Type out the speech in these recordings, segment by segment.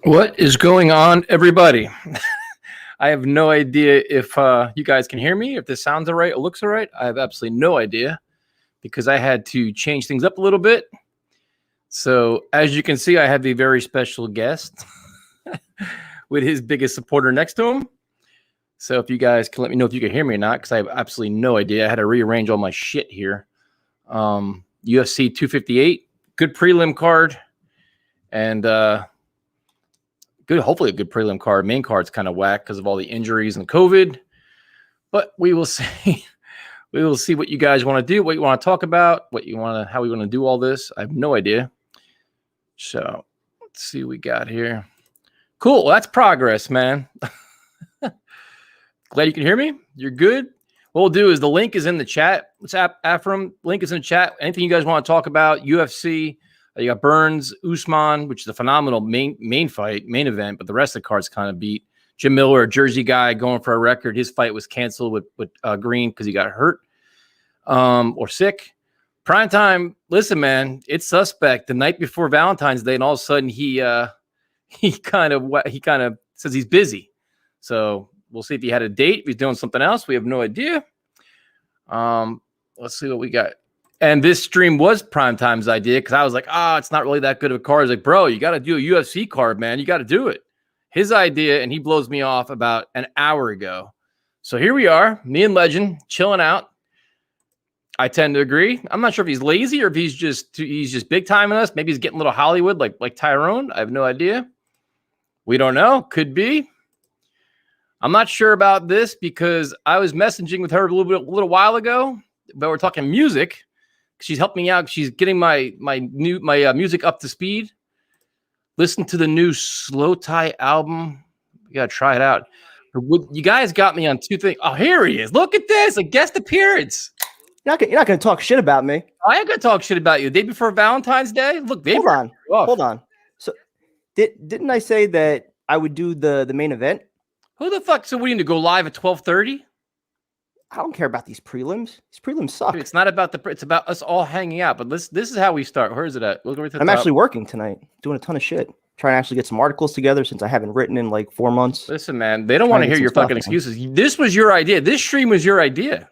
What is going on, everybody? I have no idea if you guys can hear me, if this sounds all right, it looks all right. I have absolutely no idea because I had to change things up a little bit. So as you can see, I have a very special guest with his biggest supporter next to him. So if you guys can let me know if you can hear me or not, because I have absolutely no idea. I had to rearrange all my shit here. UFC 258, good prelim card. And good, hopefully a good prelim card. Main card's kind of whack because of all the injuries and COVID. But we will see. We will see what you guys want to do, what you want to talk about, how we want to do all this. I have no idea. So let's see what we got here. Cool. Well, that's progress, man. Glad you can hear me. You're good. What we'll do is the link is in the chat. What's up, Afram? Link is in the chat. Anything you guys want to talk about, UFC. You got Burns, Usman, which is a phenomenal main event, but the rest of the card's kind of beat. Jim Miller, a Jersey guy going for a record. His fight was canceled with Green because he got hurt or sick. Prime time. Listen, man, it's suspect. The night before Valentine's Day, and all of a sudden he kind of says he's busy. So we'll see if he had a date. If he's doing something else, we have no idea. Let's see what we got. And this stream was Primetime's idea because I was like, it's not really that good of a card. I was like, bro, you got to do a UFC card, man. You got to do it. His idea, and he blows me off about an hour ago. So here we are, me and Legend, chilling out. I tend to agree. I'm not sure if he's lazy or if he's just big timing us. Maybe he's getting a little Hollywood like Tyrone. I have no idea. We don't know. Could be. I'm not sure about this because I was messaging with her a little while ago, but we're talking music. She's helping me out. She's getting my music up to speed. Listen to the new Slow Tie album. You gotta try it out. You guys got me on two things. Oh, here he is. Look at this, a guest appearance. You're not gonna talk shit about me. I ain't gonna talk shit about you. The day before Valentine's Day. Look, baby. Hold on. So didn't I say that I would do the main event? Who the fuck? So we need to go live at 12:30? I don't care about these prelims. These prelims suck. Dude, it's not about it's about us all hanging out. But this is how we start. Where is it at? Look right to the I'm top. actually working tonight, doing a ton of shit. Trying to actually get some articles together since I haven't written in like 4 months. Listen, man, they don't want to hear your fucking excuses. This was your idea. This stream was your idea.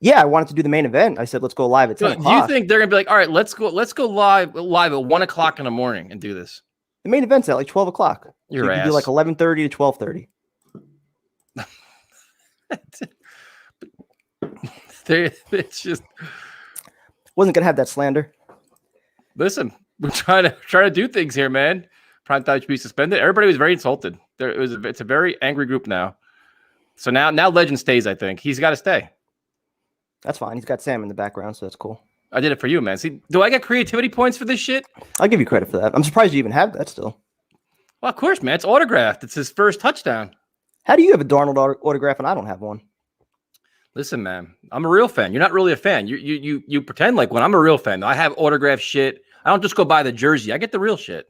Yeah, I wanted to do the main event. I said, let's go live at 10 o'clock. Do you think they're gonna be like, all right, let's go live at 1 o'clock in the morning and do this? The main event's at like 12 o'clock. Your ass. You do like 11:30 to 12:30. It's just wasn't gonna have that slander. Listen, we're trying to do things here, man. Prime time should be suspended. Everybody was very insulted. It's a very angry group now. So now Legend stays. I think he's got to stay. That's fine. He's got Sam in the background, so that's cool. I did it for you, man. See, do I get creativity points for this shit? I'll give you credit for that. I'm surprised you even have that still. Well, of course, man. It's autographed. It's his first touchdown. How do you have a Darnold autograph and I don't have one? Listen, man, I'm a real fan. You're not really a fan. You pretend like one. I'm a real fan. I have autographed shit. I don't just go buy the jersey. I get the real shit.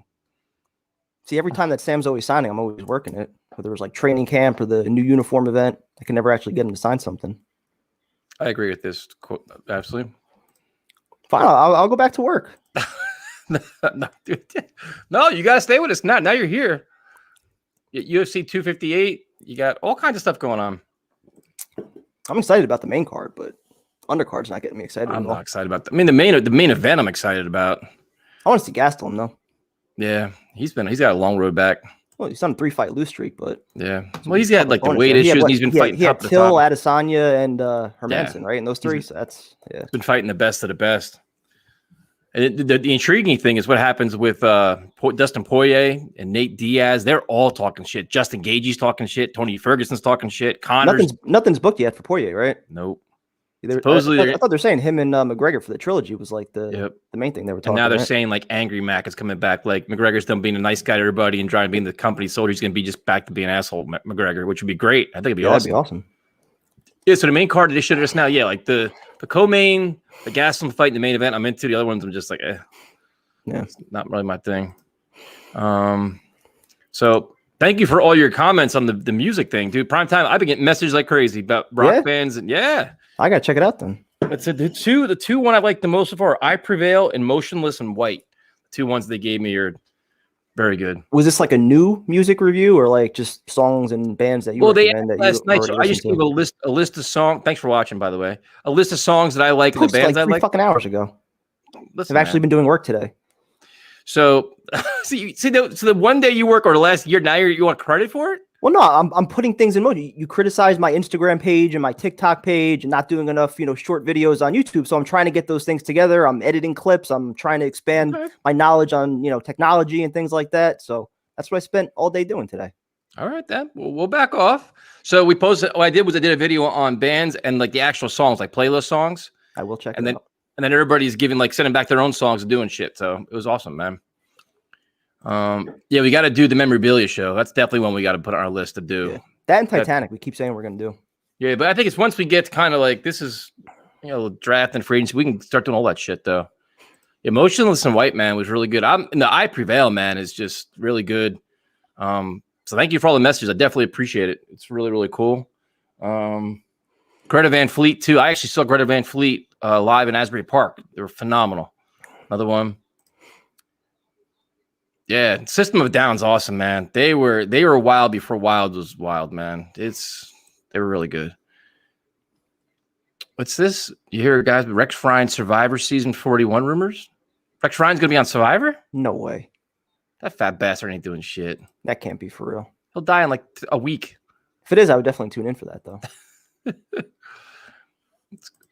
See, every time that Sam's always signing, I'm always working it. Whether it was like training camp or the new uniform event, I can never actually get him to sign something. I agree with this quote. Absolutely. Fine, I'll go back to work. No, dude. No, you got to stay with us now. Now you're here. UFC 258. You got all kinds of stuff going on. I'm excited about the main card, but undercard's not getting me excited. I'm not excited about that. I mean, the main event I'm excited about. I want to see Gastelum though. Yeah, he's got a long road back. Well, he's on a 3-fight lose streak, but yeah. Well, he's had like the weight issues. And he's been fighting. He had Till, Adesanya, and Hermanson, right? And those three. So that's He's been fighting the best of the best. And the intriguing thing is what happens with Dustin Poirier and Nate Diaz. They're all talking shit. Justin Gaethje's talking shit. Tony Ferguson's talking shit. Connor's nothing's booked yet for Poirier, right? Nope. Supposedly, I thought they're saying him and McGregor for the trilogy was like the main thing they were talking about. And now they're saying like Angry Mac is coming back. Like McGregor's done being a nice guy to everybody and trying to be in the company soldier. He's going to be just back to being an asshole, McGregor, which would be great. I think it'd be awesome. That'd be awesome. Yeah, so the main card they showed us now, yeah, like the co-main, the Gastelum fight in the main event, I'm into. The other ones I'm just like, yeah, it's not really my thing. So thank you for all your comments on the music thing, dude. Prime time, I've been getting messages like crazy about rock bands, and I gotta check it out then. It's the two I like the most so far. I Prevail and Motionless and White. The two ones they gave me are Very good. Was this like a new music review or like just songs and bands that you recommend that last you night, already so I just listened gave to? a list of songs. Thanks for watching, by the way. A list of songs that I like and the Posted bands like I 3 like. fucking hours ago. Listen, I've actually been doing work today. So, see the one day you work or the last year, now you want credit for it? Well, no, I'm putting things in motion. You criticize my Instagram page and my TikTok page and not doing enough, short videos on YouTube. So I'm trying to get those things together. I'm editing clips. I'm trying to expand my knowledge on, technology and things like that. So that's what I spent all day doing today. All right, then we'll back off. So we posted. What I did was I did a video on bands and like the actual songs, like playlist songs. I will check and it then out. and then everybody's giving sending back their own songs and doing shit. So it was awesome, man. Yeah, we got to do the memorabilia show. That's definitely one we got to put on our list to do. Yeah. That and Titanic, we keep saying we're going to do. Yeah, but I think it's once we get kind of like this is, draft and free agency, we can start doing all that shit though. Emotionless and White Man was really good. And the I Prevail Man is just really good. So thank you for all the messages. I definitely appreciate it. It's really, really cool. Greta Van Fleet too. I actually saw Greta Van Fleet live in Asbury Park. They were phenomenal. Another one. Yeah, System of a Down's awesome, man. They were wild before wild was wild, man. They were really good. What's this? You hear, guys, Rex Ryan Survivor Season 41 rumors? Rex Ryan's gonna be on Survivor? No way. That fat bastard ain't doing shit. That can't be for real. He'll die in like a week. If it is, I would definitely tune in for that though.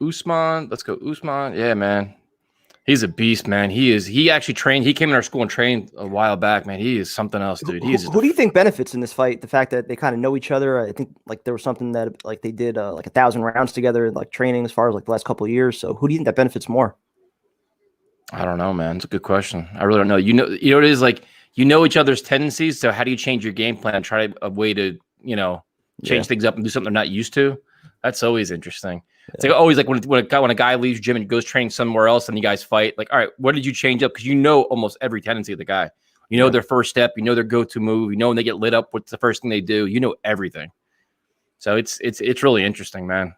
Usman. Let's go, Usman. Yeah, man. He's a beast, man. He actually trained. He came in our school and trained a while back, man. He is something else, dude. Who do you think benefits in this fight? The fact that they kind of know each other. I think there was something that they did 1,000 rounds together, training as far as the last couple of years. So who do you think that benefits more? I don't know, man. It's a good question. I really don't know. You know what it is each other's tendencies. So how do you change your game plan? Try a way to change things up and do something they're not used to. That's always interesting. Yeah. It's always when a guy leaves gym and goes train somewhere else and you guys fight. All right, what did you change up? Because almost every tendency of the guy. Their first step. Their go-to move. When they get lit up, what's the first thing they do? Everything. So it's really interesting, man.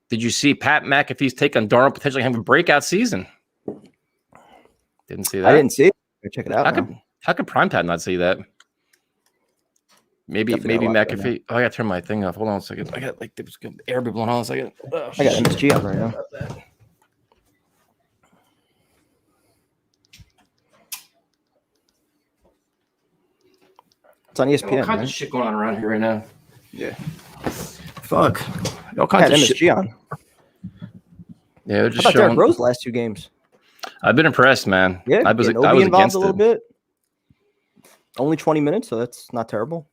Did you see Pat McAfee's take on Darnold potentially having a breakout season? Didn't see that. I didn't see it. Check it out. How could Primetime not see that? Maybe McAfee. Right, I gotta turn my thing off. Hold on a second. I got there's air be blowing on a second. Oh, I got MSG on right now. It's on ESPN. All kinds of shit going on around here right now. Yeah. Fuck. All kinds of MSG shit on. Yeah, just how about showing. Derrick Rose last 2 games? I've been impressed, man. Yeah, I was involved against a little bit. Only 20 minutes, so that's not terrible.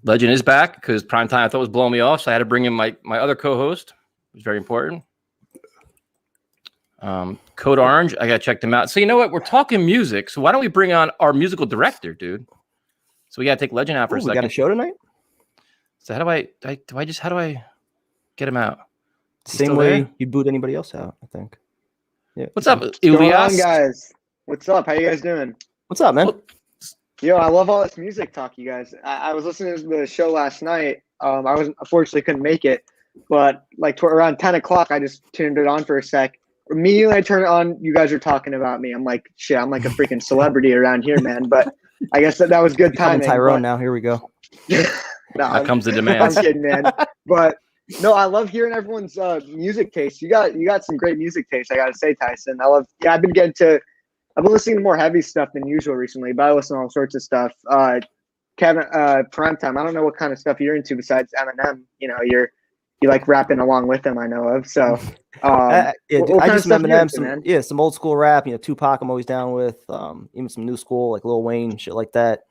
Legend is back because Primetime I thought was blowing me off, so I had to bring in my other co-host. It was very important. Code Orange, I gotta check them out. So you know what? We're talking music, so why don't we bring on our musical director, dude? So we gotta take Legend out for a second. We got a show tonight. So how do I get him out? Same way you boot anybody else out, I think. Yeah. What's up, What's going on, guys? What's up? How you guys doing? What's up, man? Yo, I love all this music talk, you guys. I was listening to the show last night. Unfortunately couldn't make it, but around 10 o'clock, I just tuned it on for a sec. Immediately I turn it on, you guys are talking about me. I'm like, shit, I'm like a freaking celebrity around here, man. But I guess that was good timing. Tyrone now, here we go. Now comes the demand. I'm kidding, man. But no, I love hearing everyone's music taste. You got some great music taste, I gotta say, Tyson. I've been listening to more heavy stuff than usual recently, but I listen to all sorts of stuff. Kevin, Primetime, I don't know what kind of stuff you're into besides Eminem. You like rapping along with him, I know of. So I just Eminem, some old school rap, Tupac I'm always down with, even some new school like Lil Wayne, shit like that.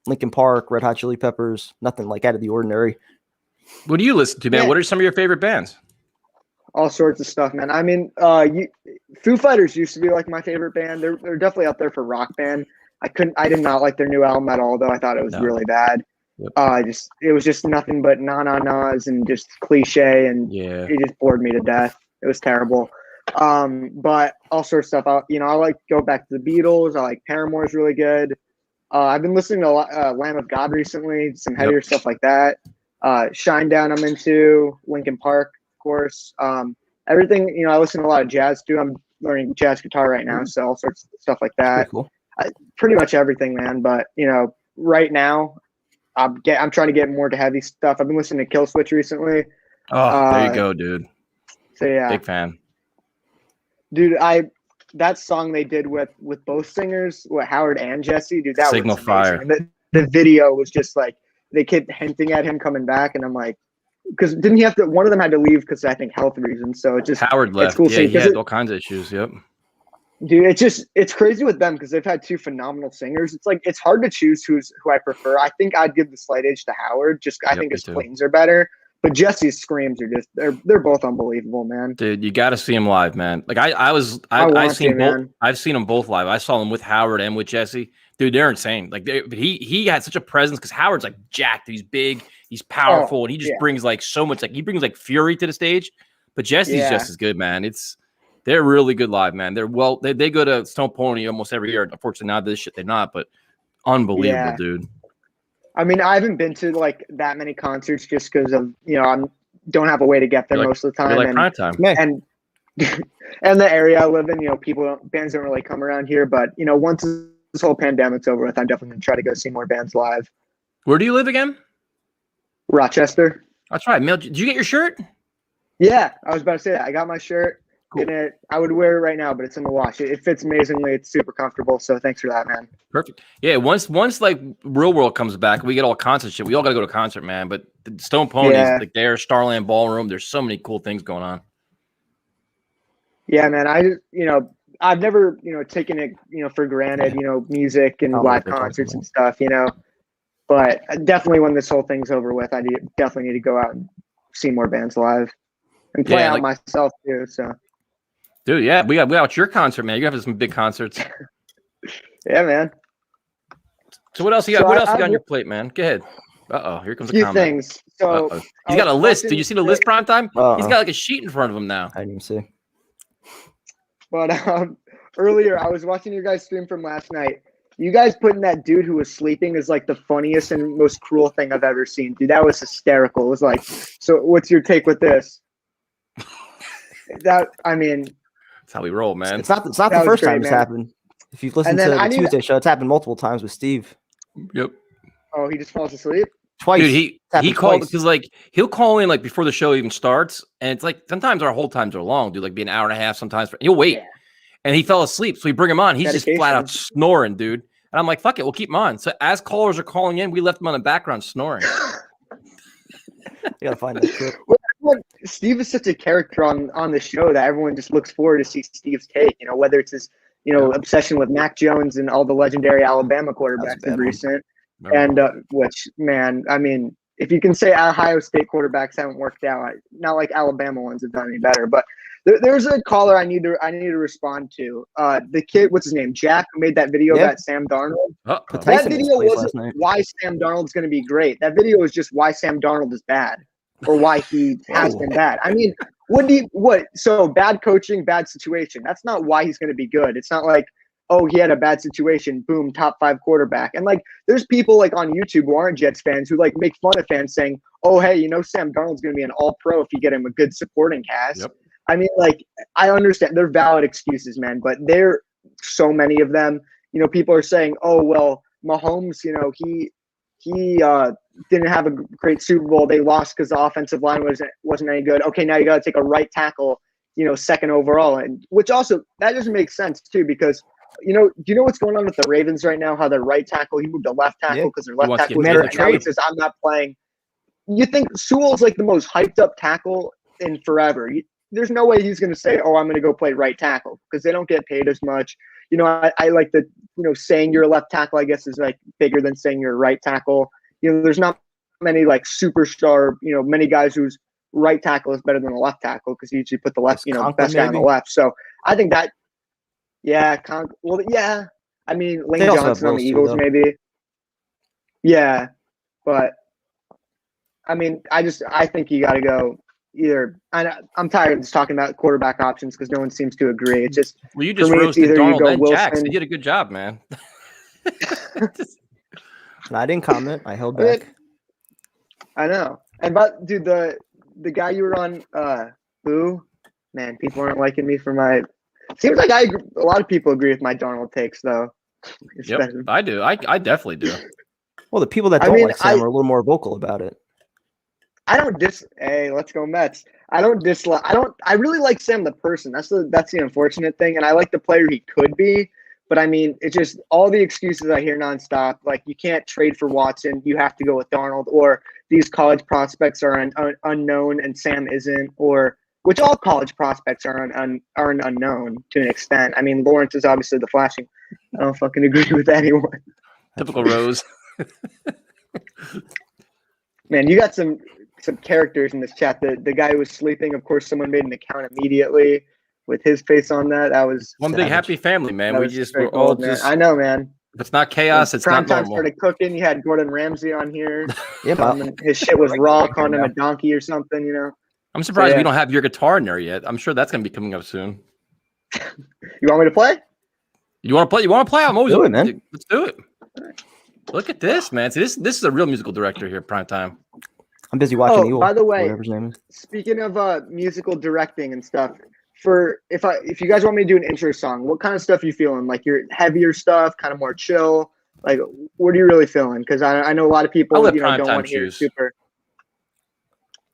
Linkin Park, Red Hot Chili Peppers, nothing out of the ordinary. What do you listen to, man? What are some of your favorite bands? All sorts of stuff, man. I mean, Foo Fighters used to be my favorite band. They're definitely up there for rock band. I did not like their new album at all, though. I thought it was really bad. Yep. It was just nothing but na-na-nas and just cliche, and it just bored me to death. It was terrible. But all sorts of stuff. I like go back to the Beatles. I like Paramore's really good. I've been listening to Lamb of God recently, some heavier stuff like that. Shinedown I'm into, Linkin Park, of course. Everything, I listen to a lot of jazz too. I'm learning jazz guitar right now, so all sorts of stuff like that. Cool. Pretty much everything, man. But right now, I'm trying to get more to heavy stuff. I've been listening to Kill Switch recently. Oh, there you go, dude. So yeah, big fan, dude. That song they did with both singers, Howard and Jesse, dude. That Signal was Fire. amazing. The video was just like they kept hinting at him coming back, and I'm like, because didn't he have to? One of them had to leave because I think health reasons. So it just Howard left. It's cool Yeah, he had all kinds of issues. Yep. Dude, it's crazy with them because they've had two phenomenal singers. It's like it's hard to choose who I prefer. I think I'd give the slight edge to Howard. I think his cleans are better. But Jesse's screams are just they're both unbelievable, man. Dude, you got to see him live, man. Like I've seen them both live. I saw them with Howard and with Jesse. Dude, they're insane. Like he had such a presence because Howard's like jacked. He's big, he's powerful, and he just brings like so much. Like he brings like fury to the stage. But Jesse's just as good, man. They're really good live, man. They go to Stone Pony almost every year. Unfortunately, not this shit they're not, but unbelievable, dude. I mean, I haven't been to like that many concerts just because of I don't have a way to get there most of the time. Like prime time. And and the area I live in, bands don't really come around here. But once this whole pandemic's over with, I'm definitely gonna try to go see more bands live. Where do you live again? Rochester. That's right. Did you get your shirt? Yeah, I was about to say that. I got my shirt. Cool. I would wear it right now, but it's in the wash. It fits amazingly. It's super comfortable. So thanks for that, man. Perfect. Yeah, once like Real World comes back, we get all concert shit. We all got to go to a concert, man. But the Stone Ponies, like there, Starland Ballroom. There's so many cool things going on. Yeah, man. I've never taken it for granted. Music and live concerts and stuff. But definitely when this whole thing's over with, I definitely need to go out and see more bands live and play out myself too. So. Dude, yeah, we got your concert, man. You have some big concerts. Yeah, man. So what else you got? What else you got on your plate, man? Go ahead. Here comes a comment. Things. So he's got a list. Did you see the list, Prime Time? He's got like a sheet in front of him now. I didn't even see. But earlier, I was watching your guys' stream from last night. You guys putting that dude who was sleeping is like the funniest and most cruel thing I've ever seen. Dude, that was hysterical. It was like, so what's your take with this? That's how we roll, man. It's not the first time it's happened. If you've listened to the Tuesday show, it's happened multiple times with Steve. Yep. Oh, he just falls asleep? Twice. Dude, he called because like he'll call in like before the show even starts, and it's like sometimes our hold times are long, dude. Like be an hour and a half sometimes. He'll wait, and he fell asleep, so we bring him on. He's just flat out snoring, dude. And I'm like, fuck it, we'll keep him on. So as callers are calling in, we left him on the background snoring. You gotta find that clip. Steve is such a character on the show that everyone just looks forward to see Steve's take. Whether it's his obsession with Mac Jones and all the legendary Alabama quarterbacks of recent, and which man, if you can say Ohio State quarterbacks haven't worked out, not like Alabama ones have done any better. But there's a caller I need to respond to. The kid, what's his name, Jack, who made that video about Sam Darnold. That video wasn't why Sam Darnold's going to be great. That video was just why Sam Darnold is bad. Or why he has been bad. So bad coaching, bad situation. That's not why he's going to be good. It's not like, oh, he had a bad situation, boom, top 5 quarterback. And like, there's people like on YouTube who aren't Jets fans who like make fun of fans saying, oh, hey, Sam Darnold's going to be an all-pro if you get him a good supporting cast. Yep. I understand they're valid excuses, man, but there so many of them. People are saying, oh, well, Mahomes, he didn't have a great Super Bowl. They lost because the offensive line wasn't any good. Okay, now you got to take a right tackle, second overall, and which also that doesn't make sense too because do you know what's going on with the Ravens right now? How their right tackle he moved to left tackle because their left tackle was hurt, and now he says I'm not playing. You think Sewell's like the most hyped up tackle in forever? There's no way he's going to say, "Oh, I'm going to go play right tackle," because they don't get paid as much. I like the saying you're a left tackle, I guess, is like bigger than saying you're a right tackle. There's not many like superstar, many guys whose right tackle is better than the left tackle because you usually put the left, best guy on the left. So I think that, Lane Johnson on the Eagles, maybe. Yeah, but I think you got to go either. I'm tired of just talking about quarterback options because no one seems to agree. It's just you just roasted Darnold and Jax. You did a good job, man. I didn't comment. I held back. I know. And dude, the guy you were on, Boo, man, people aren't liking me for my. Seems like a lot of people agree with my Darnold takes though. Yep, I do. I definitely do. Well, the people that don't like Sam are a little more vocal about it. I don't Hey, let's go Mets. I don't dislike. I really like Sam the person. That's the unfortunate thing, and I like the player he could be. But I mean, it's just all the excuses I hear nonstop. Like, you can't trade for Watson. You have to go with Darnold, or these college prospects are unknown and Sam isn't, or which all college prospects are an unknown to an extent. I mean, Lawrence is obviously the flashing. I don't fucking agree with anyone. Typical Rose. Man, you got some characters in this chat. The guy who was sleeping, of course, someone made an account immediately with his face on that. That was one big happy family, man. We're all just. I know, man. If it's not chaos, it's not normal. Started cooking. You had Gordon Ramsay on here. Yeah, his shit was raw, calling him a donkey or something. You know. I'm surprised we don't have your guitar in there yet. I'm sure that's gonna be coming up soon. You want me to play? You want to play? You want to play? I'm always do it, man. Let's do it. Look at this, man. See, this is a real musical director here, prime time. I'm busy watching Eagle. By the way, whatever his name is. Speaking of musical directing and stuff, if you guys want me to do an intro song, what kind of stuff are you feeling? Like your heavier stuff, kind of more chill? Like, what are you really feeling? Because I know a lot of people don't want to hear super.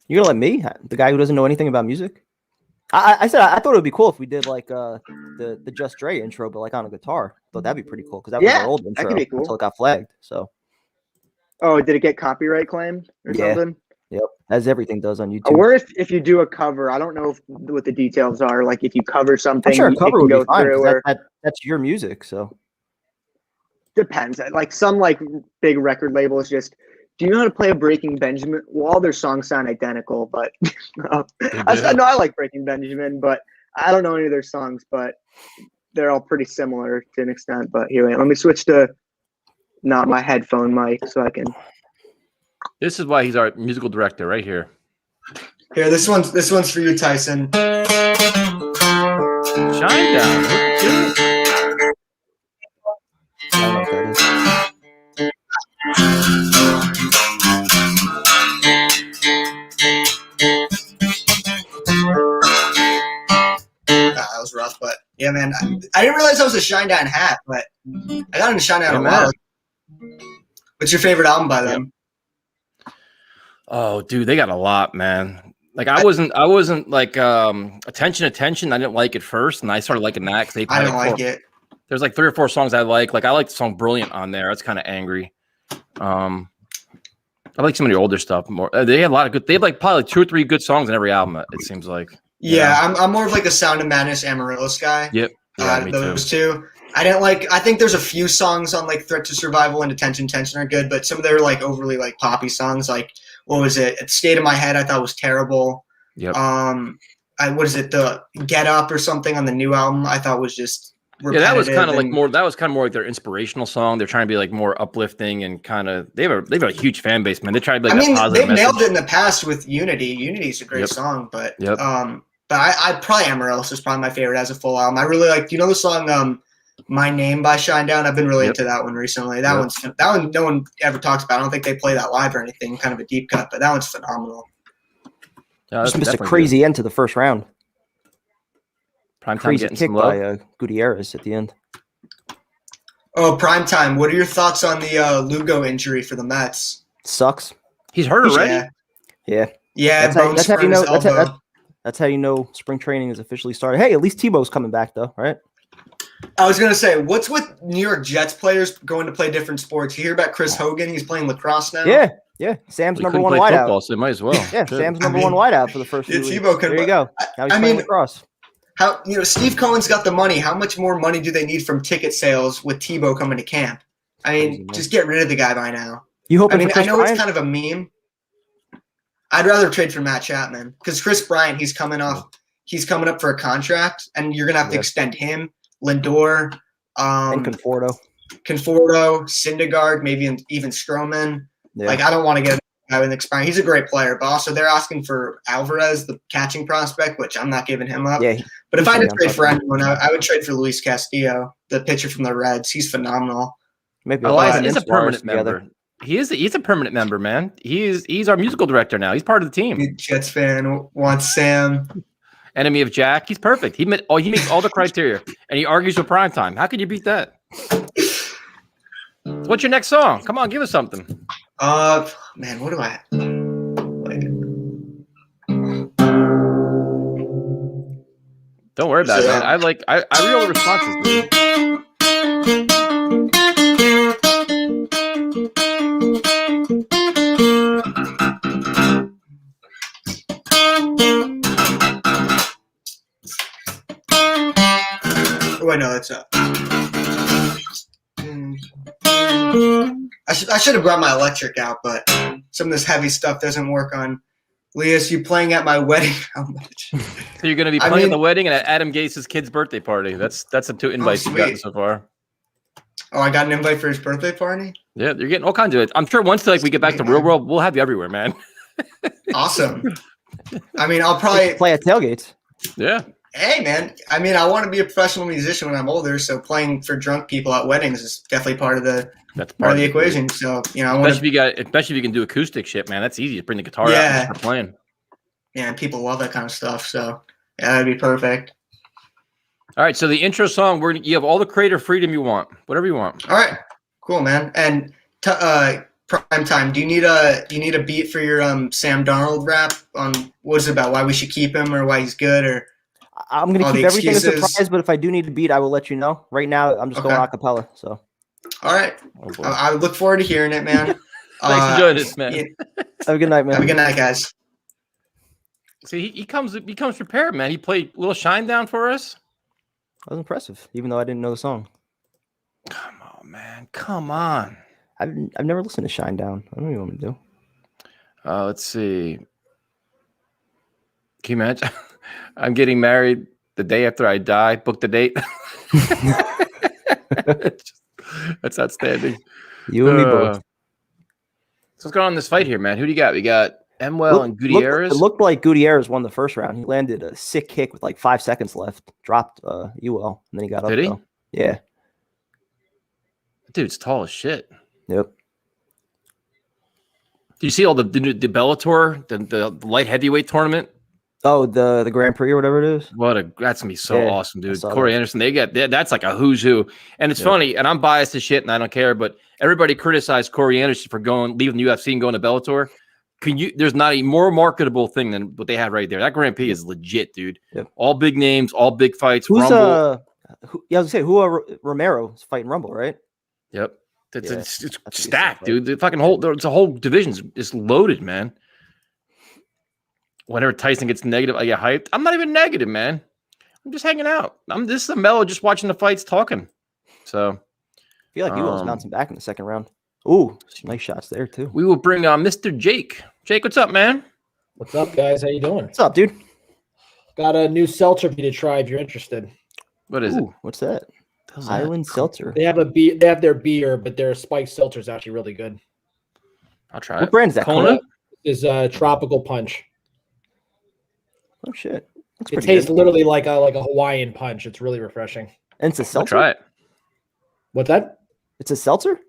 You're gonna let me, the guy who doesn't know anything about music? I said I thought it would be cool if we did like the Just Dre intro, but like on a guitar. Thought that'd be pretty cool because that was our old intro that could be cool. Until it got flagged. So. Oh, did it get copyright claimed or something? Yep, as everything does on YouTube. Or if you do a cover, I don't know what the details are. Like if you cover something, I'm sure a cover would be fine. Through, that's your music, so. Depends. Like some big record labels just. Do you know how to play a Breaking Benjamin? Well, all their songs sound identical, but I know I like Breaking Benjamin, but I don't know any of their songs, but they're all pretty similar to an extent. But here, let me switch to not my headphone mic so I can. This is why he's our musical director right here. Here, this one's for you, Tyson. Shine down. I don't know what that is. That was rough, but yeah, man. I didn't realize that was a Shinedown hat, but I got into Shinedown a while. What's your favorite album by them? Oh, dude, they got a lot, man. Like I wasn't like attention. I didn't like it first, and I started liking that because I didn't like it. There's like 3 or 4 songs I like. Like I like the song "Brilliant" on there. It's kind of angry. I like some of the older stuff more. They have a lot of good. They have like probably 2 or 3 good songs in every album. It seems like. Yeah, I'm more of like a Sound of Madness Amaryllis guy. Yep. Yeah, me those too. 2. I think there's a few songs on like Threat to Survival and Attention Tension are good, but some of their like overly like poppy songs, like what was it? State of My Head, I thought was terrible. Yep. What is it? The Get Up or something on the new album, I thought was just repetitive. Yeah, that was kind of like more. That was kind of more like their inspirational song. They're trying to be like more uplifting and kind of. They have a huge fan base, man. They try to be like. I mean, they've nailed it in the past with Unity. Unity's a great song, but I probably Amaryllis is probably my favorite as a full album. I really like. You know the song My Name by Shinedown? I've been really into that one recently. That one no one ever talks about. I don't think they play that live or anything. Kind of a deep cut, but that one's phenomenal. Just missed a crazy end to the first round. Primetime crazy kick by Gutierrez at the end. Oh, Primetime. What are your thoughts on the Lugo injury for the Mets? Sucks. He's hurt already? Yeah. That's how you know. That's how you know spring training is officially started. Hey, at least Tebow's coming back though, right? I was gonna say, what's with New York Jets players going to play different sports? You hear about Chris Hogan? He's playing lacrosse now. Yeah. Sam's number 1 wideout. So they might as well. Yeah, Sam's number 1 wideout for the first few weeks. There you go. Now he's playing lacrosse. How Steve Cohen's got the money. How much more money do they need from ticket sales with Tebow coming to camp? I mean, just get rid of the guy by now. You hope? I know it's kind of a meme. I'd rather trade for Matt Chapman because Chris Bryant, he's coming up for a contract, and you're gonna have to extend him, Lindor, and Conforto, Syndergaard, maybe even Stroman. Yeah. Like I don't want to get a guy with expiring. He's a great player, but also they're asking for Alvarez, the catching prospect, which I'm not giving him up. Yeah, but if I had to trade for anyone, I would trade for Luis Castillo, the pitcher from the Reds. He's phenomenal. Maybe he's a permanent member. He's a permanent member, man. He's our musical director now. He's part of the team. Jets fan wants Sam. Enemy of Jack. He's perfect. He meets all the criteria, and he argues with Primetime. How could you beat that? What's your next song? Come on, give us something. Man, what do I? Don't worry about it, man. I read all the responses, dude. Oh, I know that's I should have brought my electric out, but some of this heavy stuff doesn't work on. Leas, you playing at my wedding? How much? So you're going to be playing at the wedding and at Adam Gase's kid's birthday party. That's the 2 invites you've gotten so far. Oh, I got an invite for his birthday party? Yeah, you're getting all kinds of it. I'm sure once we get back to real world, we'll have you everywhere, man. Awesome. I mean, I'll probably play at tailgates. Yeah. Hey, man. I mean, I want to be a professional musician when I'm older, so playing for drunk people at weddings is definitely part of the equation. So, especially if you can do acoustic shit, man. That's easy. Just bring the guitar out and start playing. Yeah, and people love that kind of stuff. So, yeah, that'd be perfect. All right, so the intro song, you have all the creative freedom you want, whatever you want. All right, cool, man. And prime time. Do you need a beat for your Sam Darnold rap on what is it about? Why we should keep him or why he's good or? I'm gonna keep everything a surprise, but if I do need a beat, I will let you know. Right now, I'm just going a cappella. So. All right, I look forward to hearing it, man. Thanks for joining us, man. Yeah. Have a good night, man. Have a good night, guys. See, he comes prepared, man. He played a little Shine Down for us. That was impressive, even though I didn't know the song. Come on, man. Come on. I've never listened to Shine Down. I don't even know what to do. Let's see. Can you imagine? I'm getting married the day after I die. Book the date. That's outstanding. You and me both. So what's going on in this fight here, man? Who do you got? We got Emwell and Gutierrez. It looked like Gutierrez won the first round. He landed a sick kick with like 5 seconds left. Dropped Ewell, and then he got up. Did he? Though. Yeah. Dude's tall as shit. Yep. Do you see all the Bellator, the light heavyweight tournament? Oh, the Grand Prix or whatever it is. That's gonna be so awesome, dude. Corey Anderson, that's like a who's who. And it's funny, and I'm biased as shit, and I don't care. But everybody criticized Corey Anderson for leaving the UFC and going to Bellator. There's not a more marketable thing than what they had right there. That Grand Prix is legit, dude. Yep. All big names, all big fights. Who's Rumble. I was gonna say Romero is fighting Rumble, right? Yep. It's stacked, dude. The fucking whole division is loaded, man. Whenever Tyson gets negative, I get hyped. I'm not even negative, man. I'm just hanging out. This is a mellow, just watching the fights, talking. So I feel like Ewell's bouncing back in the second round. Ooh, nice shots there too. We will bring Mr. Jake. Jake, what's up, man? What's up, guys? How you doing? What's up, dude? Got a new seltzer for you to try if you're interested. What is it? What's that? Island seltzer. They have They have their beer, but their spiked seltzer is actually really good. I'll try it. What brand is that? Kona? Is Tropical Punch. Oh shit! It tastes literally like a Hawaiian punch. It's really refreshing. And it's a seltzer. I'll try it. What's that? It's a seltzer.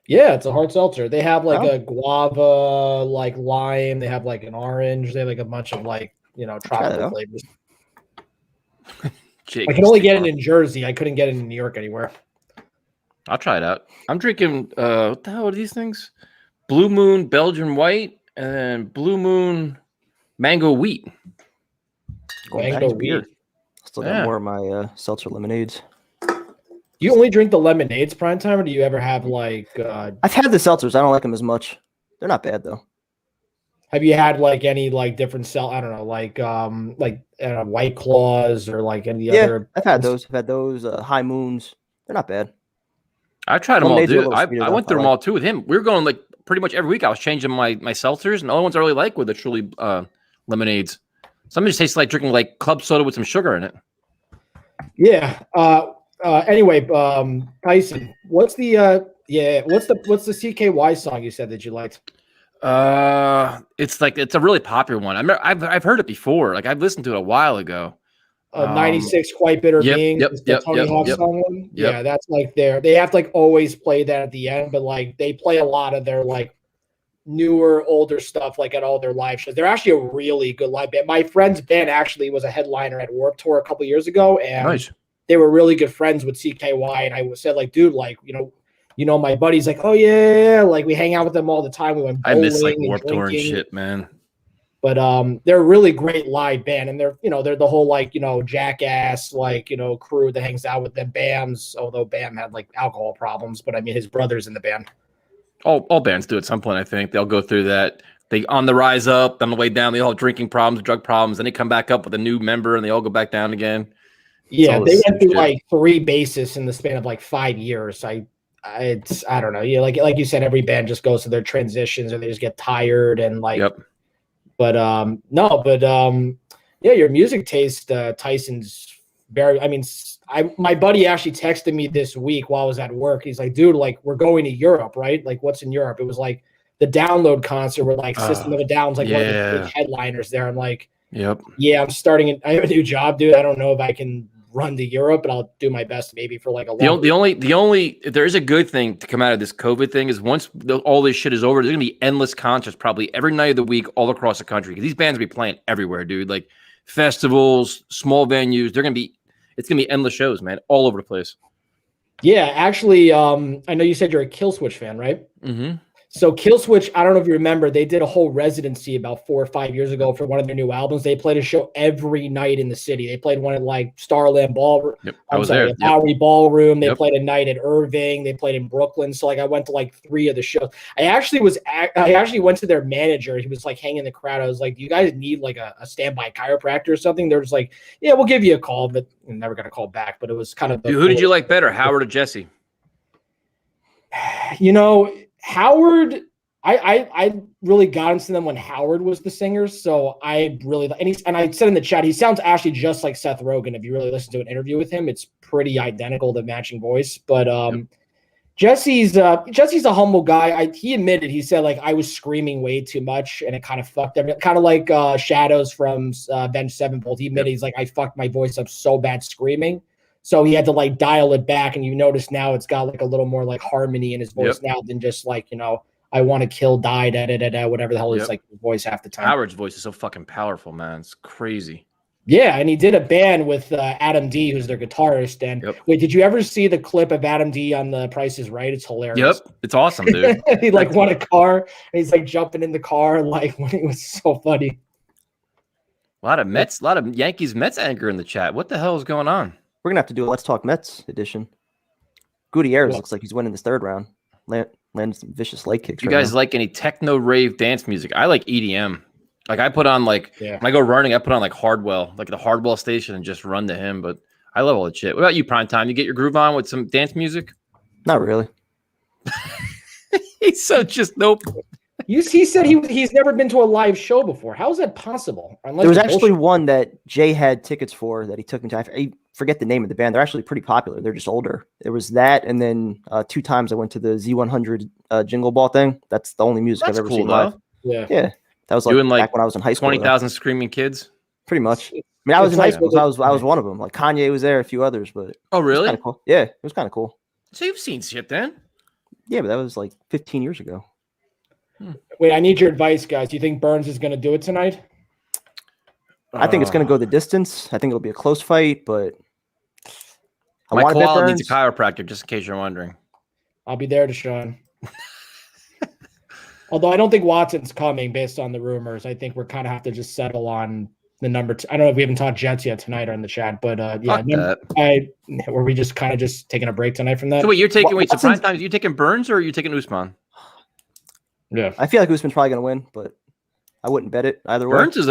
Yeah, it's a hard seltzer. They have like a guava, like lime. They have like an orange. They have like a bunch of tropical flavors. I can only get it in Jersey. I couldn't get it in New York anywhere. I'll try it out. I'm drinking what the hell are these things? Blue Moon Belgian White and Blue Moon Mango Wheat. Mango Wheat. Still got more of my seltzer lemonades. Do you only drink the lemonades prime time, or do you ever have like? I've had the seltzers. I don't like them as much. They're not bad though. Have you had like any like different I don't know, like White Claws or like any other? I've had those. I've had those High Moons. They're not bad. I tried them all, dude. I went through them all too with him. We were going like pretty much every week. I was changing my seltzers, and the only ones I really like were the Truly lemonades. Some just tastes like drinking like club soda with some sugar in it. Yeah. Anyway, Tyson, what's the CKY song you said that you liked? It's a really popular one. I've heard it before. Like I've listened to it a while ago. 96 Quite Bitter Being. Tony Hawk song one. Yep. Yeah, that's like they have to like always play that at the end, but like they play a lot of their like newer, older stuff like at all their live shows. They're actually a really good live band. My friend's band actually was a headliner at Warped Tour a couple years ago, and they were really good friends with CKY. And I said, like, dude, like, you know, my buddy's like, oh yeah, like we hang out with them all the time. We went bowling, I miss like and Warped Tour and drinking. shit, man. But they're a really great live band, and they're the whole like, you know, jackass, like, you know, crew that hangs out with them. Bam's, although Bam had like alcohol problems, but I mean his brother's in the band. All bands do at some point. I think they'll go through that. They on the rise up, on the way down, they all have drinking problems, drug problems, then they come back up with a new member, and they all go back down again. Yeah, they went through like 3 bassists in the span of like 5 years. I don't know. Yeah, like you said, every band just goes through their transitions, or they just get tired and like. Yep. But yeah, your music taste, Tyson's very. I mean, my buddy actually texted me this week while I was at work. He's like, dude, like we're going to Europe, right? Like, what's in Europe? It was like the Download concert where like System of a Down's like one of the big headliners there. I'm like, yep. Yeah, I have a new job, dude. I don't know if I can run to Europe, but I'll do my best maybe for like a long. The only if there is a good thing to come out of this COVID thing is once all this shit is over, there's gonna be endless concerts probably every night of the week all across the country, because these bands will be playing everywhere, dude. Like festivals, small venues, it's gonna be endless shows, man, all over the place. Yeah, actually, I know you said you're a Killswitch fan, right? Mm-hmm. So Killswitch, I don't know if you remember, they did a whole residency about 4 or 5 years ago for one of their new albums. They played a show every night in the city. They played one at like Starland Ballroom. Yep, I was there. Bowery Ballroom. They played a night at Irving. They played in Brooklyn. So like I went to like 3 of the shows. I actually went to their manager. He was like hanging in the crowd. I was like, do you guys need like a standby chiropractor or something? They're just like, yeah, we'll give you a call, but I'm never gonna call back. But it was kind of who did you like better, Howard or Jesse? You know, Howard, I really got into them when Howard was the singer. So I really, and I said in the chat, he sounds actually just like Seth Rogen. If you really listen to an interview with him, it's pretty identical, the matching voice. But Jesse's a humble guy. He admitted, he said like I was screaming way too much and it kind of fucked everything. Kind of like Shadows from Avenged Sevenfold. He admitted he's like, I fucked my voice up so bad screaming. So he had to like dial it back, and you notice now it's got like a little more like harmony in his voice now than just like, you know, I want to kill, die, whatever the hell is like his voice half the time. Howard's voice is so fucking powerful, man. It's crazy. Yeah, and he did a band with Adam D, who's their guitarist. And wait, did you ever see the clip of Adam D on The Price is Right? It's hilarious. Yep, it's awesome, dude. He like won a car, and he's like jumping in the car, like when it was so funny. A lot of Yankees Mets anger in the chat. What the hell is going on? We're gonna have to do a Let's Talk Mets edition. Gutierrez looks like he's winning this 3rd round. Landed some vicious leg kicks. You guys like any techno rave dance music? I like EDM. Like I put on like when I go running, I put on like Hardwell, like the Hardwell station, and just run to him. But I love all that shit. What about you, Primetime? You get your groove on with some dance music? Not really. He's so just nope. He said he's never been to a live show before. How is that possible? There was actually one that Jay had tickets for that he took me to. I forget the name of the band. They're actually pretty popular. They're just older. There was that, and then 2 times I went to the Z100 Jingle Ball thing. That's the only music I've ever seen live. Yeah. That was like back when I was in high school. 20,000 screaming kids. Pretty much. I mean, I was in high school. So I was one of them. Like Kanye was there, a few others, but oh really? Cool. Yeah, it was kind of cool. So you've seen shit then? Yeah, but that was like 15 years ago. Wait, I need your advice, guys. Do you think Burns is going to do it tonight? I think it's going to go the distance. I think it'll be a close fight, but my koala needs a chiropractor, just in case you're wondering. I'll be there, Deshaun. Although I don't think Watson's coming based on the rumors. I think we're kind of have to just settle on the number. I don't know if we haven't talked Jets yet tonight or in the chat, but were we just kind of just taking a break tonight from that? So wait, you're taking so prime time, you taking Burns or are you taking Usman? Yeah, I feel like Usman's probably going to win, but I wouldn't bet it either way. Burns is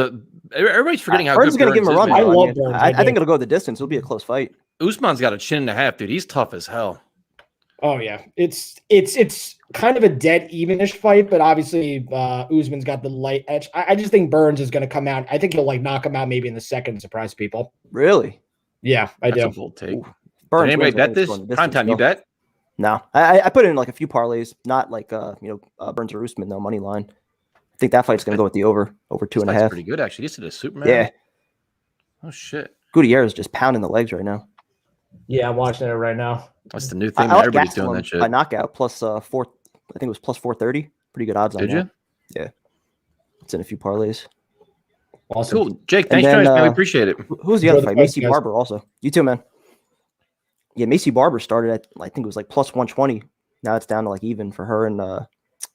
everybody's forgetting how Burns is going to give him a run. I love Burns. I think it'll go the distance. It'll be a close fight. Usman's got a chin and a half, dude. He's tough as hell. Oh yeah, it's kind of a dead evenish fight, but obviously Usman's got the light edge. I just think Burns is going to come out. I think he'll like knock him out maybe in the second and surprise people. Really? Yeah, I do. That's a bold take. Burns. Did anybody bet this? Prime time, you bet? No, I put in like a few parlays, not like Burns or Usman though, money line. I think that fight's going to go with the over 2.5. Pretty good actually. This is a Superman. Yeah. Oh shit. Gutierrez is just pounding the legs right now. Yeah, I'm watching it right now. That's the new thing. I Everybody's doing that shit. By knockout plus I think it was plus 430. Pretty good odds on that. Did you? Yeah. It's in a few parlays. Awesome. Cool. Jake, thanks for joining us, man. We appreciate it. Who's the other fight? Macy Barber also. You too, man. Yeah, Macy Barber started at, I think it was like plus 120 Now it's down to like even for her and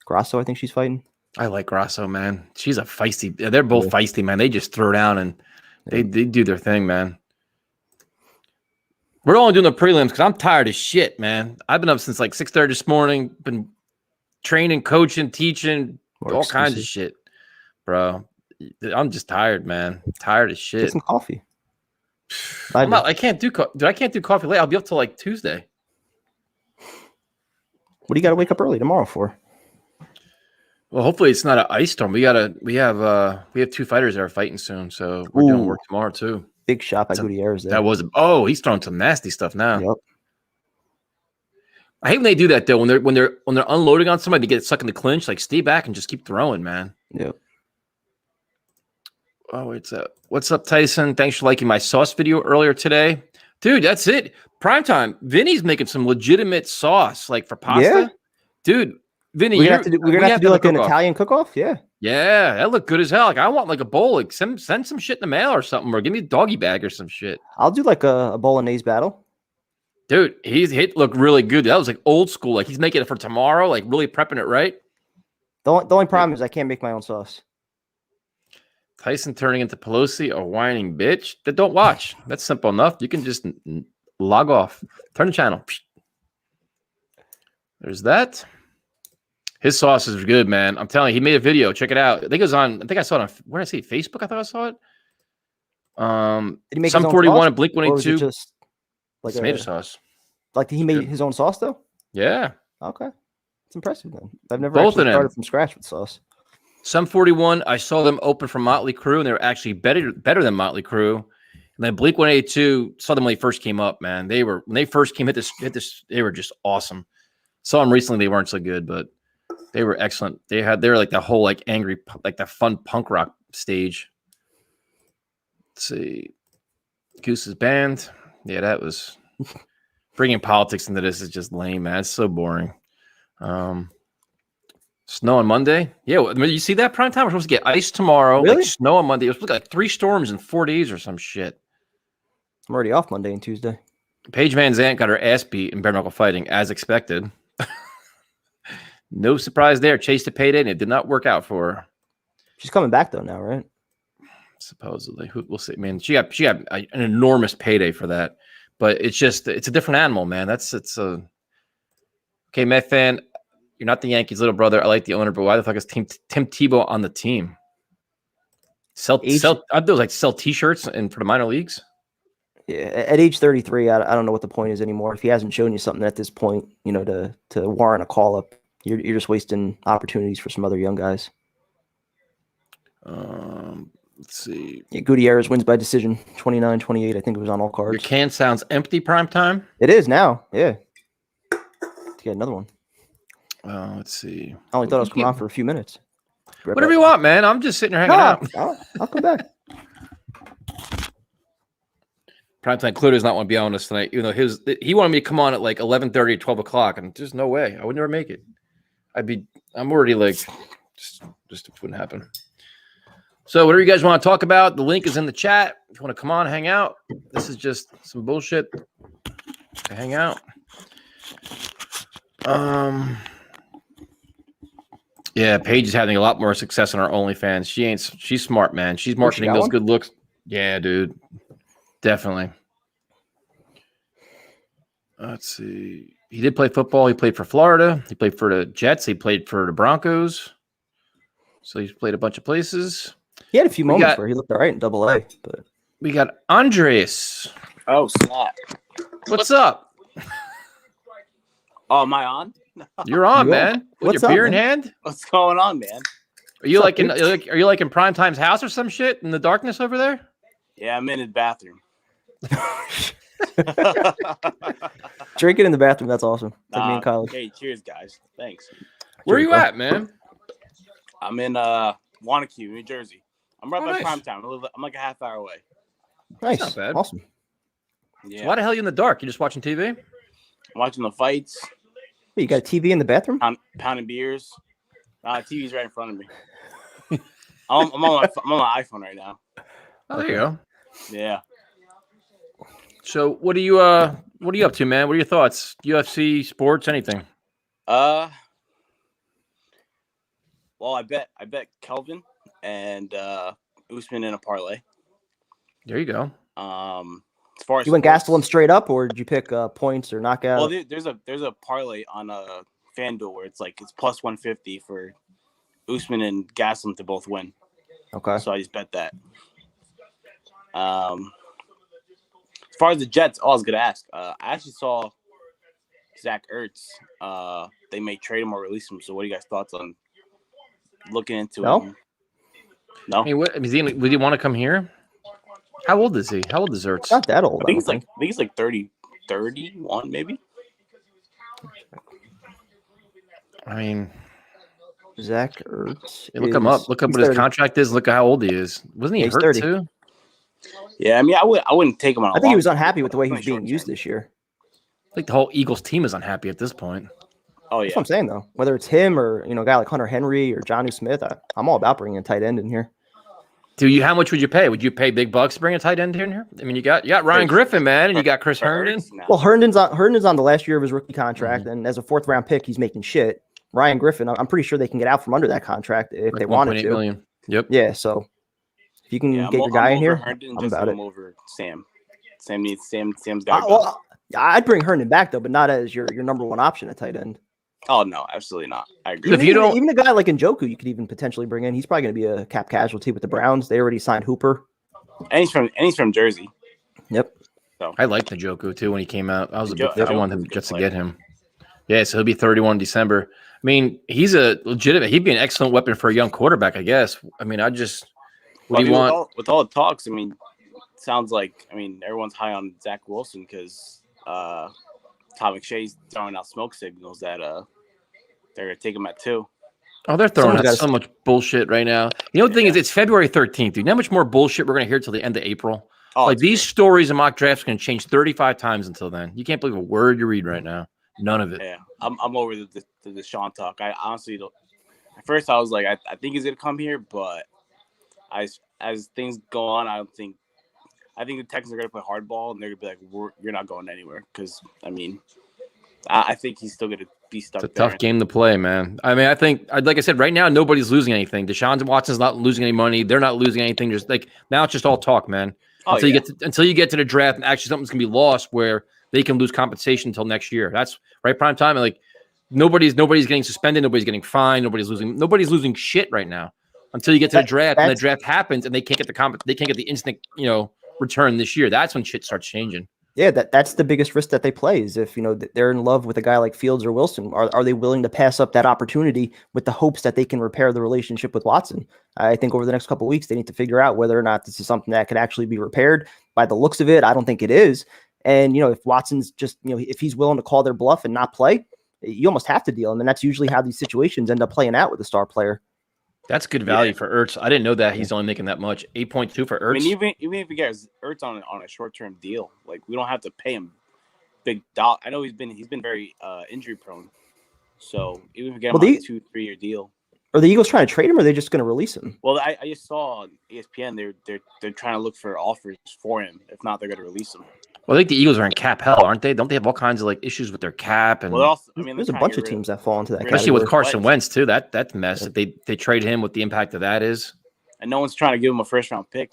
Grasso. I think she's fighting. I like Grasso, man. She's a feisty. They're both feisty, man. They just throw down and they do their thing, man. We're only doing the prelims because I'm tired as shit, man. I've been up since like 6:30 this morning. Been training, coaching, teaching, all kinds of shit, bro. I'm just tired, man. Tired as shit. Get some coffee. I can't do dude. I can't do coffee late. I'll be up till like Tuesday. What do you got to wake up early tomorrow for? Well, hopefully it's not an ice storm. We have 2 fighters that are fighting soon, so we're doing work tomorrow too. Big shot by Gutierrez there. That was he's throwing some nasty stuff now. Yep. I hate when they do that though. When they're unloading on somebody, they get stuck in the clinch. Like, stay back and just keep throwing, man. Yep. Oh, what's up, Tyson? Thanks for liking my sauce video earlier today, dude. That's it. Primetime. Vinny's making some legitimate sauce, like for pasta. Yeah. Dude, Vinny, we're gonna have to do like an Italian cook-off. Yeah. Yeah, that looked good as hell. Like, I want like a bowl. Like, send some shit in the mail or something, or give me a doggy bag or some shit. I'll do like a bolognese battle. Dude, he looked really good. That was like old school. Like, he's making it for tomorrow. Like, really prepping it right. The only problem is I can't make my own sauce. Tyson turning into Pelosi, a whining bitch. That don't watch. That's simple enough. You can just log off. Turn the channel. There's that. His sauce is good, man. I'm telling you, he made a video. Check it out. I think it was on. I think I saw it on. Where did I see it? Facebook? I thought I saw it. Did he make some 41 and Blink 182. Just like tomato sauce. Like he made his own sauce though. Yeah. Okay, it's impressive then. I've never Both actually of them started from scratch with sauce. Some 41. I saw them open from Motley Crue, and they were actually better than Motley Crue. And then Blink 182 saw them when they first came up. Man, when they first came hit this. They were just awesome. Saw them recently. They weren't so good, but they were excellent. They were like the whole like angry, like the fun punk rock stage. Let's see, Goose's band. Yeah, that was bringing politics into this is just lame, man. It's so boring. Snow on Monday. Yeah, you see that prime time? We're supposed to get ice tomorrow. Really? Like snow on Monday. It was supposed to be like 3 storms in 4 days or some shit. I'm already off Monday and Tuesday. Paige Van Zandt got her ass beat in bare knuckle fighting, as expected. No surprise there. Chased a payday, and it did not work out for her. She's coming back though now, right? Supposedly, we'll see. Man, she got an enormous payday for that, but it's a different animal, man. Okay, Met fan. You're not the Yankees' little brother. I like the owner, but why the fuck is Tim Tebow on the team? Sell T-shirts for the minor leagues. Yeah, at age 33, I don't know what the point is anymore. If he hasn't shown you something at this point, to warrant a call up, you're just wasting opportunities for some other young guys. Let's see. Yeah, Gutierrez wins by decision, 29-28. I think it was on all cards. Your can sounds empty. Prime time. It is now. Yeah. To get another one. Let's see. I only thought I was coming on for a few minutes. Whatever you want, man. I'm just sitting here hanging out. I'll come back. Primetime Clue does not want to be on us tonight. He wanted me to come on at like 11:30 or 12 o'clock, and there's no way. I would never make it. I'm already like, just wouldn't happen. So whatever you guys want to talk about, the link is in the chat. If you want to come on, hang out. This is just some bullshit to hang out. Yeah, Paige is having a lot more success on her OnlyFans. She's smart, man. She's marketing those good looks. Yeah, dude. Definitely. Let's see. He did play football. He played for Florida. He played for the Jets. He played for the Broncos. So he's played a bunch of places. He had a few moments where he looked all right in AA, but we got Andres. Oh, snap. What's up? Oh, am I on? You're on, man. With your beer in hand? What's going on, man? Are you like in Primetime's house or some shit in the darkness over there? Yeah, I'm in his bathroom. Drinking in the bathroom, that's awesome. Like me in college. Hey, cheers, guys. Thanks. Where are you at, man? I'm in Wanacue, New Jersey. I'm right by nice. Primetime. I'm like a half hour away. Nice. Not bad. Awesome. Yeah. So why the hell are you in the dark? You just watching TV? I'm watching the fights. Wait, you got a TV in the bathroom? Pounding beers. TV's right in front of me. I'm on my iPhone right now. Oh, there you go. Yeah. So what are you up to, man? What are your thoughts? UFC, sports, anything? Well, I bet Kelvin and Usman in a parlay. There you go. As far as you went Gastelum straight up, or did you pick points or knockout? Well, there's a parlay on FanDuel where it's plus 150 for Usman and Gastelum to both win. Okay. So I just bet that. As far as the Jets, I was gonna ask. I actually saw Zach Ertz. They may trade him or release him. So what are you guys' thoughts on looking into him? No. I mean, would he want to come here? How old is he? How old is Ertz? Not that old. I think he's like 30, 31 maybe. I mean, Zach Ertz. Look him up. Look up what 30. his contract is. Look at how old he is. Wasn't he hurt 30. too? Yeah, I mean, I wouldn't take him on. I think he was unhappy with the way he was being used this year. I think the whole Eagles team is unhappy at this point. Oh yeah, that's what I'm saying though. Whether it's him or a guy like Hunter Henry or Jonnu Smith, I'm all about bringing a tight end in here. Dude, how much would you pay? Would you pay big bucks to bring a tight end in here? I mean, you got Ryan Griffin, man, and you got Chris Herndon. Well, Herndon's on the last year of his rookie contract, and as a 4th round pick, he's making shit. Ryan Griffin, I'm pretty sure they can get out from under that contract if they wanted to. Million. Yep. Yeah. So if you can get your guy in here, I'm about it. Over Sam. Sam's got. Well, I'd bring Herndon back though, but not as your number one option at tight end. Oh no, absolutely not. I agree. Even a guy like Njoku, you could even potentially bring in. He's probably going to be a cap casualty with the Browns. They already signed Hooper, and he's from Jersey. Yep. So I liked Njoku too when he came out. I was a big fan. I wanted him just to get him. Yeah, so he'll be 31 in December. I mean, he's a legitimate. He'd be an excellent weapon for a young quarterback, I guess. I mean, what do you want? With all the talks, I mean, sounds like everyone's high on Zach Wilson because Tom McShay's throwing out smoke signals that they're gonna take him at 2. Oh, they're throwing out so much bullshit right now. The thing is, it's February 13th, dude. You know how much more bullshit we're gonna hear till the end of April? Oh, these stories and mock drafts are gonna change 35 times until then. You can't believe a word you read right now. None of it. Yeah, I'm over the Deshaun talk. I honestly don't. At first, I was like, I think he's gonna come here, but as things go on, I think the Texans are gonna play hardball, and they're gonna be like, "You're not going anywhere." Because I think he's still gonna be stuck. It's a tough game to play, man. I mean, I think, like I said, right now nobody's losing anything. Deshaun Watson's not losing any money. They're not losing anything. Just now, it's just all talk, man. Until you get to the draft, and actually something's gonna be lost where they can lose compensation until next year. That's right, prime time. And nobody's getting suspended, nobody's getting fined, nobody's losing shit right now. Until you get to the draft, and the draft happens, and they can't get the instant return this year. That's when shit starts changing. Yeah, that's the biggest risk that they play is if they're in love with a guy like Fields or Wilson. Are they willing to pass up that opportunity with the hopes that they can repair the relationship with Watson? I think over the next couple of weeks they need to figure out whether or not this is something that could actually be repaired. By the looks of it, I don't think it is. And, if Watson's just, if he's willing to call their bluff and not play, you almost have to deal him. And that's usually how these situations end up playing out with a star player. That's good value for Ertz. I didn't know that he's only making that much. 8.2 for Ertz. I mean, even if you get Ertz on a short-term deal, we don't have to pay him big dollar. I know he's been very injury prone. So even if you get him on a 2-3 year deal. Are the Eagles trying to trade him, or are they just going to release him? Well, I just saw on ESPN they're trying to look for offers for him. If not, they're going to release him. Well, I think the Eagles are in cap hell, aren't they? Don't they have all kinds of issues with their cap? And there's a bunch of teams that fall into that. Especially with Carson Wentz too. That's a mess. If they trade him, what the impact of that is. And no one's trying to give him a 1st-round pick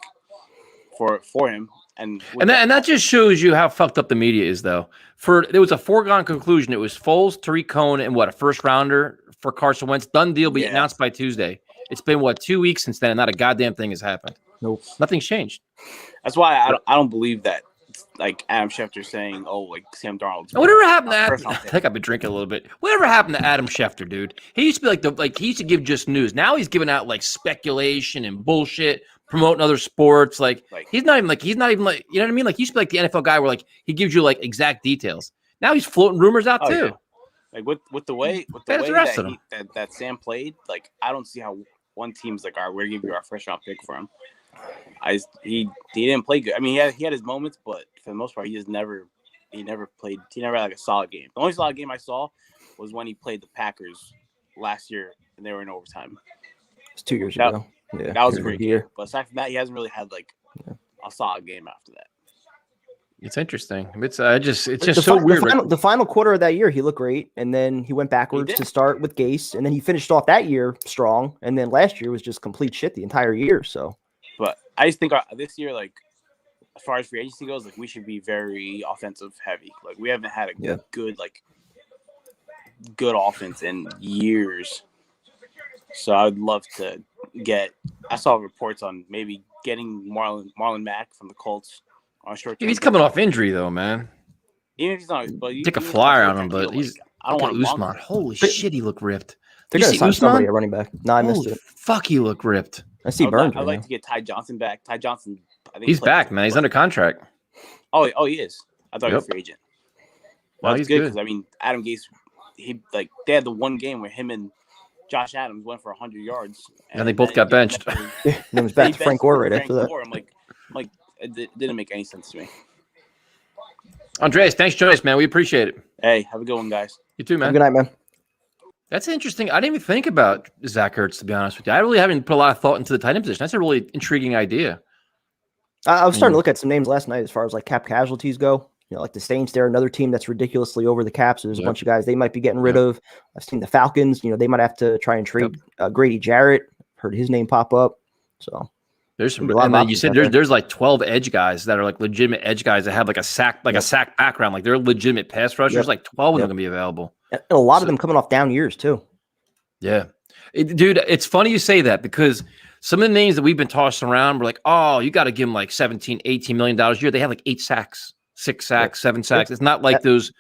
for him. And that just shows you how fucked up the media is, though. There was a foregone conclusion. It was Foles, Tariq Cohen, and a 1st-rounder for Carson Wentz. Done deal, be announced by Tuesday. It's been 2 weeks since then, and not a goddamn thing has happened. Nope, nothing's changed. That's why I don't believe that. Adam Schefter saying, Sam Darnold. Whatever happened to Adam? I think I've been drinking a little bit. Whatever happened to Adam Schefter, dude? He used to be he used to give just news. Now he's giving out speculation and bullshit, promoting other sports. He's not even you know what I mean? He used to be the NFL guy where he gives you exact details. Now he's floating rumors out too. Yeah. With the way that Sam played, I don't see how one team's all right, we're gonna give you our 1st-round pick for him. He didn't play good. I mean, he had his moments, but for the most part, he never played. He never had a solid game. The only solid game I saw was when he played the Packers last year, and they were in overtime. It's 2 years ago. Yeah, that was a great year. But aside from that, he hasn't really had a solid game after that. It's interesting. It's just The so weird. The final quarter of that year, he looked great, and then he went backwards to start with Gase, and then he finished off that year strong, and then last year was just complete shit the entire year. So, but I just think this year, like as far as free agency goes, like we should be very offensive heavy. Like we haven't had a good offense in years. So I would love to get. I saw reports on maybe getting Marlon Mack from the Colts on a short. He's coming off injury though, man. Even if he's not, but take a flyer on him. But he's. I don't want Usman. Holy shit, he looked ripped. They're gonna sign somebody at running back. No, I missed it. Fuck, he looked ripped. I see Burns. I'd like to get Ty Johnson back. Ty Johnson, I think he's back, man. He's under contract. Oh, he is. I thought he was a free agent. Well, that's good because I mean, Adam Gase, they had the one game where him and Josh Adams went for 100 yards, and they both got benched. Then it was back to Frank Gore right after that. I'm like, it didn't make any sense to me. Andreas, thanks, Joyce, man. We appreciate it. Hey, have a good one, guys. You too, man. Have a good night, man. That's interesting. I didn't even think about Zach Ertz, to be honest with you. I really haven't put a lot of thought into the tight end position. That's a really intriguing idea. I was starting to look at some names last night as far as like cap casualties go. You know, like the Saints, they're another team that's ridiculously over the cap. So there's a bunch of guys they might be getting rid of. I've seen the Falcons. You know, they might have to try and trade Grady Jarrett. Heard his name pop up. So there's some. And then you said there's like 12 edge guys that are like legitimate edge guys that have like a sack background. Like they're legitimate pass rushers. Like 12 of them going to be available. And a lot of them coming off down years too. Yeah, dude, it's funny you say that because some of the names that we've been tossing around, we're like, oh, you got to give them like $17, $18 million a year. They have like 8 sacks, 6 sacks, 7 sacks. It's not like those,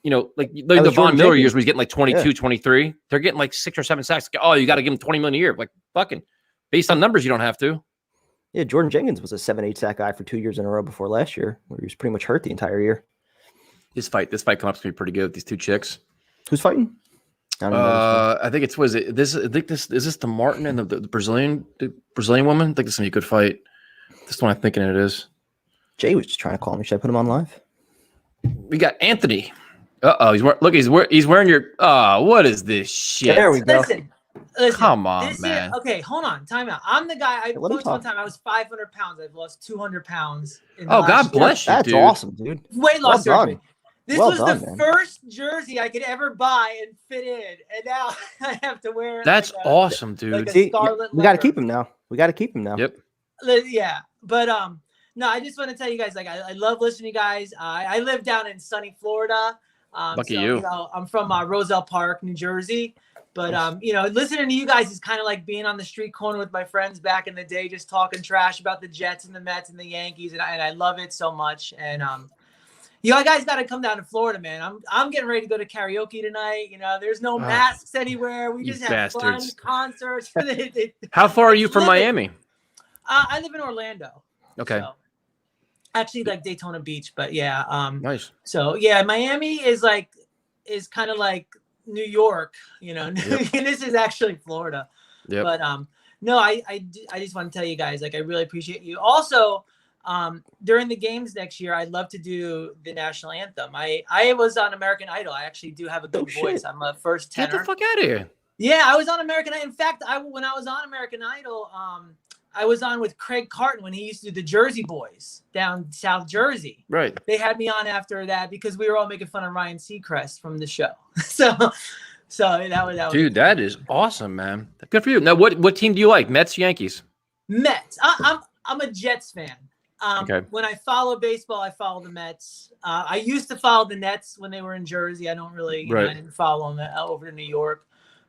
you know, like the Von Miller years where he's getting like 22, 23. They're getting like 6 or 7 sacks. Oh, you got to give him $20 million a year. Like fucking based on numbers, you don't have to. Yeah, Jordan Jenkins was a 7-8 sack guy for 2 years in a row before last year, where he was pretty much hurt the entire year. This fight coming up is gonna be pretty good with these 2 chicks. Who's fighting? I think it's is this the Martin and the Brazilian woman? I think this is gonna be a good fight. This one I'm thinking it is. Jay was just trying to call me. Should I put him on live? We got Anthony. He's wearing your what is this shit? There we go. Listen, come on, man. Okay, hold on. Time out. I'm the guy. I coached one time. I was 500 pounds. I've lost 200 pounds. God bless you, That's dude. awesome, dude. Weight loss surgery. This was the first jersey I could ever buy and fit in, and now I have to wear. That's awesome, dude. Like we got to keep him now. Yep. Yeah, but no, I just want to tell you guys, like, I love listening to you guys. I live down in sunny Florida. Lucky you. You know, I'm from Roselle Park, New Jersey. But, you know, listening to you guys is kind of like being on the street corner with my friends back in the day, just talking trash about the Jets and the Mets and the Yankees. And I love it so much. And, you guys got to come down to Florida, man. I'm getting ready to go to karaoke tonight. You know, there's no masks anywhere. We just have fun concerts. How far are you from Miami? I live in Orlando. Okay. So, actually, like Daytona Beach, but yeah. Nice. So, yeah, Miami is kind of like New York, you know. This is actually Florida. Yeah. But no, I just want to tell you guys, like, I really appreciate you. Also, during the games next year, I'd love to do the national anthem. I was on American Idol. I actually do have a good voice. I'm a first tenor. Get the fuck out of here. Yeah, I was on American Idol. In fact, when I was on American Idol, I was on with Craig Carton when he used to do the Jersey Boys down South Jersey. Right. They had me on after that because we were all making fun of Ryan Seacrest from the show. So that was dude, that is awesome, man. Good for you. Now, what team do you like? Mets, Yankees? Mets. I'm a Jets fan. Okay. When I follow baseball, I follow the Mets. I used to follow the Nets when they were in Jersey. I don't really, I didn't follow them over to New York.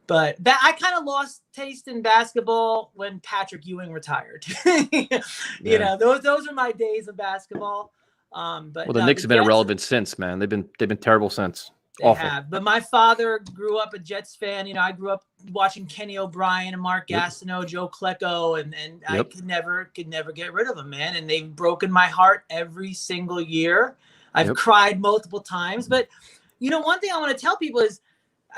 But I kind of lost taste in basketball when Patrick Ewing retired. You know, those are my days of basketball. But the Knicks have been irrelevant since, man. They've been terrible since. They have. But my father grew up a Jets fan. You know, I grew up watching Kenny O'Brien and Mark Gastineau, Joe Klecko, and I could never get rid of them, man. And they've broken my heart every single year. I've cried multiple times. But, you know, one thing I want to tell people is,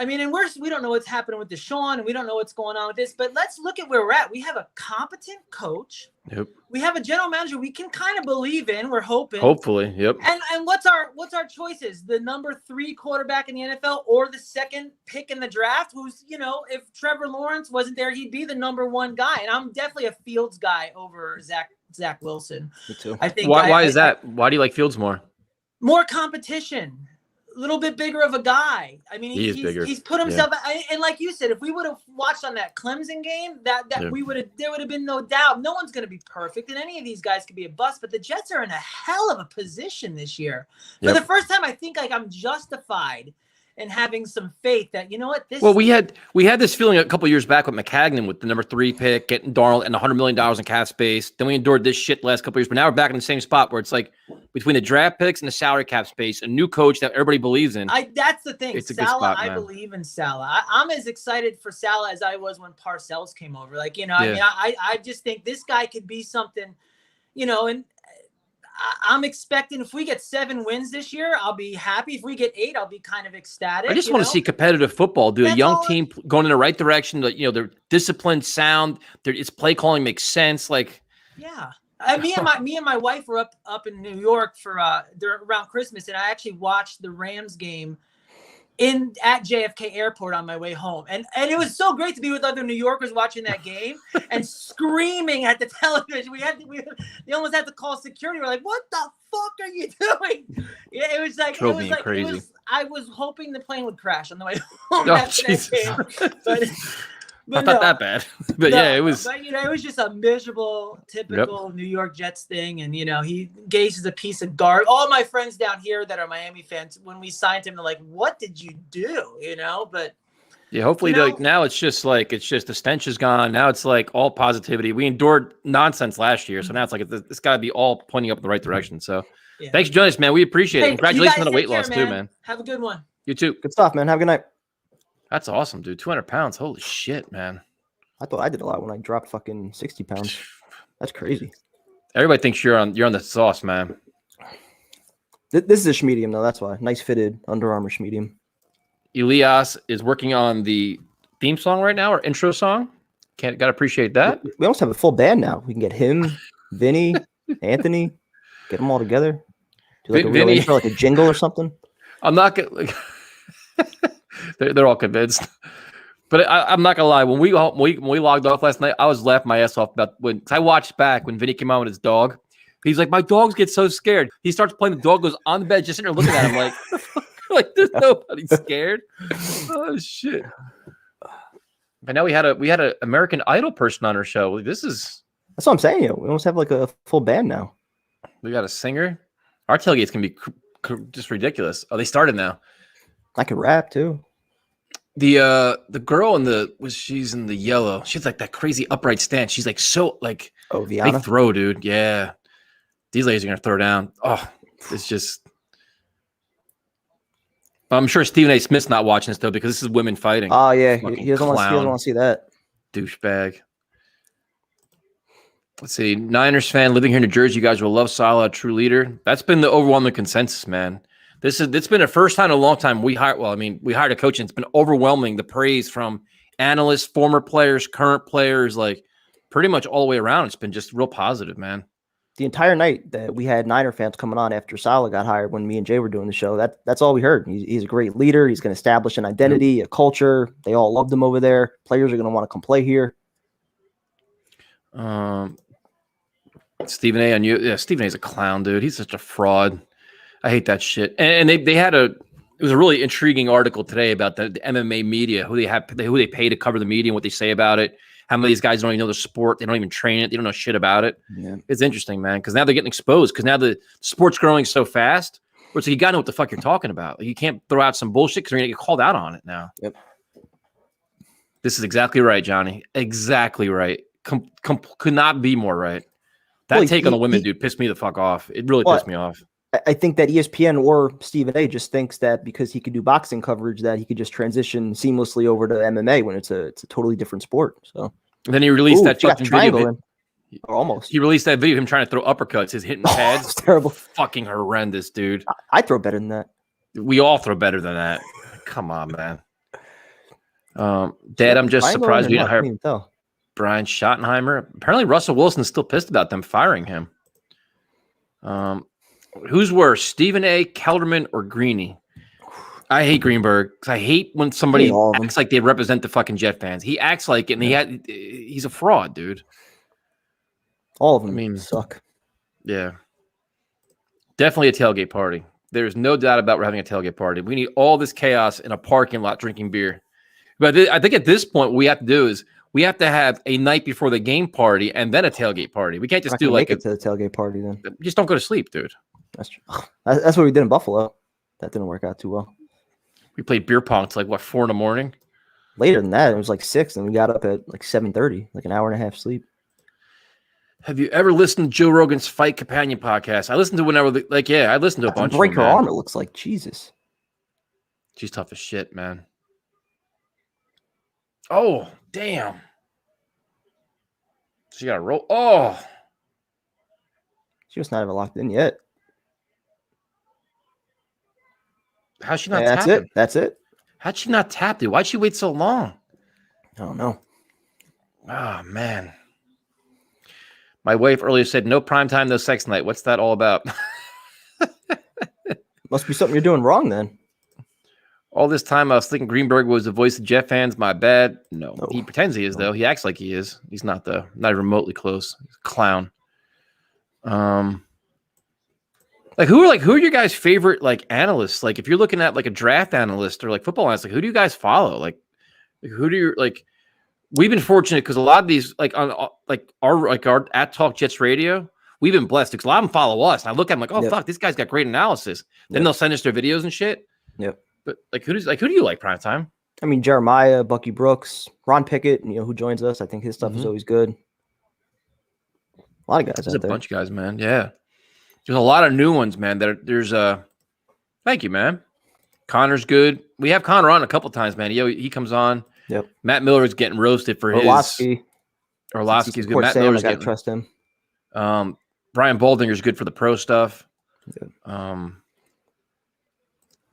I mean, and we don't know what's happening with Deshaun, and we don't know what's going on with this, but let's look at where we're at. We have a competent coach. Yep. We have a general manager we can kind of believe in. We're hoping. Hopefully, yep. And what's our choices? The number 3 quarterback in the NFL or the second pick in the draft? Who's, you know, if Trevor Lawrence wasn't there, he'd be the number 1 guy. And I'm definitely a Fields guy over Zach Zach Wilson. Me too. I think. Why is that? Why do you like Fields more? More competition. A little bit bigger of a guy. I mean, he's bigger. He's put himself, and like you said, if we would have watched on that Clemson game, there would have been no doubt. No one's going to be perfect, and any of these guys could be a bust. But the Jets are in a hell of a position this year. For the first time, I think like I'm justified in having some faith that, you know what, this. Well, we had this feeling a couple of years back with McCagnon with the number 3 pick, getting Darnold and $100 million in cap space. Then we endured this shit the last couple of years, but now we're back in the same spot where it's like between the draft picks and the salary cap space, a new coach that everybody believes in. That's the thing. It's a Salah, good spot, I believe in Salah. I'm as excited for Salah as I was when Parcells came over. Like, you know, I mean, I just think this guy could be something, you know, and I'm expecting if we get 7 wins this year, I'll be happy. If we get 8, I'll be kind of ecstatic. I just want to see competitive football, dude. A young team going in the right direction. You know, they're disciplined, sound. Its play calling makes sense. Like, yeah. Me and my wife were up in New York for around Christmas, and I actually watched the Rams game at JFK Airport on my way home, and it was so great to be with other New Yorkers watching that game and screaming at the television. They almost had to call security. We're like, "What the fuck are you doing?" Yeah, it was like crazy. I was hoping the plane would crash on the way home after that game, but not that bad. But yeah, it was. But, you know, it was just a miserable, typical New York Jets thing. And, you know, Gase is a piece of garbage. All my friends down here that are Miami fans, when we signed him, they're like, what did you do? You know, but. Yeah, hopefully now it's just the stench is gone. Now it's like all positivity. We endured nonsense last year. So now it's like it's got to be all pointing up in the right direction. So thanks for joining us, man. We appreciate it. Congratulations on the weight loss too, man. Have a good one. You too. Good stuff, man. Have a good night. That's awesome, dude. 200 pounds. Holy shit, man. I thought I did a lot when I dropped fucking 60 pounds. That's crazy. Everybody thinks you're on the sauce, man. This is a schmedium, though. That's why. Nice fitted Under Armour schmedium. Elias is working on the theme song right now, or intro song. Gotta appreciate that. We almost have a full band now. We can get him, Vinny, Anthony, get them all together. Do like a real intro, like a jingle or something. I'm not gonna. They're all convinced, but I'm not gonna lie. When we logged off last night, I was laughing my ass off about cause I watched back when Vinny came out with his dog. He's like, my dogs get so scared. He starts playing. The dog goes on the bed, just sitting there looking at him like there's nobody scared. Oh shit! But now we had a American Idol person on our show. That's what I'm saying. We almost have like a full band now. We got a singer. Our tailgate's gonna be just ridiculous. Oh, they started now. I can rap too. The girl she's in the yellow. She's like that crazy upright stance. She's like Viana? They throw, dude. Yeah, these ladies are gonna throw down. Oh, it's just. I'm sure Stephen A. Smith's not watching this though because this is women fighting. Oh yeah, he doesn't want to see that. Douchebag. Let's see. Niners fan living here in New Jersey. You guys will love Salah, a true leader. That's been the overwhelming consensus, man. It's been the first time in a long time we hired a coach, and it's been overwhelming the praise from analysts, former players, current players, like pretty much all the way around. It's been just real positive, man. The entire night that we had Niner fans coming on after Salah got hired when me and Jay were doing the show, that's all we heard. He's a great leader. He's going to establish an identity, a culture. They all loved him over there. Players are going to want to come play here. Stephen A. on you. Yeah, Stephen A.'s a clown, dude. He's such a fraud. I hate that shit. And they had it was a really intriguing article today about the MMA media, who they pay to cover the media and what they say about it. How many of these guys don't even know the sport? They don't even train it. They don't know shit about it. Yeah. It's interesting, man, because now they're getting exposed because now the sport's growing so fast. Where so you got to know what the fuck you're talking about. Like, you can't throw out some bullshit because you're going to get called out on it now. Yep. This is exactly right, Johnny. Exactly right. Could not be more right. That take on the women, dude, pissed me the fuck off. It really pissed me off. I think that ESPN or Stephen A. just thinks that because he could do boxing coverage that he could just transition seamlessly over to MMA when it's a totally different sport. So and then he released that fucking video. Almost. He released that video of him trying to throw uppercuts, his hitting pads. It's terrible. Fucking horrendous, dude. I throw better than that. We all throw better than that. Come on, man. Dad, I'm just surprised we didn't hire Brian Schottenheimer. Apparently Russell Wilson's still pissed about them firing him. Who's worse, Stephen A., Kelderman, or Greeny? I hate Greenberg because I hate when somebody acts like they represent the fucking Jet fans. He acts like it, and he's a fraud, dude. All of them suck. Yeah. Definitely a tailgate party. There's no doubt about we're having a tailgate party. We need all this chaos in a parking lot drinking beer. But I think at this point, what we have to do is we have to have a night before the game party and then a tailgate party. We can't just do like it to the tailgate party then. Just don't go to sleep, dude. That's true. That's what we did in Buffalo. That didn't work out too well. We played beer pong till like 4 a.m. Later than that, it was like 6, and we got up at like 7:30, like an hour and a half sleep. Have you ever listened to Joe Rogan's Fight Companion podcast? I listened to whenever, I listened to a bunch. Break her arm. It looks like Jesus. She's tough as shit, man. Oh, damn. She got to roll. Oh. She was not even locked in yet. How's she not tapping? That's it. How'd she not tap it? Why'd she wait so long? I don't know. Oh, man. My wife earlier said, no prime time, no sex night. What's that all about? Must be something you're doing wrong then. All this time I was thinking Greenberg was the voice of Jet fans. My bad. No. He pretends he is, though. He acts like he is. He's not not remotely close. He's a clown. Who are your guys' favorite analysts? Like if you're looking at like a draft analyst or like football analyst, like who do you guys follow? Like who do you like? We've been fortunate because a lot of these our at Talk Jets Radio, we've been blessed because a lot of them follow us. And I look at them like, fuck, this guy's got great analysis. Then they'll send us their videos and shit. Yep. But who do you like prime time? I mean, Jeremiah, Bucky Brooks, Ron Pickett, who joins us. I think his stuff is always good. A lot of guys There's out there. A bunch of guys, man. Yeah. There's a lot of new ones, man. Thank you, man. Connor's good. We have Connor on a couple times, man. He comes on. Yep. Matt Miller is getting roasted for Orlovsky. Orlovsky's good. Matt Miller's getting. Trust him. Brian Boldinger's good for the pro stuff. Yep.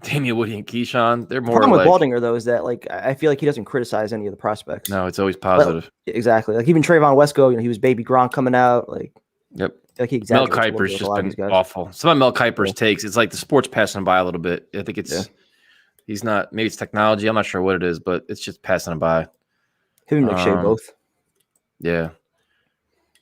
Damian Woody and Keyshawn, they're more. The problem with Baldinger though is that I feel like he doesn't criticize any of the prospects. No, it's always positive. Exactly. Like even Trayvon Wesco, he was baby Gronk coming out. Yep. Like Mel Kiper's just been awful. Some of Mel Kiper's takes, it's like the sport's passing by a little bit. I think he's not. Maybe it's technology. I'm not sure what it is, but it's just passing him by. Him and McShay both. Yeah.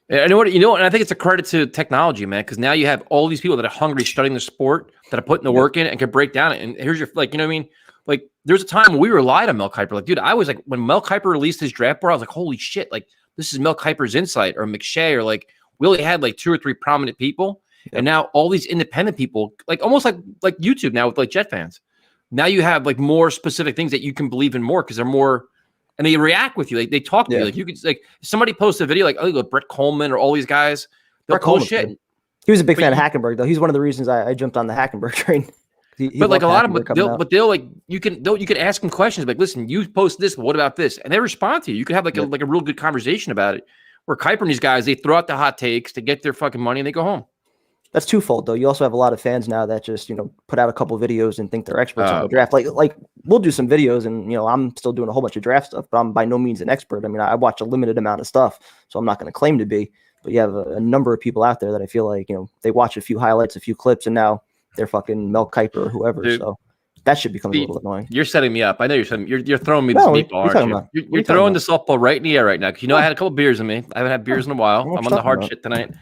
And and I think it's a credit to technology, man, because now you have all these people that are hungry studying the sport, that are putting the work in and can break down it. And here's your, you know what I mean? Like, there's a time when we relied on Mel Kiper. Like, dude, I was like, when Mel Kiper released his draft board, I was like, holy shit, like, this is Mel Kiper's insight, or McShay, or like, we only had like 2 or 3 prominent people. Yep. And now all these independent people, like almost like YouTube now with like Jet fans. Now you have like more specific things that you can believe in more because they're more. And they react with you. Like they talk to you. Like you could if somebody posts a video like Brett Coleman or all these guys. They'll post shit. He was a big fan of Hackenberg though. He's one of the reasons I jumped on the Hackenberg train. But like a lot of them, they'll like you can ask them questions like, listen, you post this, but what about this? And they respond to you. You can have like a real good conversation about it. Where Kiper and these guys, they throw out the hot takes to get their fucking money and they go home. That's twofold though. You also have a lot of fans now that just put out a couple videos and think they're experts on the draft. Like we'll do some videos and I'm still doing a whole bunch of draft stuff, but I'm by no means an expert. I mean, I watch a limited amount of stuff, so I'm not going to claim to be. But you have a number of people out there that I feel like they watch a few highlights, a few clips, and now they're fucking Mel Kiper or whoever. Dude, so that should become a little annoying. You're setting me up. I know you're throwing me this meatball, aren't you? You're throwing the softball right in the air right now. Because I had a couple beers in me. I haven't had beers in a while. I'm on the hard shit tonight.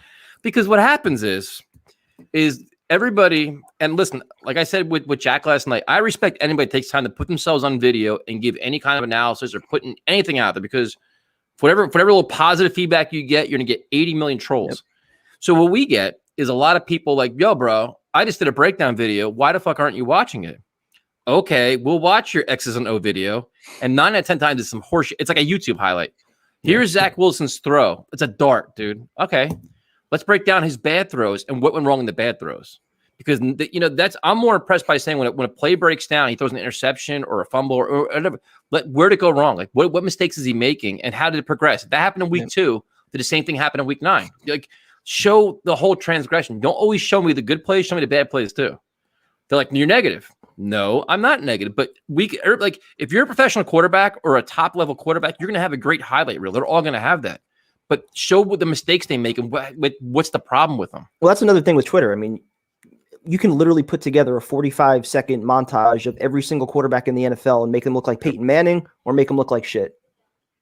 Because what happens is everybody, and listen, like I said with Jack last night, I respect anybody that takes time to put themselves on video and give any kind of analysis or putting anything out there, because for whatever little positive feedback you get, you're gonna get 80 million trolls. Yep. So what we get is a lot of people like, yo, bro, I just did a breakdown video. Why the fuck aren't you watching it? Okay, we'll watch your X's and O video, and 9 out of 10 times it's some horseshit. It's like a YouTube highlight. Here's Zach Wilson's throw. It's a dart, dude. Okay. Let's break down his bad throws and what went wrong in the bad throws, because I'm more impressed by saying when a play breaks down, he throws an interception or a fumble or whatever. Where'd it go wrong? Like what mistakes is he making and how did it progress? If that happened in week 2, did the same thing happen in week 9? Like show the whole transgression. Don't always show me the good plays. Show me the bad plays too. They're like, you're negative. No, I'm not negative. But if you're a professional quarterback or a top level quarterback, you're going to have a great highlight reel. They're all going to have that. But show what the mistakes they make and what's the problem with them. Well, that's another thing with Twitter. I mean, you can literally put together a 45-second montage of every single quarterback in the NFL and make them look like Peyton Manning or make them look like shit.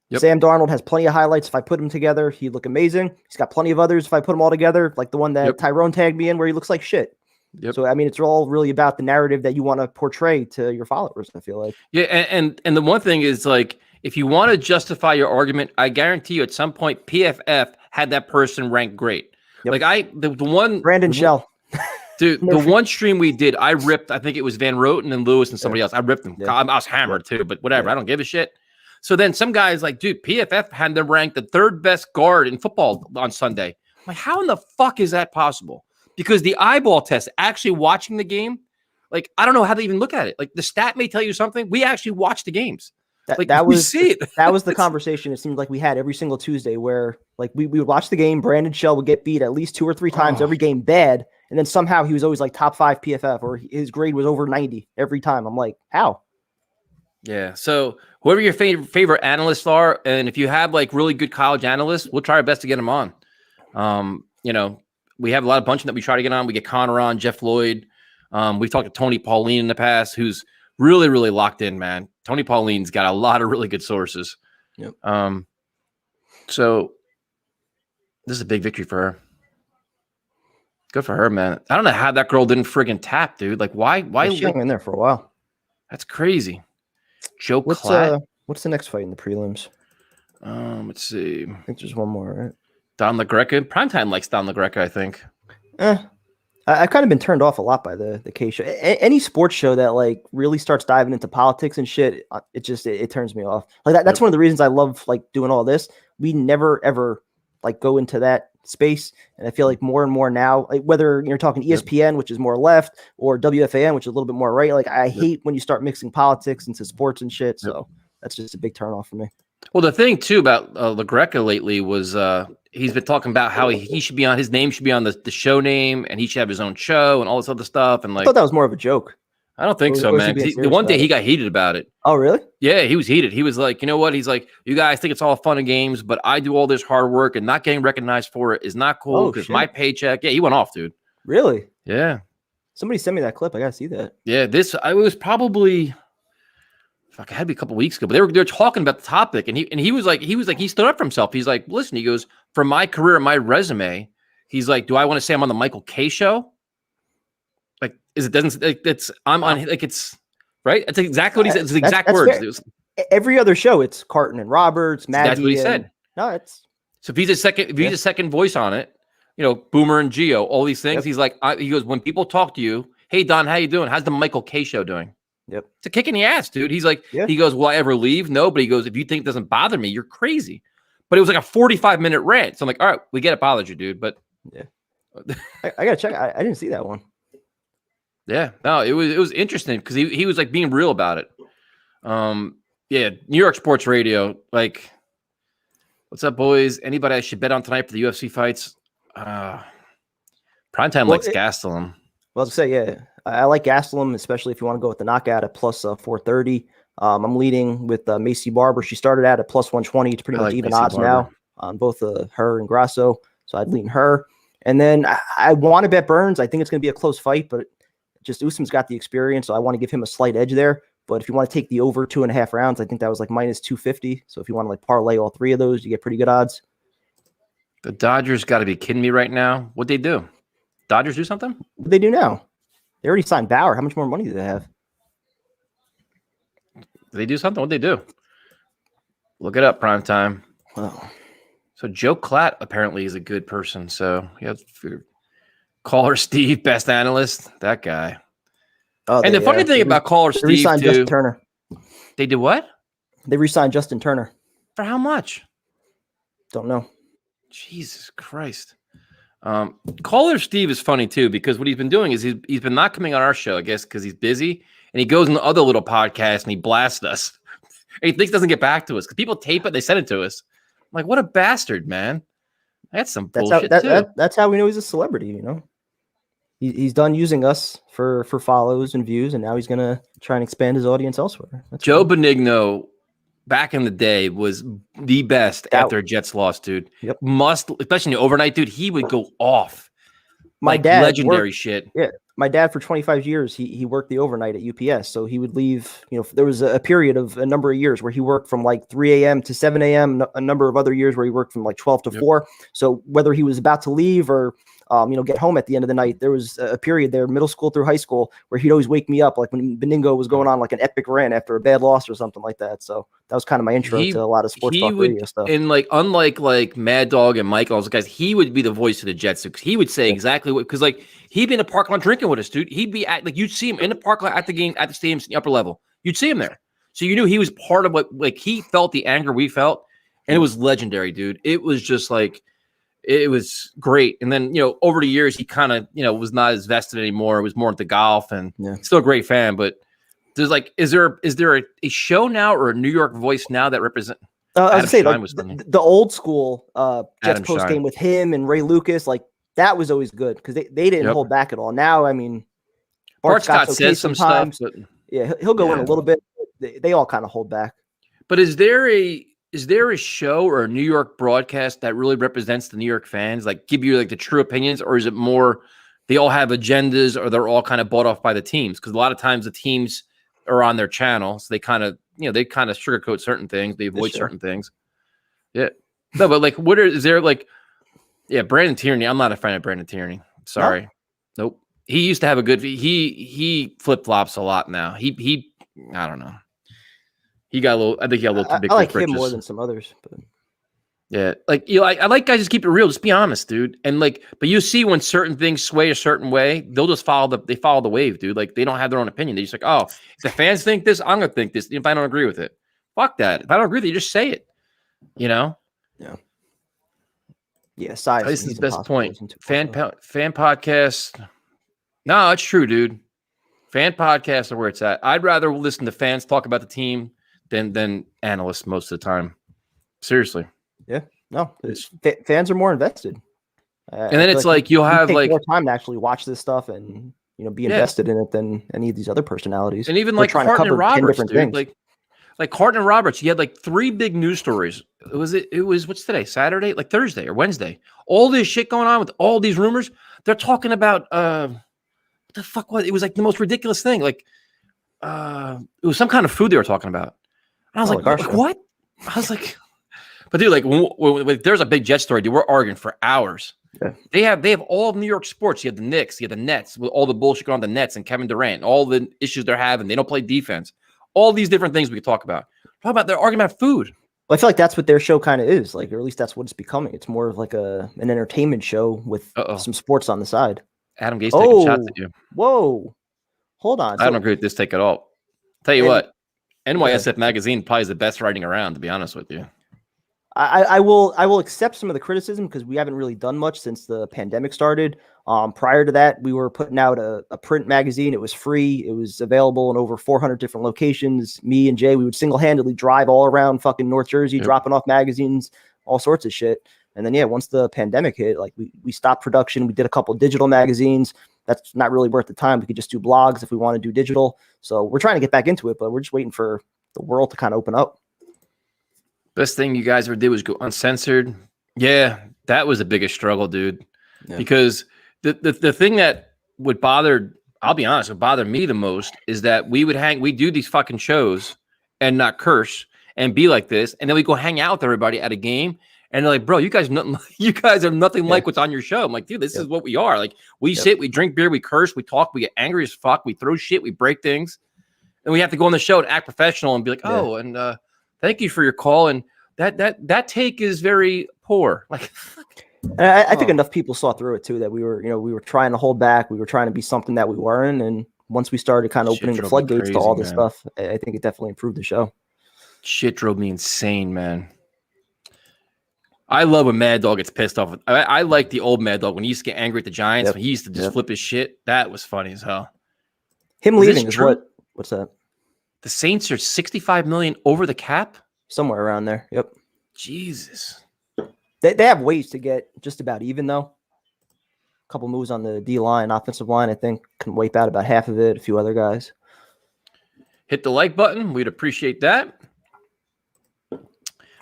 Yep. Sam Darnold has plenty of highlights. If I put them together, he'd look amazing. He's got plenty of others. If I put them all together, like the one that Tyrone tagged me in where he looks like shit. Yep. So, I mean, it's all really about the narrative that you want to portray to your followers, I feel like. Yeah, and the one thing is, like, if you want to justify your argument, I guarantee you at some point PFF had that person ranked great. Yep. Like the one Brandon Shell. Dude, the one stream we did, I ripped, I think it was Van Roten and Lewis and somebody else. I ripped them. Yeah. I was hammered too, but whatever. I don't give a shit. So then some guys like, dude, PFF had them ranked the third best guard in football on Sunday. I'm like, how in the fuck is that possible? Because the eyeball test, actually watching the game, like, I don't know how they even look at it. Like, the stat may tell you something. We actually watch the games. That was the conversation it seemed like we had every single Tuesday where, like, we would watch the game. Brandon Shell would get beat at least 2 or 3 times every game bad. And then somehow he was always like top 5 PFF, or his grade was over 90 every time. I'm like, how? Yeah. So whoever your favorite analysts are, and if you have like really good college analysts, we'll try our best to get them on. You know, we have a lot of bunch that we try to get on. We get Connor on, Jeff Lloyd. We've talked to Tony Pauline in the past, who's really, really locked in, man. Tony Pauline's got a lot of really good sources. Yep. So this is a big victory for her. Good for her, man. I don't know how that girl didn't friggin' tap, dude. Like, why? She hung in there for a while. That's crazy. Joe Klatt. What's the next fight in the prelims? Let's see. I think there's one more, right? Don LaGreca. Primetime likes Don LaGreca, I think. I've kind of been turned off a lot by the K show. Any sports show that like really starts diving into politics and shit, it turns me off. Like that. That's one of the reasons I love like doing all this. We never ever like go into that space, and I feel like more and more now, like whether you're talking ESPN, which is more left, or WFAN, which is a little bit more right. Like I hate when you start mixing politics into sports and shit. So that's just a big turnoff for me. Well, the thing too about LaGreca lately was he's been talking about how he should be on, his name should be on the show name, and he should have his own show and all this other stuff. And like, I thought that was more of a joke. I don't think so, man. The one day he got heated about it. Oh, really? Yeah, he was heated. He was like, you know what? He's like, you guys think it's all fun and games, but I do all this hard work, and not getting recognized for it is not cool because my paycheck. Yeah, he went off, dude. Really? Yeah. Somebody sent me that clip. I gotta see that. Yeah, it was probably. Fuck, it had to be a couple weeks ago, but they were talking about the topic, and he was like he stood up for himself. He's like, listen, he goes, for my career and my resume, he's like, do I want to say I'm on the Michael K show? Like, I'm on, like, it's right. It's exactly what he said. It's the exact words. Every other show, it's Carton and Roberts, Maggie. That's what he said. No, it's so if he's a second voice on it, you know, Boomer and Geo, all these things. He's like, he goes, when people talk to you, hey Don, how you doing? How's the Michael K show doing? Yep. It's a kick in the ass, dude. He's like, he goes, will I ever leave? No, but he goes, if you think it doesn't bother me, you're crazy. But it was like a 45-minute rant. So I'm like, all right, we get it bothers you, dude. But yeah, I gotta check. I didn't see that one. Yeah, no, it was interesting because he was like being real about it. Yeah, New York Sports Radio, like, what's up, boys? Anybody I should bet on tonight for the UFC fights? Primetime likes Gastelum. Well, to say, yeah, I like Gastelum, especially if you want to go with the knockout at plus 430. I'm leading with Macy Barber. She started out at plus 120. It's pretty much even odds now on both her and Grasso. So I'd lean her. And then I want to bet Burns. I think it's going to be a close fight, but just Usman's got the experience, so I want to give him a slight edge there. But if you want to take the over 2.5 rounds, I think that was like minus 250. So if you want to like parlay all 3 of those, you get pretty good odds. The Dodgers got to be kidding me right now. What'd they do? Dodgers do something? What they do now? They already signed Bauer. How much more money do they have? They do something? What'd they do? Look it up, primetime. Oh. So Joe Klatt apparently is a good person. So you have Caller Steve, best analyst. That guy. Oh, and the funny thing about Caller Steve, re-signed Justin Turner. They did what? They re-signed Justin Turner. For how much? Don't know. Jesus Christ. Caller Steve is funny too, because what he's been doing is he's been not coming on our show, I guess, because he's busy, and he goes into other little podcasts and he blasts us. And he thinks doesn't get back to us because people tape it, they send it to us. I'm like, what a bastard, man. That's some bullshit too. That's how we know he's a celebrity, you know. He's done using us for follows and views, and now he's gonna try and expand his audience elsewhere. That's Joe Benigno back in the day was the best after a Jets loss, dude. Yep. Especially in the overnight, dude. He would go off. My like dad legendary shit. Yeah, my dad for 25 years, he worked the overnight at UPS. So he would leave, there was a period of a number of years where he worked from like 3 a.m. to 7 a.m. A number of other years where he worked from like 12 to 4. So whether he was about to leave or, get home at the end of the night, there was a period there, middle school through high school, where he'd always wake me up, like when Beningo was going on like an epic rant after a bad loss or something like that. So that was kind of my intro to a lot of sports talk radio stuff. And like, unlike like Mad Dog and Mike, all those guys, he would be the voice of the Jets. Because he would say exactly what, because like he'd be in the parking lot drinking with us, dude. He'd be at, like, you'd see him in the parking lot at the game, at the stadium, the upper level. You'd see him there. So you knew he was part of what, like, he felt the anger we felt, and it was legendary, dude. It was just like, it was great. And then, over the years, he kind of, was not as vested anymore. It was more into golf, and still a great fan. But there's like, is there a show now or a New York voice now that represent? I was saying, like, the old school Jets post game with him and Ray Lucas, like that was always good because they didn't hold back at all. Now, I mean, Bart Scott says some stuff. But, he'll go in a little bit. They all kind of hold back. But is there a show or a New York broadcast that really represents the New York fans, like give you like the true opinions, or is it more they all have agendas, or they're all kind of bought off by the teams? Because a lot of times the teams are on their channel, so they kind of sugarcoat certain things, they avoid certain things. Yeah, no, but like, is there like, Brandon Tierney? I'm not a fan of Brandon Tierney. Sorry, nope. He used to have a good. He flip flops a lot now. He I don't know. He got a little. I think he got a little too big. I like him more than some others. But. Yeah, like I like guys just keep it real. Just be honest, dude. And like, but you see when certain things sway a certain way, they'll just follow the wave, dude. Like they don't have their own opinion. They just like, oh, if the fans think this, I'm gonna think this. If I don't agree with it, fuck that. If I don't agree with it, you just say it. Yeah. Yeah. Size. This is the best point. Fan podcast. No, it's true, dude. Fan podcasts are where it's at. I'd rather listen to fans talk about the team than analysts most of the time. Seriously. Yeah, no, fans are more invested. And then it's like you'll have like more time to actually watch this stuff and be invested in it than any of these other personalities. And even like Carton and Roberts, dude. Like Carton and Roberts, he had like 3 big news stories. It was what's today? Saturday, like Thursday or Wednesday. All this shit going on with all these rumors. They're talking about what the fuck was it? Was like the most ridiculous thing. Like it was some kind of food they were talking about. And I was like, what? I was like. But dude, like when there's a big Jet story, dude, we're arguing for hours. Yeah. They have all of New York sports. You have the Knicks, you have the Nets, with all the bullshit going on the Nets and Kevin Durant, all the issues they're having. They don't play defense. All these different things we could talk about. Talk about their argument about food. Well, I feel like that's what their show kind of is, like, or at least that's what it's becoming. It's more of like an entertainment show with some sports on the side. Adam Gates taking shots at you. Whoa, hold on. I don't agree with this take at all. Tell you what, NYSF magazine probably is the best writing around, to be honest with you. I will accept some of the criticism because we haven't really done much since the pandemic started. Prior to that, we were putting out a print magazine. It was free. It was available in over 400 different locations. Me and Jay, we would single-handedly drive all around fucking North Jersey, dropping off magazines, all sorts of shit. And then, once the pandemic hit, like we stopped production. We did a couple digital magazines. That's not really worth the time. We could just do blogs if we want to do digital. So we're trying to get back into it, but we're just waiting for the world to kind of open up. Best thing you guys ever did was go uncensored. Yeah, that was the biggest struggle, dude. Yeah. Because the thing that would bother, I'll be honest, would bother me the most is that we do these fucking shows and not curse and be like this, and then we go hang out with everybody at a game, and they're like, bro, you guys are nothing like what's on your show. I'm like, dude, this is what we are. Like, we sit, we drink beer, we curse, we talk, we get angry as fuck, we throw shit, we break things, and we have to go on the show and act professional and be like, thank you for your call. And that take is very poor. Like, I think enough people saw through it too, that we were trying to hold back. We were trying to be something that we weren't. And once we started kind of opening the floodgates to all this stuff, I think it definitely improved the show. Shit drove me insane, man. I love when Mad Dog gets pissed off. I like the old Mad Dog when he used to get angry at the Giants. When he used to just flip his shit. That was funny as hell. Him leaving is what's that? The Saints are $65 million over the cap? Somewhere around there. Yep. Jesus. They have ways to get just about even, though. A couple moves on the D-line, offensive line, I think, can wipe out about half of it. A few other guys. Hit the like button. We'd appreciate that.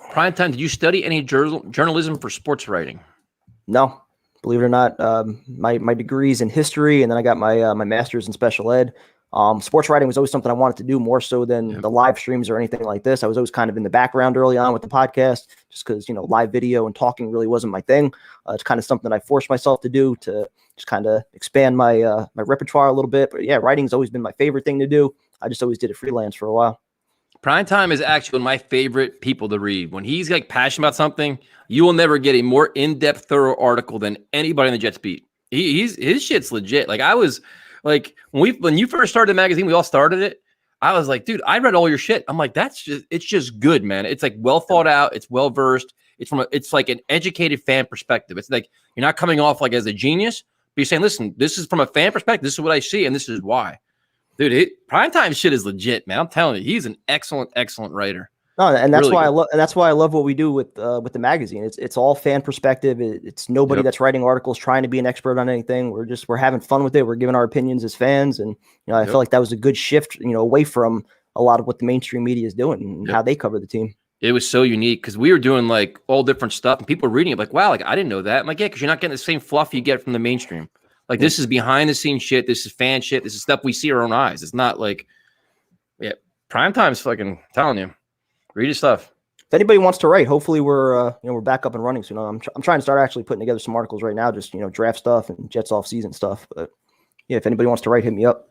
Prime time, did you study any journalism for sports writing? No. Believe it or not, my degree's in history, and then I got my my master's in special ed. Sports writing was always something I wanted to do more so than the live streams or anything like this. I was always kind of in the background early on with the podcast, just because, you know, live video and talking really wasn't my thing. It's kind of something I forced myself to do to just kind of expand my my repertoire a little bit. But yeah, writing's always been my favorite thing to do. I just always did it freelance for a while. Primetime is actually one of my favorite people to read. When he's like passionate about something, you will never get a more in-depth, thorough article than anybody in the Jets beat. His shit's legit. Like I was like when you first started the magazine, we all started it. I was like, dude, I read all your shit. I'm like, it's just good, man. It's like well thought out. It's well versed. It's like an educated fan perspective. It's like you're not coming off like as a genius, but you're saying, listen, this is from a fan perspective. This is what I see, and this is why. Dude, Primetime shit is legit, man. I'm telling you, he's an excellent, excellent writer. No, and that's really why good. I love, and that's why I love what we do with the magazine. It's all fan perspective. It's nobody that's writing articles trying to be an expert on anything. We're having fun with it. We're giving our opinions as fans, and you know, I feel like that was a good shift, you know, away from a lot of what the mainstream media is doing and how they cover the team. It was so unique because we were doing like all different stuff, and people were reading it like, wow, like I didn't know that. I'm like, yeah, because you're not getting the same fluff you get from the mainstream. Like this is behind the scenes shit. This is fan shit. This is stuff we see our own eyes. It's not like, Primetime's fucking telling you, read your stuff. If anybody wants to write, hopefully we're back up and running soon. I'm trying to start actually putting together some articles right now, just, you know, draft stuff and Jets off season stuff. But yeah, if anybody wants to write, hit me up.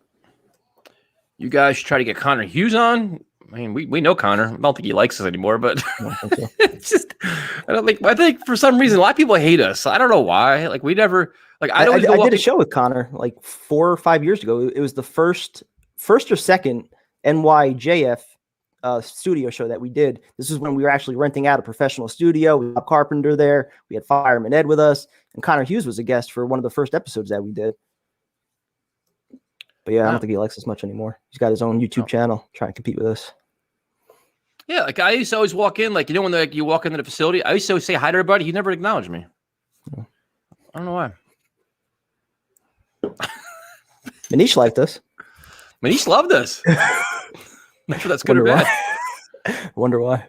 You guys should try to get Connor Hughes on. I mean, we know Connor. I don't think he likes us anymore, but it's just I think for some reason a lot of people hate us. I don't know why. Like we never like I did a show with Connor like 4 or 5 years ago. It was the first or second NYJF studio show that we did. This is when we were actually renting out a professional studio. We had Carpenter there. We had Fireman Ed with us, and Connor Hughes was a guest for one of the first episodes that we did. But yeah, I don't think he likes us much anymore. He's got his own YouTube channel trying to compete with us. Yeah, like I used to always walk in, like, you know, when like you walk into the facility, I used to always say hi to everybody. He never acknowledged me. I don't know why. Manish liked us. Manish loved us. Not sure that's good or bad. Wonder why.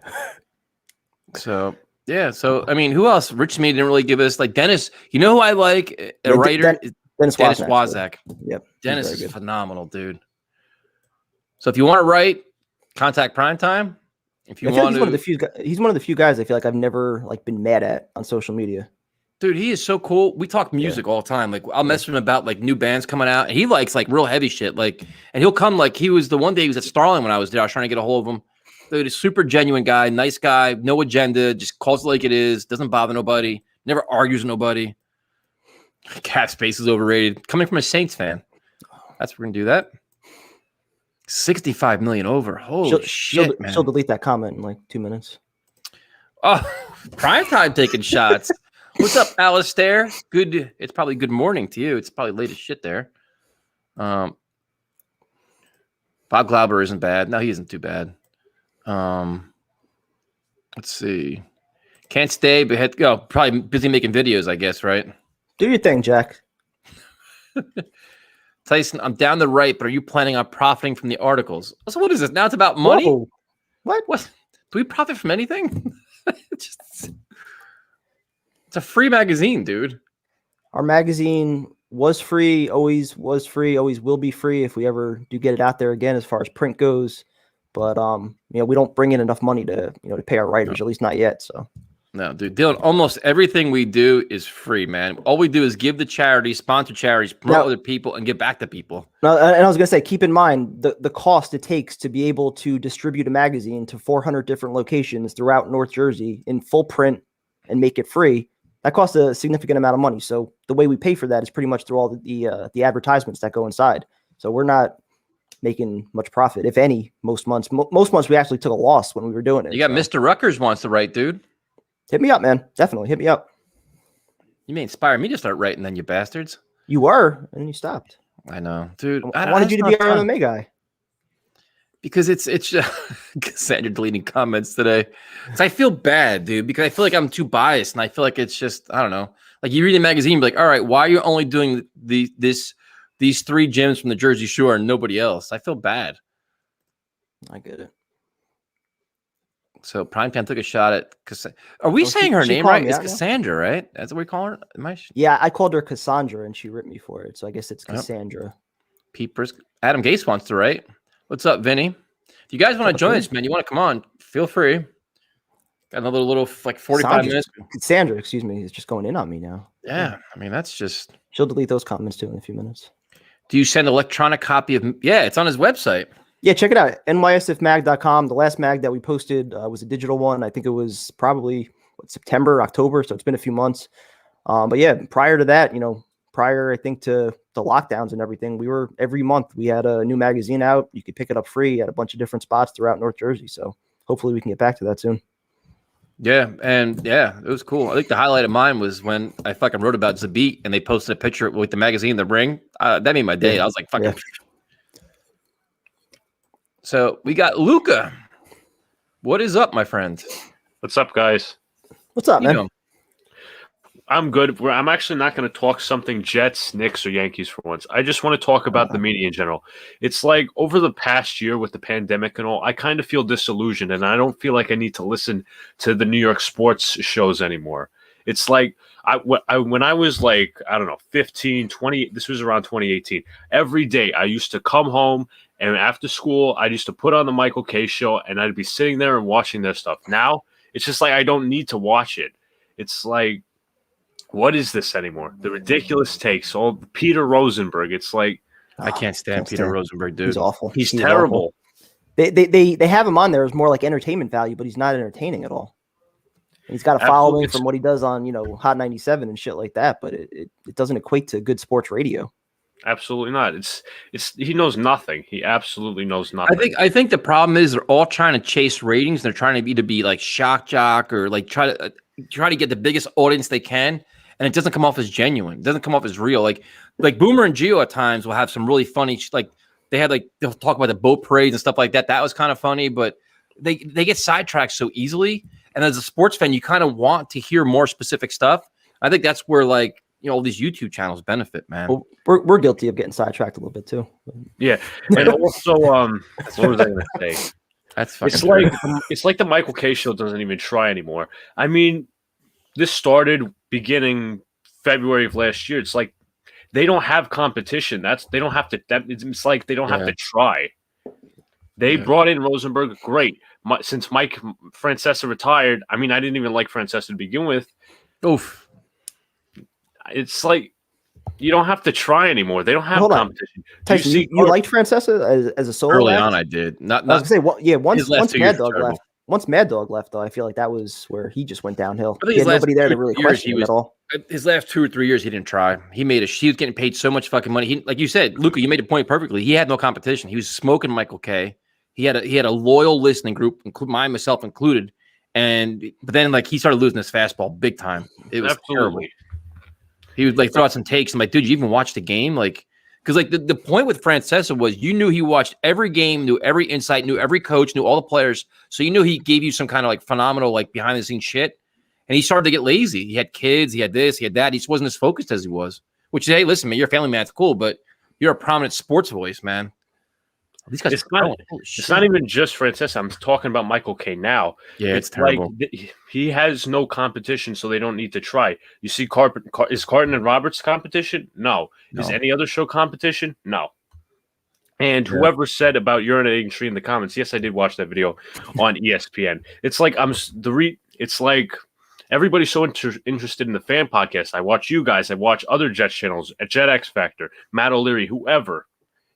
So yeah, I mean, who else? Rich Me didn't really give us like Dennis. You know who I like? A writer. Dennis Wazak. Yep. Dennis is phenomenal, dude. So if you want to write, contact Primetime. If you want to, he's one of the few guys I feel like I've never like been mad at on social media. Dude, he is so cool. We talk music all the time. Like I'll mess with him about like new bands coming out, and he likes like real heavy shit. Like, and he'll come like he was the one day he was at Starling when I was there. I was trying to get a hold of him. Dude, he's a super genuine guy, nice guy, no agenda, just calls it like it is, doesn't bother nobody, never argues with nobody. Cap space is overrated. Coming from a Saints fan, that's we're gonna do that. 65 million over. Holy shit, man! She'll delete that comment in like 2 minutes. Oh, Primetime taking shots. What's up, Alistair? Good. It's probably good morning to you. It's probably late as shit there. Bob Glauber isn't bad. No, he isn't too bad. Let's see. Can't stay, but had to go. Probably busy making videos, I guess, right? Do your thing, Jack. Tyson, I'm down the right, but are you planning on profiting from the articles? So what is this? Now it's about money? Whoa. What? Do we profit from anything? It's a free magazine, dude. Our magazine was free, always was free, always will be free if we ever do get it out there again as far as print goes. But we don't bring in enough money to to pay our writers, at least not yet. So no, dude, Dylan, almost everything we do is free, man. All we do is give the charities, sponsor charities, promote other people, and give back to people. No, and I was gonna say, keep in mind the cost it takes to be able to distribute a magazine to 400 different locations throughout North Jersey in full print and make it free. That costs a significant amount of money. So the way we pay for that is pretty much through all the advertisements that go inside. So we're not making much profit, if any. Most months we actually took a loss when we were doing it. You got Mr. Ruckers wants to write, dude. Hit me up, man. Definitely hit me up. You may inspire me to start writing, then, you bastards. You were, and then you stopped. I know, dude. I wanted you to be our MMA guy. Because it's just Cassandra deleting comments today. So I feel bad, dude, because I feel like I'm too biased, and I feel like it's just, I don't know. Like you read the magazine, be like, all right, why are you only doing these 3 gyms from the Jersey Shore and nobody else? I feel bad. I get it. So Primetime took a shot at Are we saying her name right? It's Cassandra, right? That's what we call her? Yeah, I called her Cassandra and she ripped me for it. So I guess it's Cassandra. Peepers. Adam Gase wants to write. What's up, Vinny? If you guys want to join us, man, you want to come on, feel free. Got another little like 45 minutes. Cassandra, excuse me, is just going in on me now. Yeah, I mean, that's just... She'll delete those comments too in a few minutes. Do you send electronic copy of... Yeah, it's on his website. Yeah, check it out. nysfmag.com. The last mag that we posted was a digital one. I think it was probably September, October. So it's been a few months. But yeah, prior to that, I think to the lockdowns and everything, we were every month we had a new magazine out. You could pick it up free at a bunch of different spots throughout North Jersey. So hopefully we can get back to that soon. Yeah, and yeah, it was cool. I think the highlight of mine was when I fucking wrote about Zabit and they posted a picture with the magazine, the ring. That made my day. I was like, fucking. Yeah. So we got Luca. What is up, my friend? What's up, guys? What's up, man? I'm good. I'm actually not going to talk something Jets, Knicks, or Yankees for once. I just want to talk about the media in general. It's like over the past year with the pandemic and all, I kind of feel disillusioned, and I don't feel like I need to listen to the New York sports shows anymore. It's like when I was like, I don't know, 15, 20, this was around 2018. Every day I used to come home, and after school, I used to put on the Michael Kay show, and I'd be sitting there and watching their stuff. Now, it's just like I don't need to watch it. It's like, what is this anymore? The ridiculous takes, all Peter Rosenberg. It's like I can't stand Peter Rosenberg, dude. He's awful. He's terrible. Awful. They have him on there as more like entertainment value, but he's not entertaining at all. He's got a following from what he does on Hot 97 and shit like that, but it doesn't equate to good sports radio. Absolutely not. It's he knows nothing. He absolutely knows nothing. I think the problem is they're all trying to chase ratings. They're trying to either be like shock jock or like try to get the biggest audience they can. And it doesn't come off as genuine. It doesn't come off as real. Like Boomer and Gio at times will have some really funny, they'll talk about the boat parades and stuff like that. That was kind of funny, but they get sidetracked so easily. And as a sports fan, you kind of want to hear more specific stuff. I think that's where all these YouTube channels benefit, man. Well, we're guilty of getting sidetracked a little bit too. Yeah, and also, what was I going to say? That's fucking. It's like the Michael Kay show doesn't even try anymore. I mean, this started beginning February of last year. It's like they don't have competition. They don't have to. It's like they don't have to try. They brought in Rosenberg. Great. Since Mike Francesa retired, I mean, I didn't even like Francesa to begin with. Oof. It's like you don't have to try anymore. They don't have competition. Tyson, you liked Francesa as a solo? Early on, I did. Not. I was gonna say, once Mad Dog left. Once Mad Dog left, though, I feel like that was where he just went downhill. He had nobody there to really question him at all. His last 2 or 3 years, he didn't try. He was getting paid so much fucking money. Like you said, Luca, you made the point perfectly. He had no competition. He was smoking Michael Kay. He had a loyal listening group, myself included. But then he started losing his fastball big time. It was terrible. He would throw out some takes. I'm like, dude, you even watch the game? Because the point with Francesa was you knew he watched every game, knew every insight, knew every coach, knew all the players. So you knew he gave you some kind of phenomenal behind the scenes shit. And he started to get lazy. He had kids, he had this, he had that. He just wasn't as focused as he was. Which, hey, listen, man, you're a family man, it's cool, but you're a prominent sports voice, man. These guys it's not even just Francesa. I'm talking about Michael Kay now. Yeah, it's terrible. He has no competition, so they don't need to try. You see, is Carton and Roberts competition? No. Is any other show competition? No. And whoever said about urinating tree in the comments, yes, I did watch that video on ESPN. It's like it's like everybody's so interested in the fan podcast. I watch you guys. I watch other Jets channels at Jet X Factor, Matt O'Leary, whoever.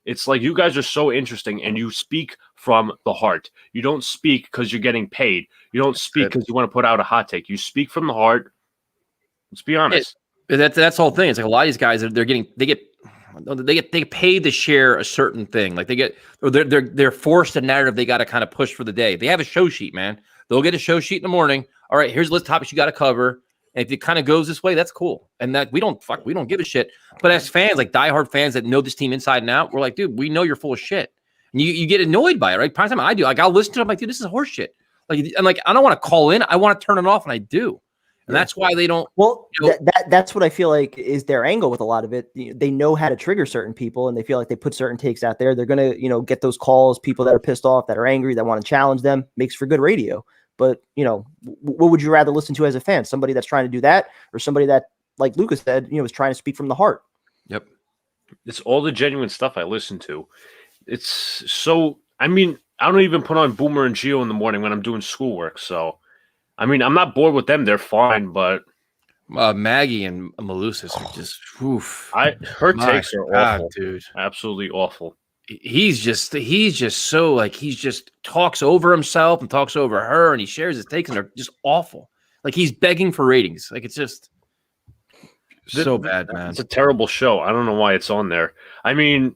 It's like you guys are so interesting and you speak from the heart. You don't speak because you're getting paid. You don't speak because you want to put out a hot take. You speak from the heart. Let's be honest. That's the whole thing. It's like a lot of these guys, they get paid to share a certain thing. They're forced a narrative they got to kind of push for the day. They have a show sheet, man. They'll get a show sheet in the morning. All right, here's the list of topics you got to cover. And if it kind of goes this way, that's cool. And that we don't give a shit. But as fans, diehard fans that know this team inside and out, we're like, dude, we know you're full of shit. And you get annoyed by it, right? Prime time I do. I'll listen to it. I'm like, dude, this is horse shit. I don't want to call in. I want to turn it off, and I do. And that's why they don't. Well, that's what I feel like is their angle with a lot of it. They know how to trigger certain people, and they feel like they put certain takes out there. They're going to, get those calls, people that are pissed off, that are angry, that want to challenge them. Makes for good radio. But what would you rather listen to as a fan? Somebody that's trying to do that, or somebody that, like Lucas said, is trying to speak from the heart? Yep. It's all the genuine stuff I listen to. It's so, I mean, I don't even put on Boomer and Gio in the morning when I'm doing schoolwork. So, I mean, I'm not bored with them. They're fine, but Maggie and Malusis are just, oof. Her takes are awful, dude. Absolutely awful. He's just so like, he just talks over himself and talks over her, and he shares his takes, and they're just awful. Like, he's begging for ratings. Like, it's just so bad, man. It's a terrible show. I don't know why it's on there. I mean,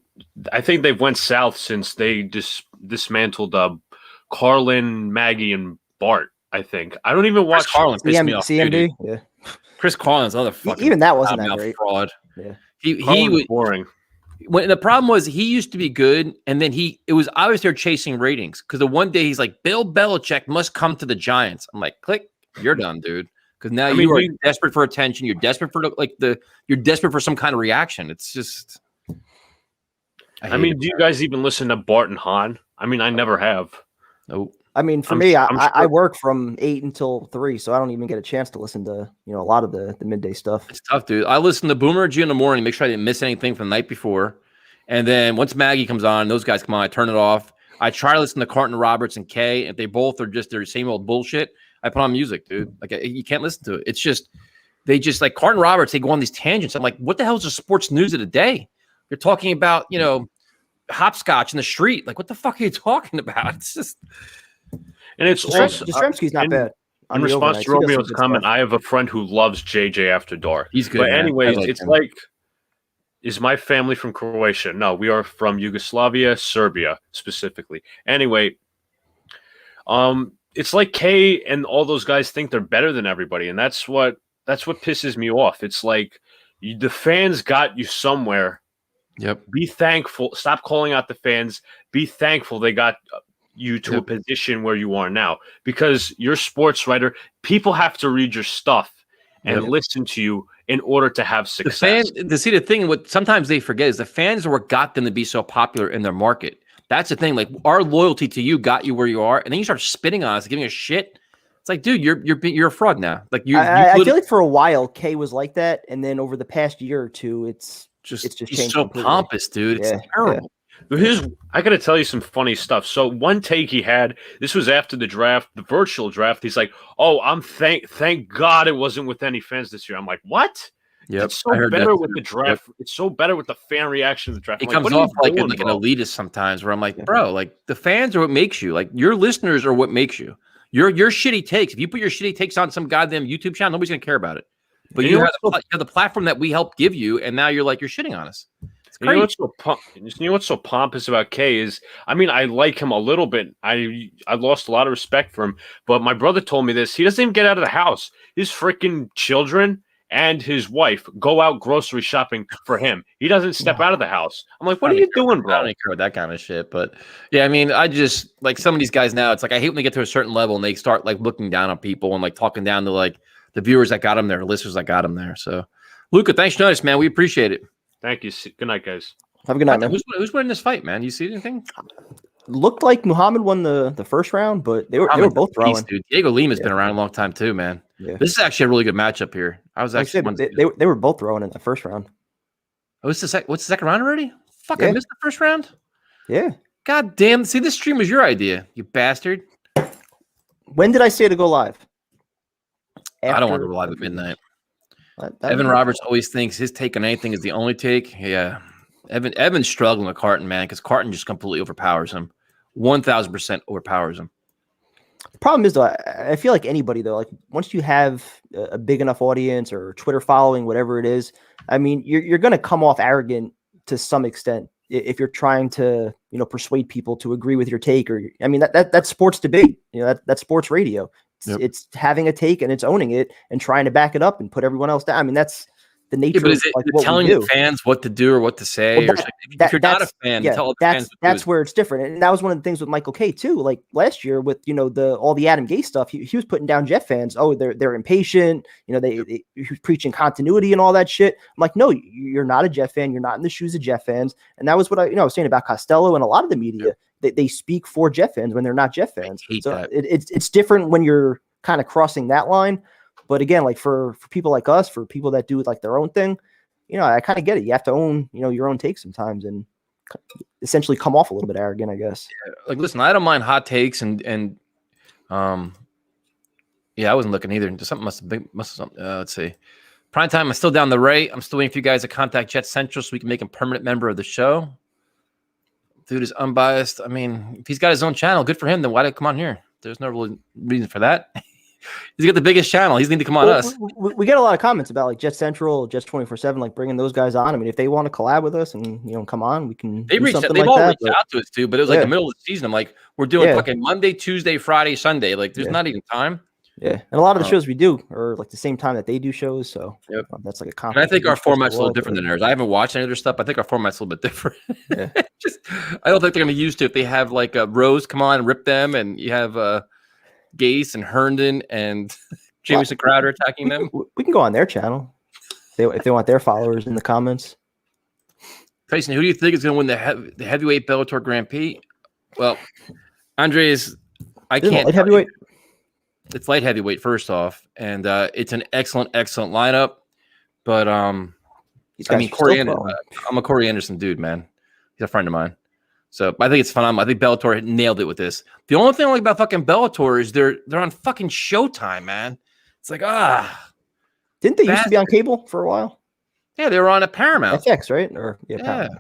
I think they've went south since they dismantled Carlin, Maggie, and Bart. I think I don't even watch Carlin. CMD. Yeah, Chris Carlin's other fucking even that wasn't that great. Fraud. Yeah, he was boring. When the problem was, he used to be good, and then it was obvious they're chasing ratings, because the one day he's like, Bill Belichick must come to the Giants. I'm like, click, you're done, dude. Because now you are desperate for attention. You're desperate for you're desperate for some kind of reaction. It's just. I mean, do you guys even listen to Bart and Hahn? I mean, I never have. Nope. I mean, for me, I work from 8 until 3, so I don't even get a chance to listen to a lot of the midday stuff. It's tough, dude. I listen to Boomer and G in the morning, make sure I didn't miss anything from the night before, and then once Maggie comes on, those guys come on, I turn it off. I try to listen to Carton Roberts and Kay. If they both are just their same old bullshit, I put on music, dude. Like, you can't listen to it. It's just like Carton Roberts. They go on these tangents. I'm like, what the hell is the sports news of the day? You're talking about hopscotch in the street. Like, what the fuck are you talking about? It's just. And it's also Jastrzemski's not bad. In response to Romeo's comment, I have a friend who loves JJ After Dark. He's good. But anyways, like it's him. like, is my family from Croatia? No, we are from Yugoslavia, Serbia specifically. Anyway, it's like Kay and all those guys think they're better than everybody, and that's what pisses me off. It's like the fans got you somewhere. Yep. Be thankful. Stop calling out the fans. Be thankful they got you to a position where you are now, because you're a sports writer. People have to read your stuff and listen to you in order to have success. The thing, what sometimes they forget is the fans are what got them to be so popular in their market. That's the thing. Like, our loyalty to you got you where you are, and then you start spitting on us, giving us shit. It's like, dude, you're a fraud now. Like, I feel like for a while Kay was like that, and then over the past year or two, it's just changed. So completely. Pompous, dude. It's terrible. I got to tell you some funny stuff. So one take he had, this was after the draft, the virtual draft. He's like, "Oh, thank God it wasn't with any fans this year." I'm like, "What?" Yep. It's so better with the draft. Yep. It's so better with the fan reaction of the draft. It comes off like an elitist sometimes, where I'm like, bro, like, the fans are what makes you. Like, your listeners are what makes you. Your shitty takes. If you put your shitty takes on some goddamn YouTube channel, nobody's gonna care about it. But you have the platform that we helped give you, and now you're shitting on us. You know what's so pompous about Kay is, I mean, I like him a little bit. I lost a lot of respect for him, but my brother told me this. He doesn't even get out of the house. His freaking children and his wife go out grocery shopping for him. He doesn't step out of the house. I'm like, what are you doing, bro? I don't care about that kind of shit. But yeah, I mean, I just like some of these guys now. It's like, I hate when they get to a certain level and they start like looking down on people and like talking down to like the viewers that got them there, listeners that got them there. So, Luca, thanks for notice, man. We appreciate it. Thank you. Good night, guys. Have a good night, man. Who's winning this fight, man? You see anything? Looked like Muhammad won the first round, but they were both throwing. Dude. Diego Lima's been around a long time too, man. Yeah. This is actually a really good matchup here. I was actually they were both throwing in the first round. Oh, what's the second round already? Fuck, I missed the first round. Yeah. God damn. See, this stream was your idea, you bastard. When did I say to go live? I don't want to go live at midnight. Evan Roberts always thinks his take on anything is the only take. Yeah. Evan's struggling with Carton, man, because Carton just completely overpowers him. 1,000% overpowers him. The problem is, though, I feel like anybody, though, like once you have a big enough audience or Twitter following, whatever it is, I mean, you're going to come off arrogant to some extent if you're trying to, persuade people to agree with your take. Or, I mean, that's sports debate. That's sports radio. It's having a take and it's owning it and trying to back it up and put everyone else down. I mean, that's the nature but is it, of like, telling the fans what to do or what to say. Well, if you're not a fan, tell the fans that's where it's different. And that was one of the things with Michael K too. Like last year with all the Adam Gase stuff, he was putting down Jet fans. Oh, they're impatient. He was preaching continuity and all that shit. I'm like, no, you're not a Jet fan. You're not in the shoes of Jet fans. And that was what I was saying about Costello and a lot of the media. they speak for Jet fans when they're not Jet fans. So that. It's different when you're kind of crossing that line. But again, like for people like us, for people that do like their own thing, I kind of get it. You have to own, your own takes sometimes and essentially come off a little bit arrogant, I guess. Yeah, like, listen, I don't mind hot takes and yeah, I wasn't looking either. Something must have something. Let's see. Prime time. I'm still down the right. I'm still waiting for you guys to contact Jet Central so we can make him a permanent member of the show. Dude is unbiased. I mean, if he's got his own channel, good for him. Then why did he come on here? There's no real reason for that. He's got the biggest channel. He's need to come on us. We get a lot of comments about like Jet Central, Jets 24/7, like bringing those guys on. I mean, if they want to collab with us and come on, we can. They've all reached out to us too, but it was like the middle of the season. I'm like, we're doing fucking Monday, Tuesday, Friday, Sunday. Like, there's not even time. Yeah, and a lot of the shows we do are like the same time that they do shows, so that's like a conflict. And I think our format's a little different than theirs. I haven't watched any of their stuff. I think our format's a little bit different. Yeah. I don't think they're gonna be used to it. They have like Rose come on and rip them, and you have Gase and Herndon and Jamison Crowder attacking them. We can go on their channel if they want their followers in the comments. Tyson, who do you think is going to win the heavyweight Bellator Grand Prix? Well, Andres, I can't. Light heavyweight. It's light heavyweight first off, and it's an excellent lineup. But I mean, Corey Anderson, I'm a Corey Anderson dude, man. He's a friend of mine. So I think it's phenomenal. I think Bellator nailed it with this. The only thing I like about fucking Bellator is they're on fucking Showtime, man. It's like, didn't they used to be on cable for a while? Yeah, they were on a Paramount. FX, right? Or Paramount.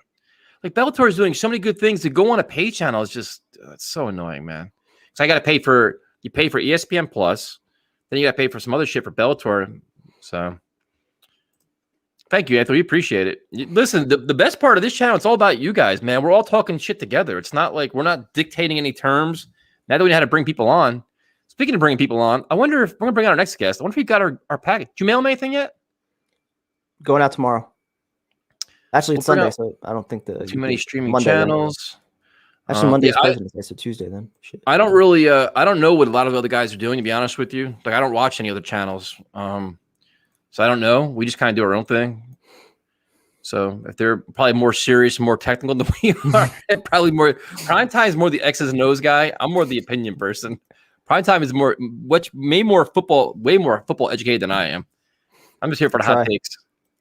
Like, Bellator is doing so many good things. To go on a pay channel is just it's so annoying, man. So I got to pay for ESPN Plus, then you got to pay for some other shit for Bellator. So thank you, Anthony. We appreciate it. Listen, the best part of this channel, it's all about you guys, man. We're all talking shit together. It's not like we're not dictating any terms. Now that we know how to bring people on. Speaking of bringing people on, I wonder if we're going to bring out our next guest. I wonder if we got our package. Did you mail him anything yet? Going out tomorrow. Actually, it's Sunday, so I don't think too many streaming channels. Actually, Monday is President's Day, so Tuesday then. Shit. I don't really, I don't know what a lot of the other guys are doing, to be honest with you. Like, I don't watch any other channels. So I don't know. We just kind of do our own thing. So if they're probably more serious and more technical than we are, probably more. Prime Time is more the X's and O's guy. I'm more the opinion person. Prime Time is way more football educated than I am. I'm just here for the hot takes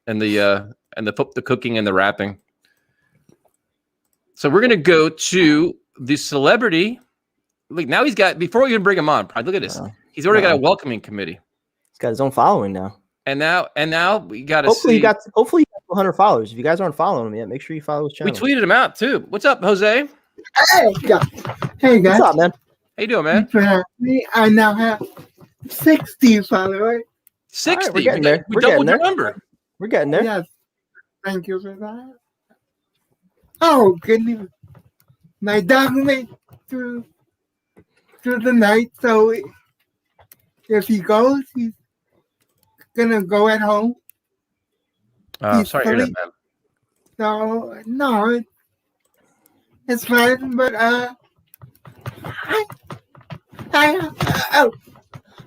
and the cooking and the rapping. So we're gonna go to the celebrity. Look, now he's got. Before we even bring him on, look at this. He's already got a welcoming committee. He's got his own following now. And now we got to see. Hopefully, he got 100 followers. If you guys aren't following him yet, make sure you follow his channel. We tweeted him out too. What's up, Jose? Hey guys. What's up, man? How you doing, man? I now have 60 followers. 60. We're getting there. We doubled your number. We're getting there. Yes. Thank you for that. Oh goodness. My dog made through the night, so if he goes, he's gonna go at home. Sorry to hear that, man. So no, it's fine. But I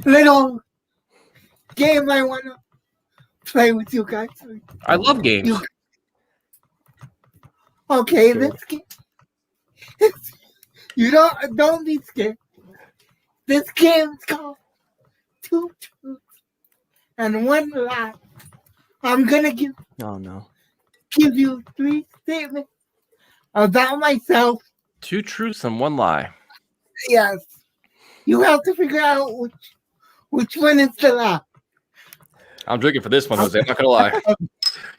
little game I want to play with you guys. I love games. Okay, this game. You don't be scared. This game is called 2 Truths and 1 Lie. I'm gonna give you 3 statements about myself. 2 truths and 1 lie. Yes. You have to figure out which one is the lie. I'm drinking for this one, Jose. I'm not gonna lie.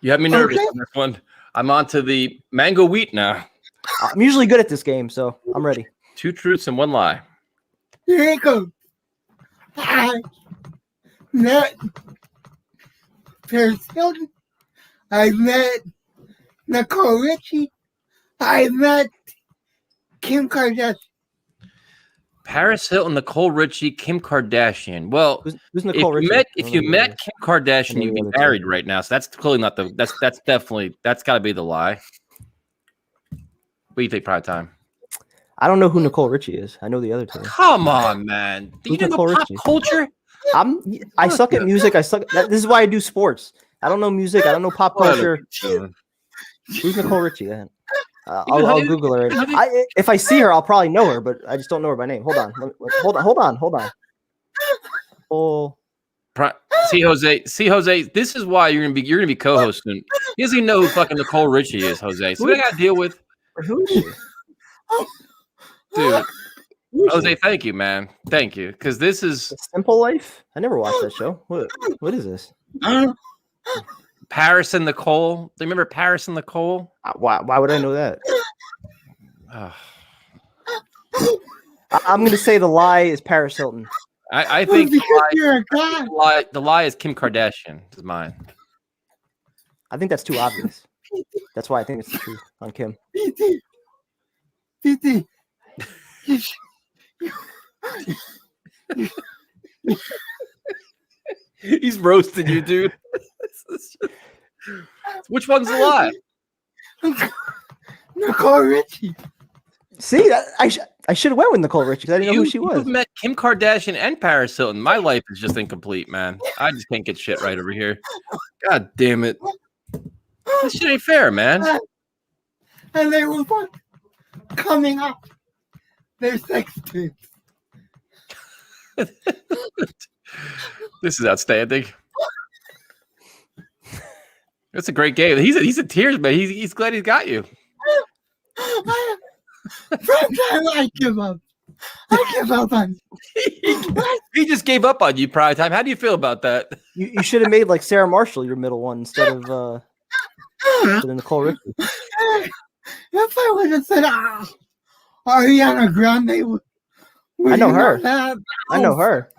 You have me nervous on this one. I'm on to the mango wheat now. I'm usually good at this game, so I'm ready. 2 truths and 1 lie. Here it goes. I met Paris Hilton. I met Nicole Richie. I met Kim Kardashian. Paris Hilton, Nicole Richie, Kim Kardashian. Well, who's Nicole Richie? If you met Kim Kardashian, you'd be married right now. So that's clearly not that's got to be the lie. What do you think, Prime Time? I don't know who Nicole Richie is. I know the other two. Come on, man. Do you know pop culture? I suck at music. This is why I do sports. I don't know music. I don't know pop culture. Who's Nicole Richie? I'll Google her. If I see her, I'll probably know her, but I just don't know her by name. Hold on. Hold on. Oh. See Jose. This is why you're gonna be co-hosting. He doesn't even know who fucking Nicole Richie is, Jose. So we got to deal with. Who is she? Dude, Jose, thank you, man. Thank you, because this is Simple Life. I never watched that show. What is this? Paris and Nicole. Do you remember Paris and Nicole? Why would I know that? I'm gonna say the lie is Paris Hilton. I think the lie is Kim Kardashian. Is mine. I think that's too obvious. That's why I think it's the truth on Kim. PT. He's roasting you, dude. Which one's the lie? Nicole Richie. See, I should have went with Nicole Richie because I didn't know who she was. You've met Kim Kardashian and Paris Hilton. My life is just incomplete, man. I just can't get shit right over here. God damn it. This shit ain't fair, man. And they were coming up. They're sex tapes. This is outstanding. It's a great game. He's in tears, man. He's glad he's got you. I give up. I give up on you. He just gave up on you, Prime Time. How do you feel about that? You should have made like Sarah Marshall your middle one instead of Nicole Richie. If I would have said Ariana Grande, I know her. I know her.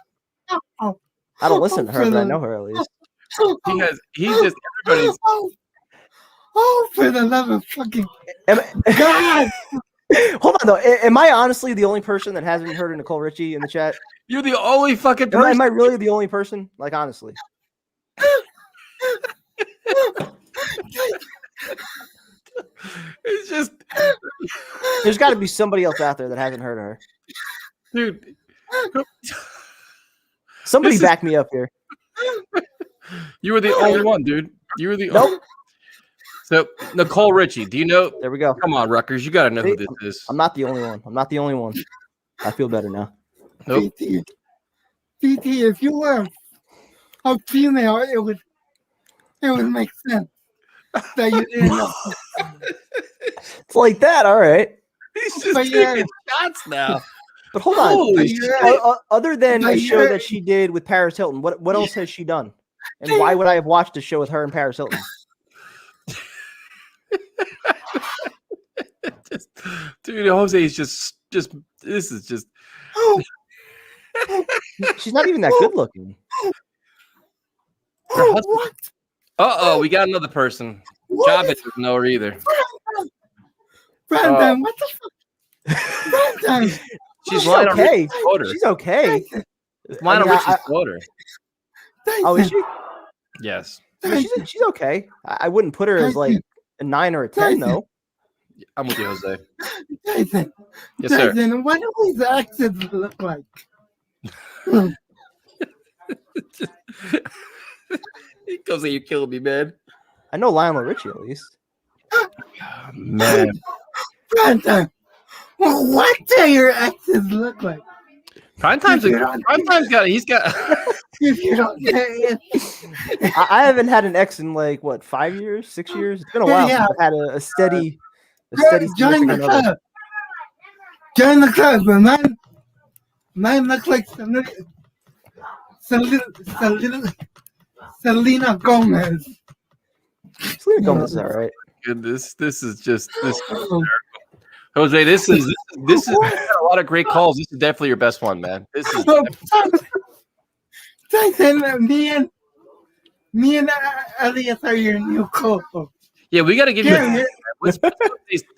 I don't listen to her, but I know her at least. He's just everybody's. Oh, for the love of fucking God! Hold on, though. Am I honestly the only person that hasn't heard of Nicole Richie in the chat? You're the only fucking person. Am I really the only person? Like, honestly. It's just. There's got to be somebody else out there that hasn't heard of her. Dude. Somebody back me up here. You were the only one, dude. You were the only. So, Nicole Richie, do you know? There we go. Come on, Rutgers. You got to know who this is. I'm not the only one. I feel better now. Nope. PT, if you were a female, it would make sense that you didn't know. It's like that, all right. He's just taking shots now. But hold on. Other than the show that she did with Paris Hilton, what else has she done? And why would I have watched a show with her and Paris Hilton? Dude, Jose is just this is just. She's not even that good looking. What? We got another person. Javits doesn't know her either. Brandon, what the fuck? Brandon. She's okay. She's okay. Lionel Richie's daughter. Oh, is she? Yes. She's okay. I wouldn't put her as like a 9 or a 10 though. I'm with you, Jose. Jason, yes, sir. Jason, what do these accents look like? He goes, "You're killing me, man." I know Lionel Richie at least. Man, Brandon, what do your accents look like? Primetime's got. He's got. If you don't get it. I haven't had an ex in like what 5 years, 6 years. It's been a while. Yeah. I've had a steady. Join the club. Join the club, man. Mine looks like Selena Gomez. Selena Gomez is all right. Goodness, this is just this. Jose, this is a lot of great calls. This is definitely your best one, man. This is. Tyson, me and Elias are your new co-host. Yeah, we got to give you.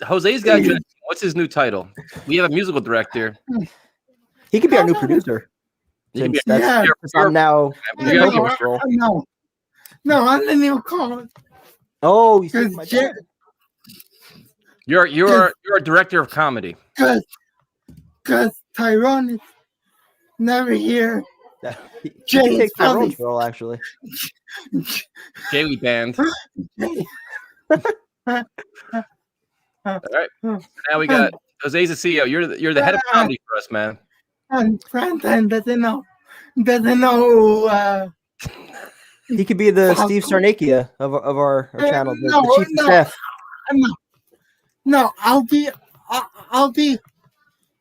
Jose's got. What's his new title? We have a musical director. He could be our new producer. I'm now. No, I'm the new co-host. Oh, he's my dad. You're a director of comedy. Because Tyrone is never here. Jay takes Tyrone's role, actually. Jaylee band. All right. Now we got Jose's the CEO. You're the head of comedy for us, man. And Primetime doesn't know. He could be the Steve Sarnakia of our channel, the chief of staff. No, I'll be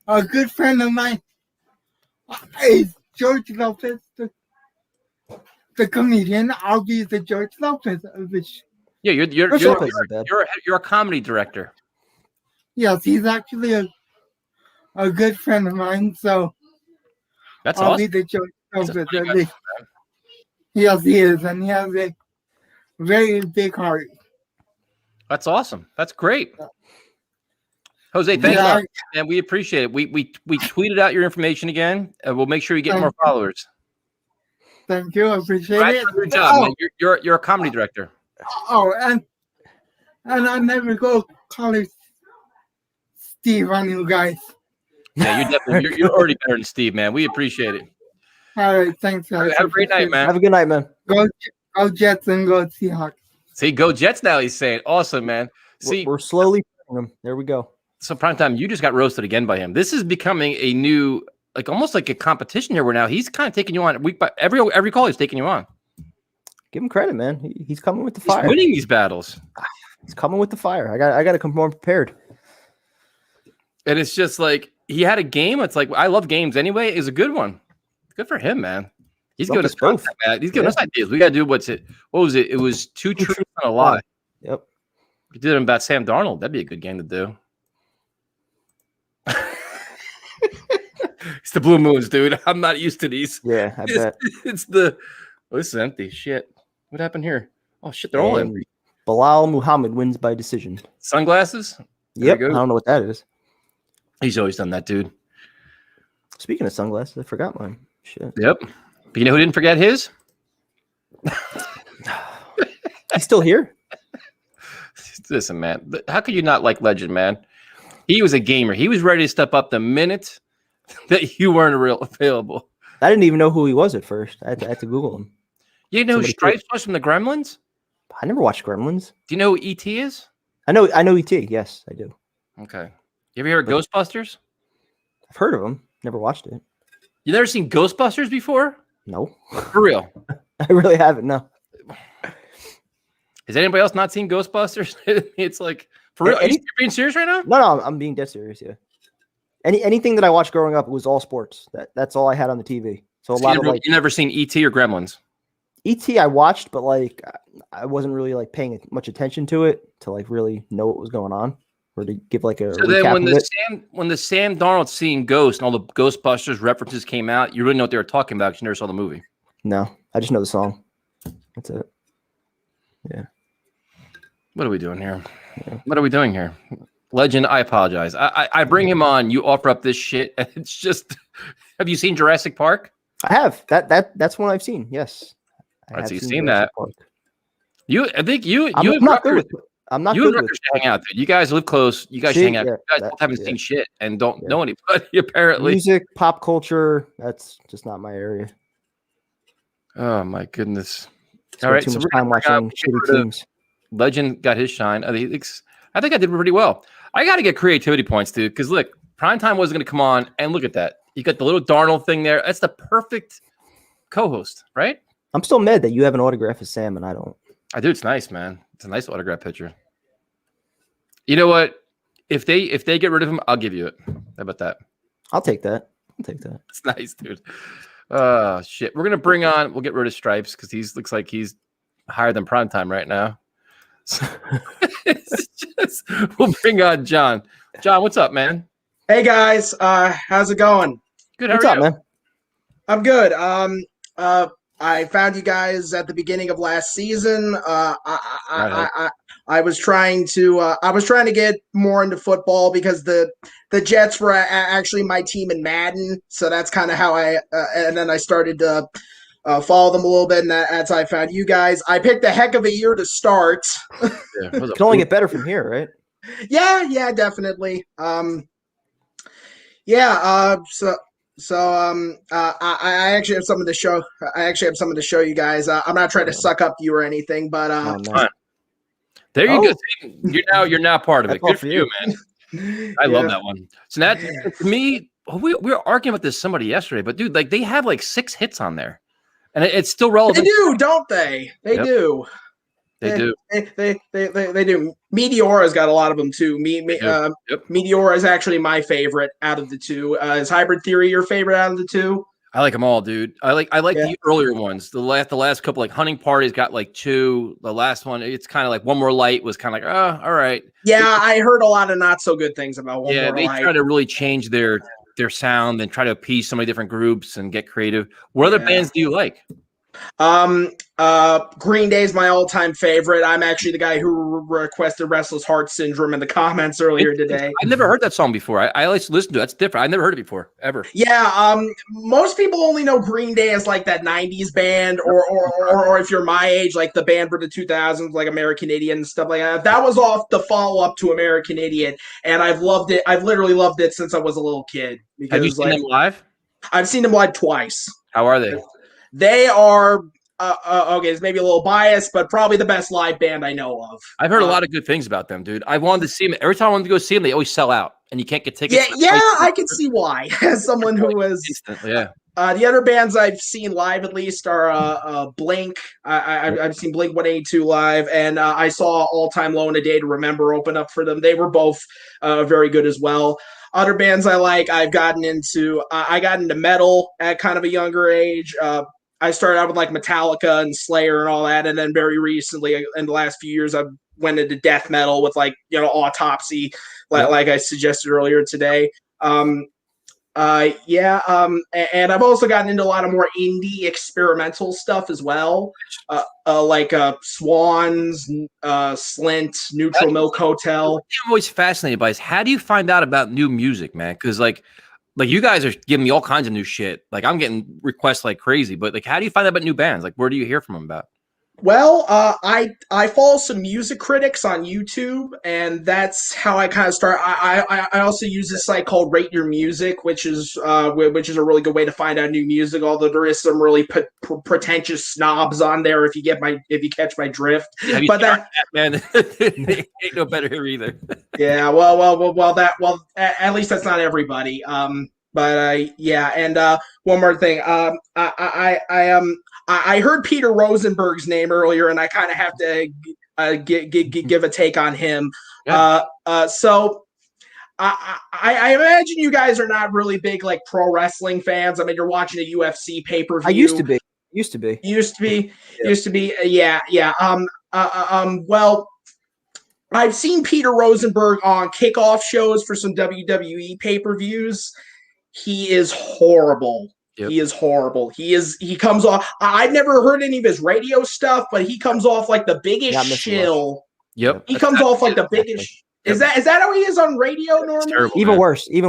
a good friend of mine. Is George Lopez, the comedian? I'll be the George Lopez of this. Yeah, you're a comedy director. Yes, he's actually a good friend of mine. So I'll be the George Lopez. Yes, he is, and he has a very big heart. That's awesome. That's great. Jose, thanks a lot, and we appreciate it. We tweeted out your information again, and we'll make sure you get more followers. Thank you, I appreciate it. Good job, man. You're a comedy director. Oh, and I never go call it Steve on you guys. Yeah, you're already better than Steve, man. We appreciate it. All right, thanks, guys. Have a great night, man. Have a good night, man. Go Jets and go Seahawks. See, go Jets now, he's saying. Awesome, man. See, we're slowly putting them. There we go. So Primetime, you just got roasted again by him. This is becoming a new, like almost like a competition here where now he's kind of taking you on week by every call he's taking you on. Give him credit, man. He's coming with the fire. He's winning these battles. He's coming with the fire. I got to come more prepared. And it's just like he had a game. It's like I love games anyway. It's a good one. Good for him, man. He's giving us both. He's giving us ideas. We got to do what was it? It was two truths and a lie. Yep. We did him about Sam Darnold. That'd be a good game to do. It's the Blue Moons, dude. I'm not used to these. Yeah, I bet. It's the. Oh, this is empty. Shit. What happened here? Oh shit, they're all empty. Bilal Muhammad wins by decision. Sunglasses? Yep. I don't know what that is. He's always done that, dude. Speaking of sunglasses, I forgot mine. Shit. Yep. But you know who didn't forget his? He's still here. Listen, man. How could you not like Legend, man? He was a gamer. He was ready to step up the minute that you weren't available. I didn't even know who he was at first. I had to Google him. You know who Stripes was from the Gremlins? I never watched Gremlins. Do you know who E.T. is? I know E.T. Yes, I do. Okay. You ever hear of Ghostbusters? I've heard of him. Never watched it. You never seen Ghostbusters before? No. For real? I really haven't, no. Has anybody else not seen Ghostbusters? It's like, for real? Are you being serious right now? No, I'm being dead serious, yeah. Anything that I watched growing up was all sports. That's all I had on the TV. So you never seen E.T. or Gremlins? E.T. I watched, but like I wasn't really like paying much attention to it to like really know what was going on or to give like a. So then when the Sam Darnold seeing Ghost and all the Ghostbusters references came out, you really know what they were talking about because you never saw the movie. No, I just know the song. That's it. Yeah. What are we doing here? Yeah. What are we doing here? Legend, I apologize. I bring him on. You offer up this shit. And it's just. Have you seen Jurassic Park? I have. That's one I've seen. Yes. I've seen that. Park. I think you. I'm not good with. I'm not good with. Hang out, dude. You guys live close. You guys hang out. Yeah, you guys both haven't seen shit and don't know anybody apparently. Music, pop culture. That's just not my area. Oh my goodness! All right, too much time watching shitty teams. Legend got his shine. I think I did pretty well. I got to get creativity points, dude. Because look, Primetime wasn't going to come on, and look at that. You got the little Darnold thing there. That's the perfect co-host, right? I'm still mad that you have an autograph of Sam and I don't. I do. It's nice, man. It's a nice autograph picture. You know what? If they get rid of him, I'll give you it. How about that? I'll take that. It's nice, dude. Shit. We're gonna bring on. We'll get rid of Stripes because he looks like he's higher than Primetime right now. So we'll bring on John. John, what's up, man? Hey guys, how's it going? Good. What's up, man? I'm good. I found you guys at the beginning of last season. I was trying to get more into football because the Jets were actually my team in Madden, so that's kind of how and then I started to follow them a little bit, and that's how I found you guys. I picked a heck of a year to start. It can only get better from here, right? Yeah, definitely. I actually have something to show. I actually have something to show you guys. I'm not trying to suck up you or anything, but There you go. See, you're now part of it. Good for you, man. I love that one. So that to me, we were arguing about this somebody yesterday, but dude, like they have like 6 hits on there, and it's still relevant. They do, don't they? They do. They do. They do. Meteora's got a lot of them too. Meteora is actually my favorite out of the two. Is Hybrid Theory your favorite out of the two? I like them all, dude. I like the earlier ones. The last couple, like Hunting Party's got like 2. The last one, it's kind of like One More Light was kind of like, oh, all right. Yeah, I heard a lot of not so good things about One More Light. Yeah, they try to really change their sound and try to appease so many different groups and get creative. What other bands do you like? Green Day is my all-time favorite. I'm actually the guy who requested Restless Heart Syndrome in the comments earlier today. I've never heard that song before. I like to listen to it. That's different. I've never heard it before, ever. Yeah, most people only know Green Day as like that 90s band, or if you're my age, like the band for the 2000s, like American Idiot and stuff like that. That was off the follow-up to American Idiot, and I've loved it. I've literally loved it since I was a little kid. Because, have you seen them live? I've seen them live twice. How are they? They are okay. It's maybe a little biased, but probably the best live band I know of. I've heard a lot of good things about them, dude. I wanted to see them. Every time I wanted to go see them, they always sell out, and you can't get tickets. Yeah, I can see why. As someone who was, the other bands I've seen live at least are Blink. I've seen Blink 182 live, and I saw All Time Low in a Day to Remember open up for them. They were both very good as well. Other bands I like, I've gotten into. I got into metal at kind of a younger age. I started out with like Metallica and Slayer and all that, and then very recently, in the last few years, I went into death metal with like Autopsy, like I suggested earlier today. And I've also gotten into a lot of more indie experimental stuff as well, like Swans, Slint, Neutral Milk Hotel. What I'm always fascinated by is how do you find out about new music, man? Because like you guys are giving me all kinds of new shit. Like I'm getting requests like crazy, but like how do you find out about new bands? Like where do you hear from them about? Well, I follow some music critics on YouTube, and that's how I kind of start. I also use this site called Rate Your Music, which is a really good way to find out new music. Although there is some really pretentious snobs on there, if you catch my drift. Yeah, but that man, ain't no better here either. Yeah, well, at least that's not everybody. And one more thing. I heard Peter Rosenberg's name earlier, and I kind of have to give a take on him. Yeah. So I imagine you guys are not really big like pro wrestling fans. I mean, you're watching a UFC pay-per-view. I used to be. Yeah. Well, I've seen Peter Rosenberg on kickoff shows for some WWE pay-per-views. He is horrible. Yep. He is horrible. He comes off. I've never heard any of his radio stuff, but he comes off like the biggest shill. Yep. He comes off like the biggest. Yep. Is that how he is on radio normally? Terrible, even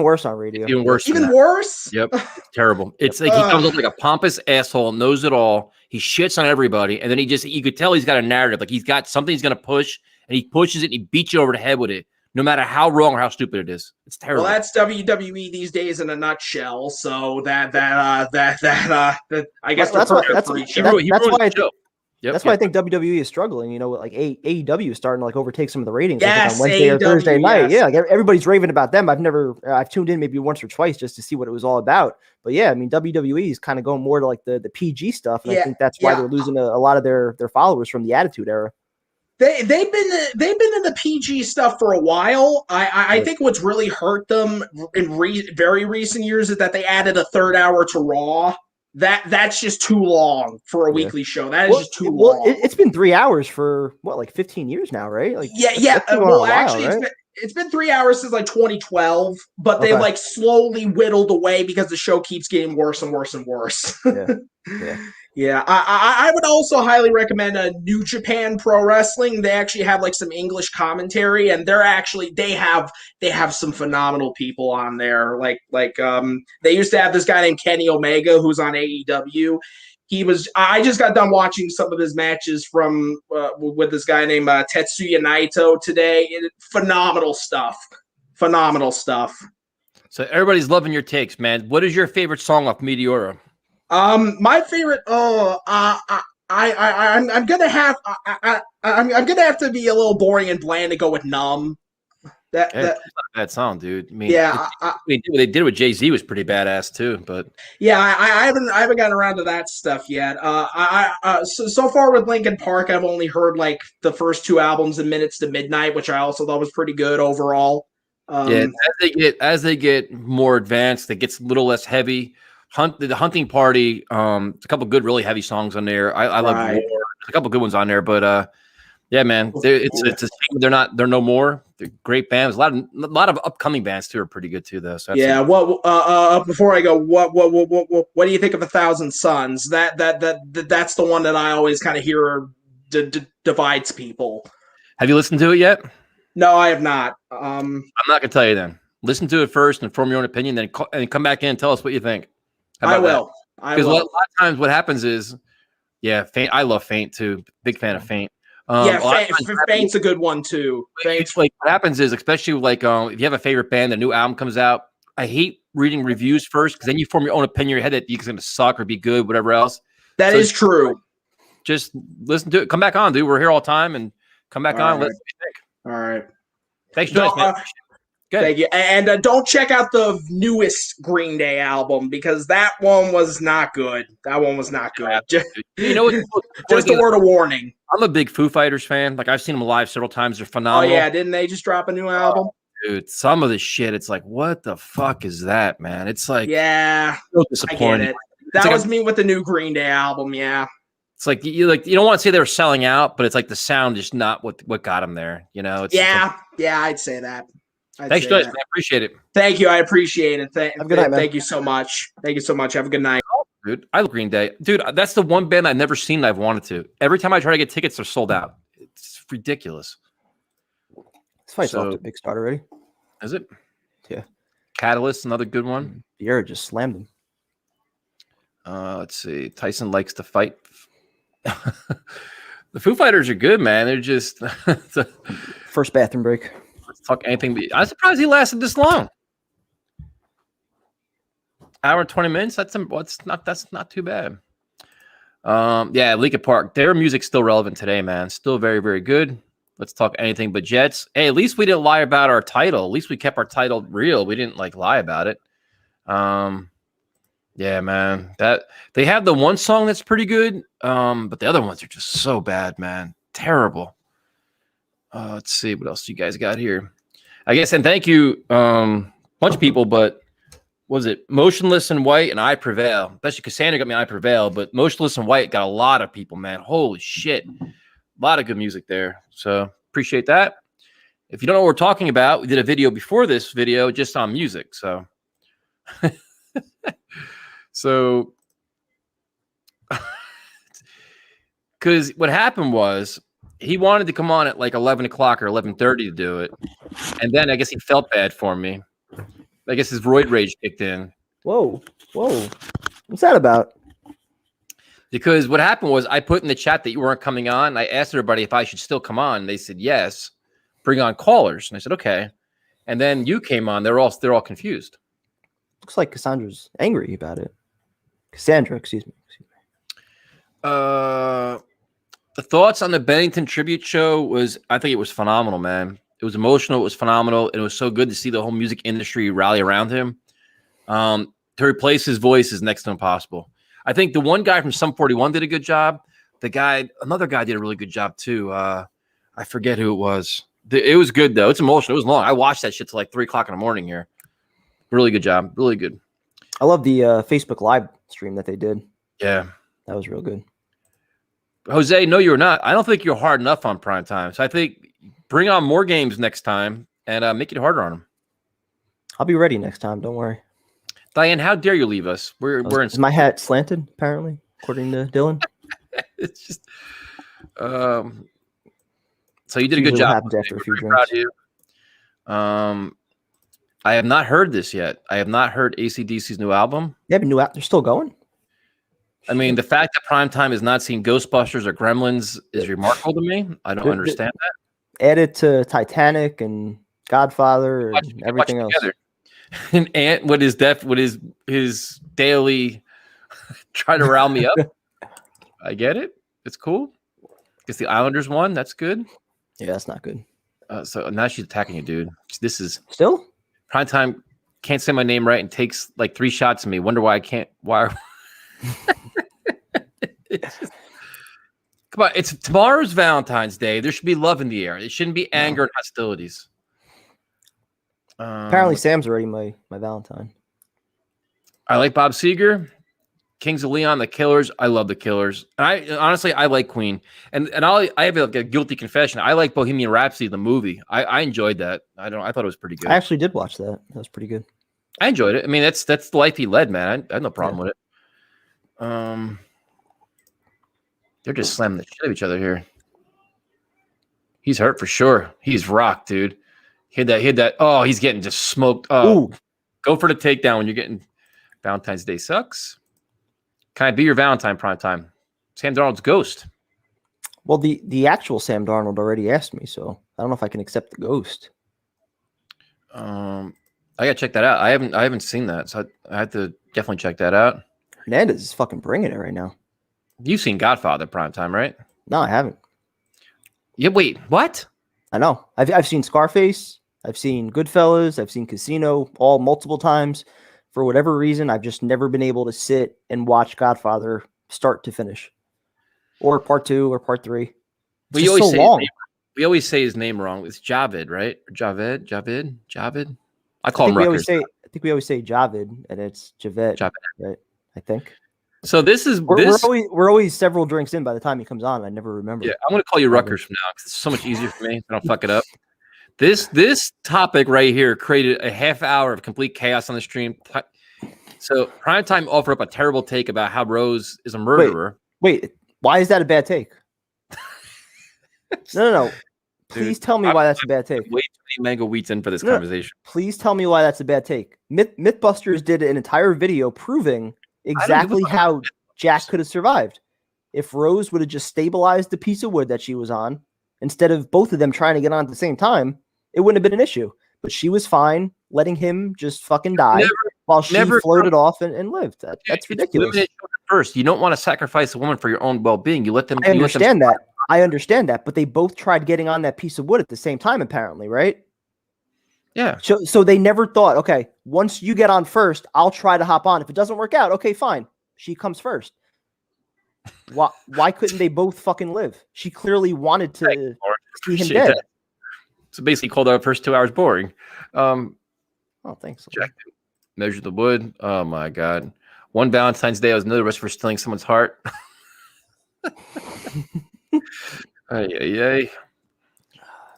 worse on radio. Even worse. Yep. Terrible. It's like he comes off like a pompous asshole, knows it all. He shits on everybody, and then you could tell he's got a narrative. Like he's got something he's gonna push, and he pushes it and he beats you over the head with it. No matter how wrong or how stupid it is, it's terrible. Well, that's WWE these days in a nutshell. So I guess that's why I think WWE is struggling. You know, like AEW is starting to like overtake some of the ratings on Wednesday or Thursday night. Yeah, like everybody's raving about them. I've tuned in maybe once or twice just to see what it was all about. But yeah, I mean WWE is kind of going more to like the PG stuff, and I think that's why they're losing a lot of their followers from the Attitude Era. They've been in the PG stuff for a while. I think what's really hurt them in very recent years is that they added a third hour to Raw. That's just too long for a weekly show. That is just too long. It's been 3 hours for like 15 years now, right? Like Well, actually, it's been 3 hours since like 2012, but they like slowly whittled away because the show keeps getting worse and worse and worse. Yeah, I would also highly recommend New Japan Pro Wrestling. They actually have like some English commentary, and they have some phenomenal people on there. They used to have this guy named Kenny Omega who's on AEW. I just got done watching some of his matches from with this guy named Tetsuya Naito today. Phenomenal stuff. So everybody's loving your takes, man. What is your favorite song off Meteora? My favorite. I I'm gonna have I'm gonna have to be a little boring and bland to go with Numb. That's not a bad song, dude. I mean, yeah, what they did with Jay-Z was pretty badass too. But yeah, I haven't gotten around to that stuff yet. So far with Linkin Park, I've only heard like the first 2 albums in Minutes to Midnight, which I also thought was pretty good overall. Yeah, as they get more advanced, it gets a little less heavy. The Hunting Party, a couple good, really heavy songs on there. I love War. There's a couple good ones on there, but yeah, man, it's a shame they're no more. They're great bands. A lot of upcoming bands too are pretty good too, though. So yeah. Before I go, what do you think of 1,000 Suns? That's the one that I always kind of hear divides people. Have you listened to it yet? No, I have not. I'm not gonna tell you then. Listen to it first and form your own opinion, then come back in and tell us what you think. I will. Because a lot of times what happens is, yeah, Faint. I love Faint too. Big fan of Faint. Faint's a good one too. It's like what happens is, especially like if you have a favorite band, a new album comes out. I hate reading reviews first because then you form your own opinion in your head that it's going to suck or be good, whatever else. That is true. Just listen to it. Come back on, dude. We're here all the time, and come back on. Let's think. All right. Thanks, Joyce, man. Thank you. And don't check out the newest Green Day album because that one was not good. You know what? Just a word of warning. I'm a big Foo Fighters fan. Like I've seen them live several times. They're phenomenal. Oh yeah, didn't they just drop a new album? Dude, some of the shit, it's like, what the fuck is that, man? It's like, yeah, so disappointing. I get it. That was me with the new Green Day album. Yeah, it's like you don't want to say they were selling out, but it's like the sound is not what got them there. You know? It's I'd say that. Thanks, Joyce. I appreciate it. Thank you. I appreciate it. Have a good night, man. Thank you so much. Thank you so much. Have a good night. Dude, I love Green Day. Dude, that's the one band I've never seen and I've wanted to. Every time I try to get tickets, they're sold out. It's ridiculous. This fight's off to a big start already. Is it? Yeah. Catalyst, another good one. Vieira just slammed him. Let's see. Tyson likes to fight. The Foo Fighters are good, man. They're just first bathroom break. Let's talk anything. I'm surprised he lasted this long. Hour and 20 minutes. That's not too bad. Yeah, Linkin Park. Their music's still relevant today, man. Still very, very good. Let's talk anything but Jets. Hey, at least we didn't lie about our title. At least we kept our title real. We didn't lie about it. Yeah, man. That they have the one song that's pretty good. But the other ones are just so bad, man. Terrible. Let's see what else you guys got here. I guess, and thank you, bunch of people, but was it Motionless in White and I Prevail? Especially Cassandra got me I Prevail, but Motionless in White got a lot of people, man. Holy shit. A lot of good music there. So appreciate that. If you don't know what we're talking about, we did a video before this video just on music. So, because what happened was he wanted to come on at like 11 o'clock or 11:30 to do it. And then I guess he felt bad for me. I guess his roid rage kicked in. Whoa. What's that about? Because what happened was I put in the chat that you weren't coming on. I asked everybody if I should still come on. They said yes. Bring on callers. And I said okay. And then you came on. They're all confused. Looks like Cassandra's angry about it. Cassandra, excuse me. The thoughts on the Bennington tribute show was, I think it was phenomenal, man. It was emotional. It was phenomenal. And it was so good to see the whole music industry rally around him. To replace his voice is next to impossible. I think the one guy from Sum 41 did a good job. Another guy did a really good job too. I forget who it was. It was good though. It's emotional. It was long. I watched that shit till like 3 o'clock in the morning here. Really good job. Really good. I love the Facebook live stream that they did. Yeah. That was real good. Jose, no, you're not. I don't think you're hard enough on prime time. So I think bring on more games next time and make it harder on them. I'll be ready next time. Don't worry. Diane, how dare you leave us? Is my hat slanted, apparently, according to Dylan? It's just so you did a good job. After a few drinks. Proud of you. I have not heard this yet. I have not heard AC/DC's new album. They have a new album. They're still going? I mean, the fact that Primetime has not seen Ghostbusters or Gremlins is remarkable to me. I don't understand that. Added to Titanic and Godfather and everything else. And Ant, what is his daily try to rile me up? I get it. It's cool. Guess the Islanders won. That's good. Yeah, that's not good. So now she's attacking you, dude. This is still Primetime. Can't say my name right and takes like 3 shots at me. Wonder why I can't. Why? Come on, it's tomorrow's Valentine's Day. There should be love in the air. It shouldn't be anger and hostilities. Apparently, Sam's already my Valentine. I like Bob Seger, Kings of Leon, the Killers. I love the Killers. And I like Queen. And I have like a guilty confession. I like Bohemian Rhapsody, the movie. I enjoyed that. I thought it was pretty good. I actually did watch that. That was pretty good. I enjoyed it. I mean, that's the life he led, man. I had no problem with it. They're just slamming the shit out of each other here. He's hurt for sure. He's rocked, dude. Hit that. Oh, he's getting just smoked. Oh, go for the takedown when you're getting. Valentine's Day sucks. Can I be your Valentine Primetime? Sam Darnold's ghost. Well, the actual Sam Darnold already asked me, so I don't know if I can accept the ghost. I gotta check that out. I haven't seen that, so I have to definitely check that out. Hernandez is fucking bringing it right now. You've seen Godfather Primetime, right? No, I haven't. Yeah, wait, what? I know. I've seen Scarface. I've seen Goodfellas. I've seen Casino all multiple times. For whatever reason, I've just never been able to sit and watch Godfather start to finish, or part 2 or part 3. We always say his name wrong. It's Javed, right? Javed. I call him Rutgers. I think we always say Javed, and it's Javed. Right? I think. So we're always several drinks in by the time he comes on. I never remember. Yeah, I'm going to call you Rutgers from now because it's so much easier for me. I don't fuck it up. This topic right here created a half hour of complete chaos on the stream. So Primetime offered up a terrible take about how Rose is a murderer. Wait, why is that a bad take? No. Please tell me why that's a bad take. Way too many mango wheats in for this conversation. Please tell me why that's a bad take. Mythbusters did an entire video proving exactly how Jack could have survived if Rose would have just stabilized the piece of wood that she was on instead of both of them trying to get on at the same time. It wouldn't have been an issue, but she was fine letting him just fucking die while she floated off and lived. That's ridiculous. First, you don't want to sacrifice a woman for your own well-being. You let them. I understand that. I understand that, but they both tried getting on that piece of wood at the same time, apparently, right? Yeah. So they never thought, okay, once you get on first, I'll try to hop on. If it doesn't work out, okay, fine. She comes first. Why couldn't they both fucking live? She clearly wanted to see him dead. So basically called our first 2 hours boring. Oh, thanks. Jack measure the wood. Oh my God. One Valentine's Day, I was another risk for stealing someone's heart. Ay.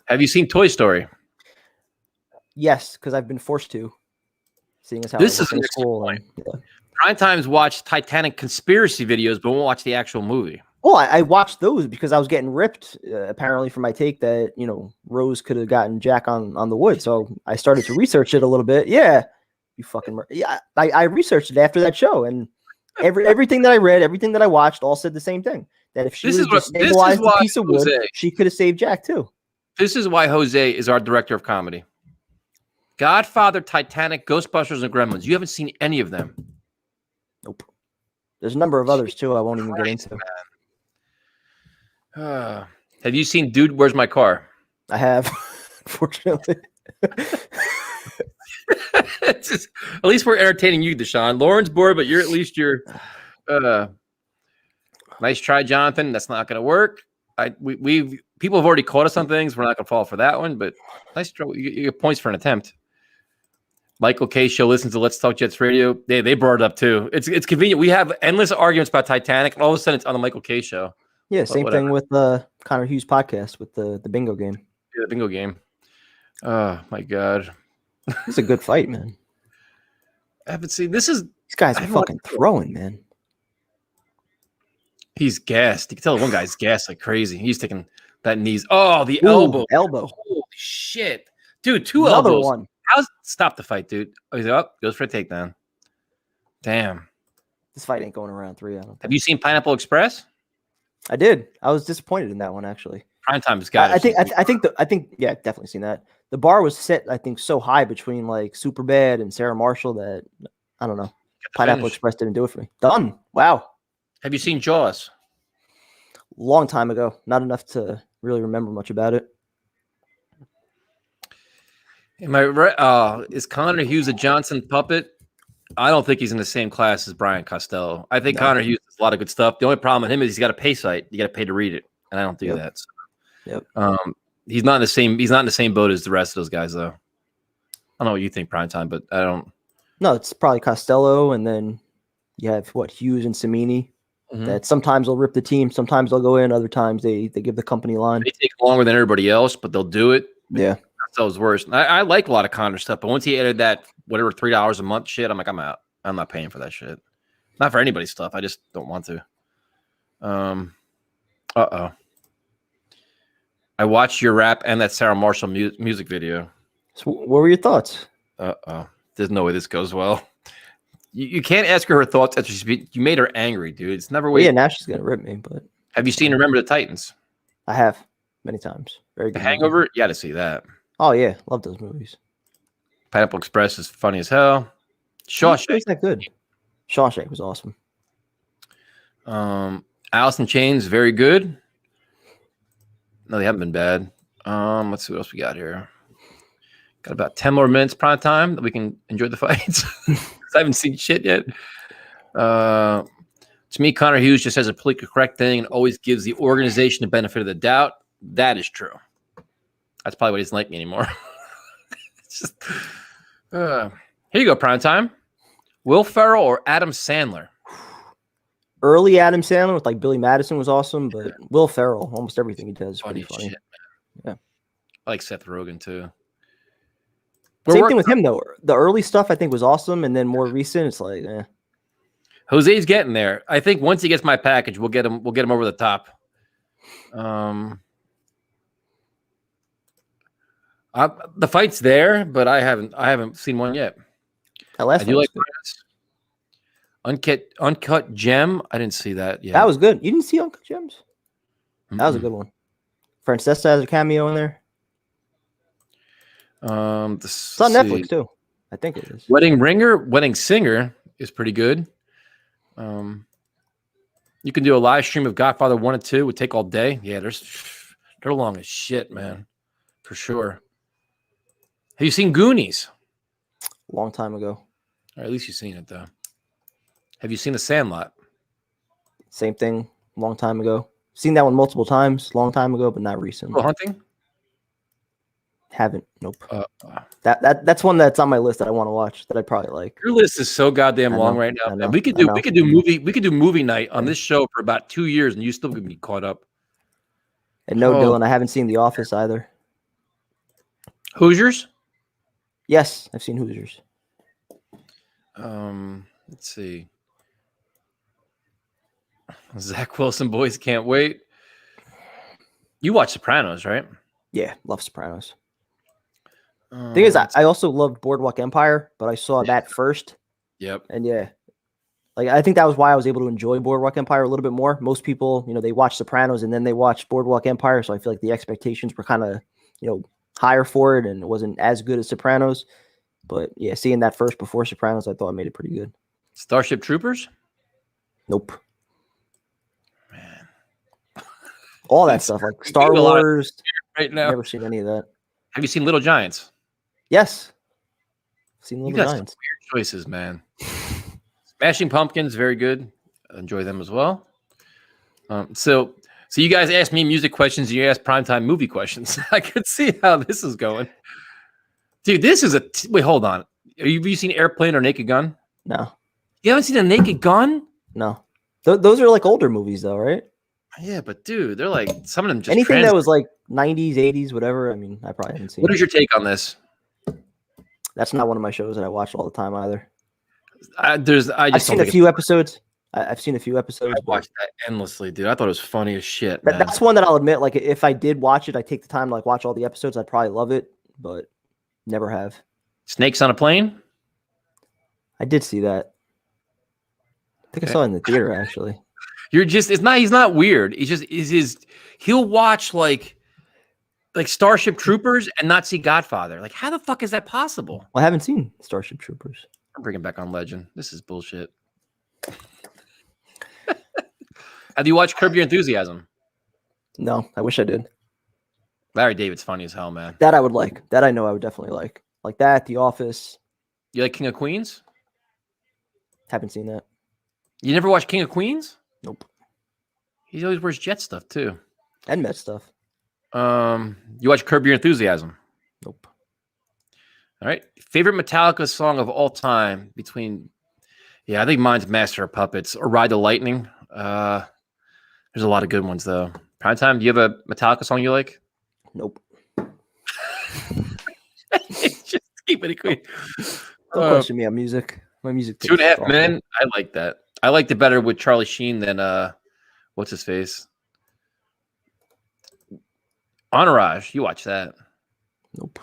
Have you seen Toy Story? Yes, because I've been forced to. Seeing as how this is in school. Primetime's watch Titanic conspiracy videos, but won't watch the actual movie. Well, I watched those because I was getting ripped, apparently, for my take that, Rose could have gotten Jack on the wood. So I started to research it a little bit. Yeah, you fucking... Yeah, I researched it after that show, and everything that I read, everything that I watched all said the same thing. That if she would have stabilized the piece of wood, she could have saved Jack, too. This is why Jose is our director of comedy. Godfather, Titanic, Ghostbusters, and Gremlins. You haven't seen any of them. Nope. There's a number of others, too, I won't even get into. Have you seen Dude, Where's My Car? I have, fortunately. At least we're entertaining you, Deshaun. Lauren's bored, but you're nice try, Jonathan. That's not going to work. People have already caught us on things. We're not going to fall for that one, but nice try. You get points for an attempt. Michael K. Show listens to Let's Talk Jets Radio. They brought it up too. It's convenient. We have endless arguments about Titanic, and all of a sudden it's on the Michael K. Show. Yeah, same thing with the Connor Hughes podcast with the bingo game. Yeah, the bingo game. Oh my God, it's a good fight, man. I haven't seen these guys are fucking throwing, man. He's gassed. You can tell one guy's gassed like crazy. He's taking that knees. Oh, the elbow. Holy shit, dude! Another elbows. One. Stop the fight, dude. Oh, he's up. Goes for a takedown. Damn. This fight ain't going around 3. I don't think. Have you seen Pineapple Express? I did. I was disappointed in that one, actually. Primetime's got it. I think yeah, definitely seen that. The bar was set, I think, so high between like Superbad and Sarah Marshall that I don't know. Pineapple Express didn't do it for me. Done. Wow. Have you seen Jaws? Long time ago. Not enough to really remember much about it. Am I right? Is Connor Hughes a Johnson puppet? I don't think he's in the same class as Brian Costello. I think Connor Hughes has a lot of good stuff. The only problem with him is he's got a pay site. You got to pay to read it, and I don't do that. So. He's not in the same. He's not in the same boat as the rest of those guys, though. I don't know what you think, Prime Time, but I don't. No, it's probably Costello, and then you have Hughes and Samini. That sometimes they'll rip the team, sometimes they'll go in, other times they give the company line. They take longer than everybody else, but they'll do it. Yeah. Costello's worse. I like a lot of Connor stuff, but once he added that whatever $3 a month shit, I'm like, I'm out. I'm not paying for that shit. Not for anybody's stuff. I just don't want to. I watched your rap and that Sarah Marshall music video. So what were your thoughts? There's no way this goes well. You can't ask her thoughts after you made her angry, dude. It's never. Well, yeah, now she's gonna rip me. But have you seen Remember the Titans? I have many times. Very good. The Hangover. You got to see that. Oh yeah, love those movies. Pineapple Express is funny as hell. Shawshank. It's that good. Shawshank was awesome. Alice in Chains, very good. No, they haven't been bad. Let's see what else we got here. Got about 10 more minutes prime time that we can enjoy the fights. I haven't seen shit yet. To me, Connor Hughes just has a politically correct thing and always gives the organization the benefit of the doubt. That is true. That's probably why he doesn't like me anymore. It's just, here you go, prime time. Will Ferrell or Adam Sandler? Early Adam Sandler with like Billy Madison was awesome, but Will Ferrell, almost everything he does is pretty funny. Shit, yeah. I like Seth Rogen too. Same thing with him though. The early stuff I think was awesome, and then more recent, it's like, Jose's getting there. I think once he gets my package, we'll get him over the top. The fight's there, but I haven't seen one yet. I do like Uncut Gem. I didn't see that yet. That was good. You didn't see Uncut Gems? That was a good one. Francesca has a cameo in there. It's on Netflix too. I think it is. Wedding Singer is pretty good. You can do a live stream of Godfather 1 and 2. It would take all day. Yeah, they're long as shit, man. For sure. Have you seen Goonies? Long time ago. Or at least you've seen it though. Have you seen The Sandlot? Same thing. Long time ago. Seen that one multiple times. Long time ago, but not recently. Hunting? Haven't. Nope. That's one that's on my list that I want to watch that I probably like. Your list is so goddamn long right now. Man. We could do movie night on this show for about 2 years, and you still could be caught up. And no, Dylan, I haven't seen The Office either. Hoosiers? Yes, I've seen Hoosiers. Let's see. Zach Wilson, boys can't wait. You watch Sopranos, right? Yeah, love Sopranos. Thing is, I also loved Boardwalk Empire, but I saw that first. Yep. And yeah, like I think that was why I was able to enjoy Boardwalk Empire a little bit more. Most people, they watch Sopranos and then they watch Boardwalk Empire, so I feel like the expectations were kind of, higher for it, and it wasn't as good as Sopranos. But yeah, seeing that first before Sopranos, I thought I made it pretty good. Starship Troopers? Nope. Man. All that stuff, like Star Wars. Right now. Never seen any of that. Have you seen Little Giants? Yes. Seen Little you got Giants. Some weird choices, man. Smashing Pumpkins, very good. Enjoy them as well. So you guys asked me music questions, and you asked primetime movie questions. I could see how this is going. Dude, this is wait, hold on. Have you seen Airplane or Naked Gun? No. You haven't seen a Naked Gun? No. Those are like older movies though, right? Yeah, but dude, they're like some of them just anything that was like 90s, 80s, whatever. I mean, I probably haven't seen. What is your take on this? That's not one of my shows that I watch all the time either. I've seen a few episodes. I've seen a few episodes. I watched that endlessly, dude. I thought it was funny as shit. That's one that I'll admit. Like, if I did watch it, I take the time to like watch all the episodes. I'd probably love it, but never have. Snakes on a Plane? I did see that. I think I saw it in the theater actually. He's not weird. He'll watch like Starship Troopers and not see Godfather. Like, how the fuck is that possible? Well, I haven't seen Starship Troopers. I'm bringing back on Legend. This is bullshit. Have you watched Curb Your Enthusiasm? No, I wish I did. Larry David's funny as hell, man. That I would like. That I know I would definitely like. Like that, The Office. You like King of Queens? Haven't seen that. You never watched King of Queens? Nope. He always wears Jet stuff too. And Met stuff. You watch Curb Your Enthusiasm? Nope. All right. Favorite Metallica song of all time between, I think mine's Master of Puppets or Ride the Lightning. There's a lot of good ones though. Primetime, do you have a Metallica song you like? Nope. Just keep it clean. Don't question me on music. My music. 2.5 Men. I like that. I liked it better with Charlie Sheen than what's his face? Entourage. You watch that? Nope.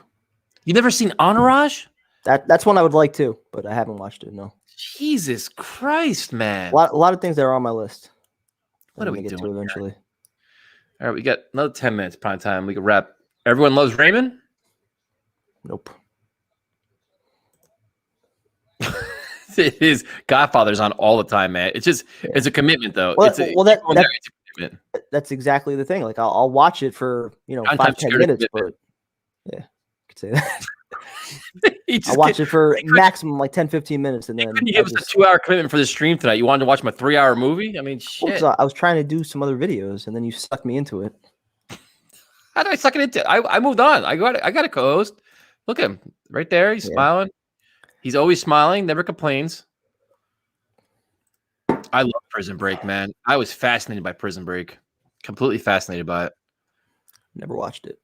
You never seen Entourage? That's one I would like to, but I haven't watched it. No. Jesus Christ, man! A lot of things that are on my list. What are we get doing to eventually? All right, we got another 10 minutes prime time. We can wrap. Everyone loves Raymond? Nope. It is. Godfather's on all the time, man. It's just it's a commitment though. Well, it's a commitment. That's exactly the thing. Like I'll watch it for 5-10 minutes, but yeah, I could say that. I'll watch it for maximum like 10-15 minutes, and then you give us a 2-hour commitment for the stream tonight. You wanted to watch my 3-hour movie? I mean, shit. I was trying to do some other videos, and then you sucked me into it. How did I suck it into? I moved on. I got a co-host. Look at him right there. He's smiling. He's always smiling, never complains. I love Prison Break, man. I was fascinated by Prison Break. Completely fascinated by it. Never watched it.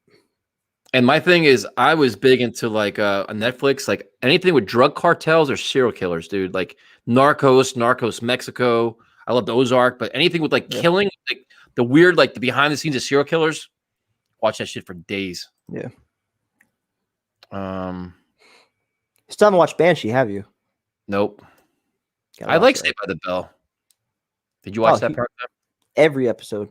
And my thing is, I was big into like a Netflix, like anything with drug cartels or serial killers, dude. Like Narcos Mexico. I love the Ozark, but anything with like killing, like the weird, like the behind the scenes of serial killers, watch that shit for days. Yeah. Still haven't watched Banshee, have you? Nope. I like Saved by the Bell. Did you watch that part? Every episode.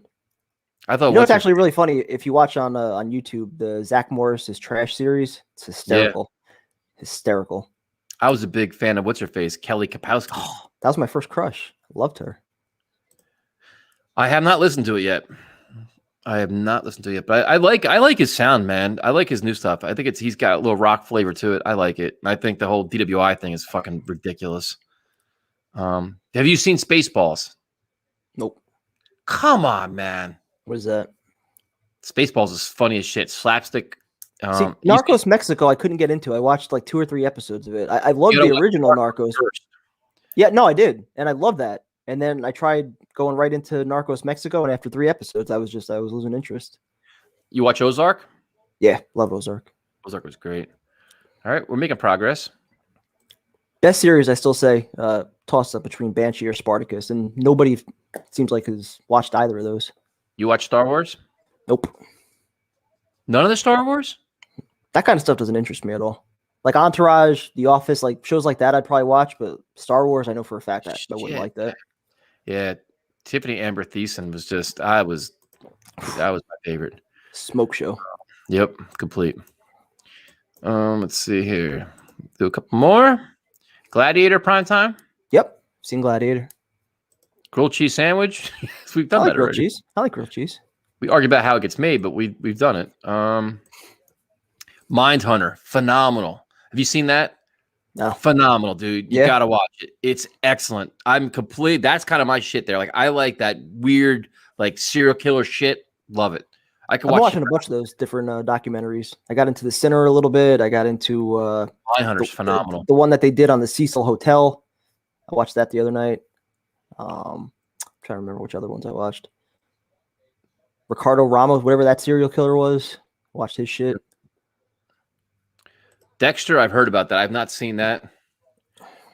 I thought it's actually really funny if you watch on YouTube the Zach Morris's Trash series. It's hysterical. Yeah. Hysterical. I was a big fan of what's her face, Kelly Kapowski. Oh, that was my first crush. I loved her. I have not listened to it yet. But I like his sound, man. I like his new stuff. I think he's got a little rock flavor to it. I like it. And I think the whole DWI thing is fucking ridiculous. Have you seen Spaceballs? Nope. Come on, man. What is that? Spaceballs is funny as shit. Slapstick. Narcos Mexico, I couldn't get into. I watched like 2 or 3 episodes of it. I loved the original Narcos. Yeah, no, I did. And I love that. And then I tried going right into Narcos Mexico, and after 3 episodes, I was losing interest. You watch Ozark? Yeah, love Ozark. Ozark was great. All right, we're making progress. Best series, I still say, toss up between Banshee or Spartacus, and nobody seems like has watched either of those. You watch Star Wars? Nope. None of the Star Wars? That kind of stuff doesn't interest me at all. Like Entourage, The Office, like shows like that, I'd probably watch, but Star Wars, I know for a fact that I wouldn't like that. Yeah, Tiffany Amber Thiessen was just that was my favorite. Smoke show. Yep, complete. Let's see here. Do a couple more. Gladiator primetime. Yep, seen Gladiator. Grilled cheese sandwich. We've done that already. Cheese. I like grilled cheese. We argue about how it gets made, but we've done it. Mindhunter, phenomenal. Have you seen that? No. Phenomenal, dude. You gotta watch it. It's excellent. That's kind of my shit there. Like I like that weird, like serial killer shit. Love it. I'm watching a bunch of those different documentaries. I got into The Sinner a little bit. I got into Mindhunter's phenomenal. The one that they did on the Cecil Hotel. I watched that the other night. I'm trying to remember which other ones I watched. Ricardo Ramos, whatever that serial killer was. Watched his shit. Dexter, I've heard about that. I've not seen that.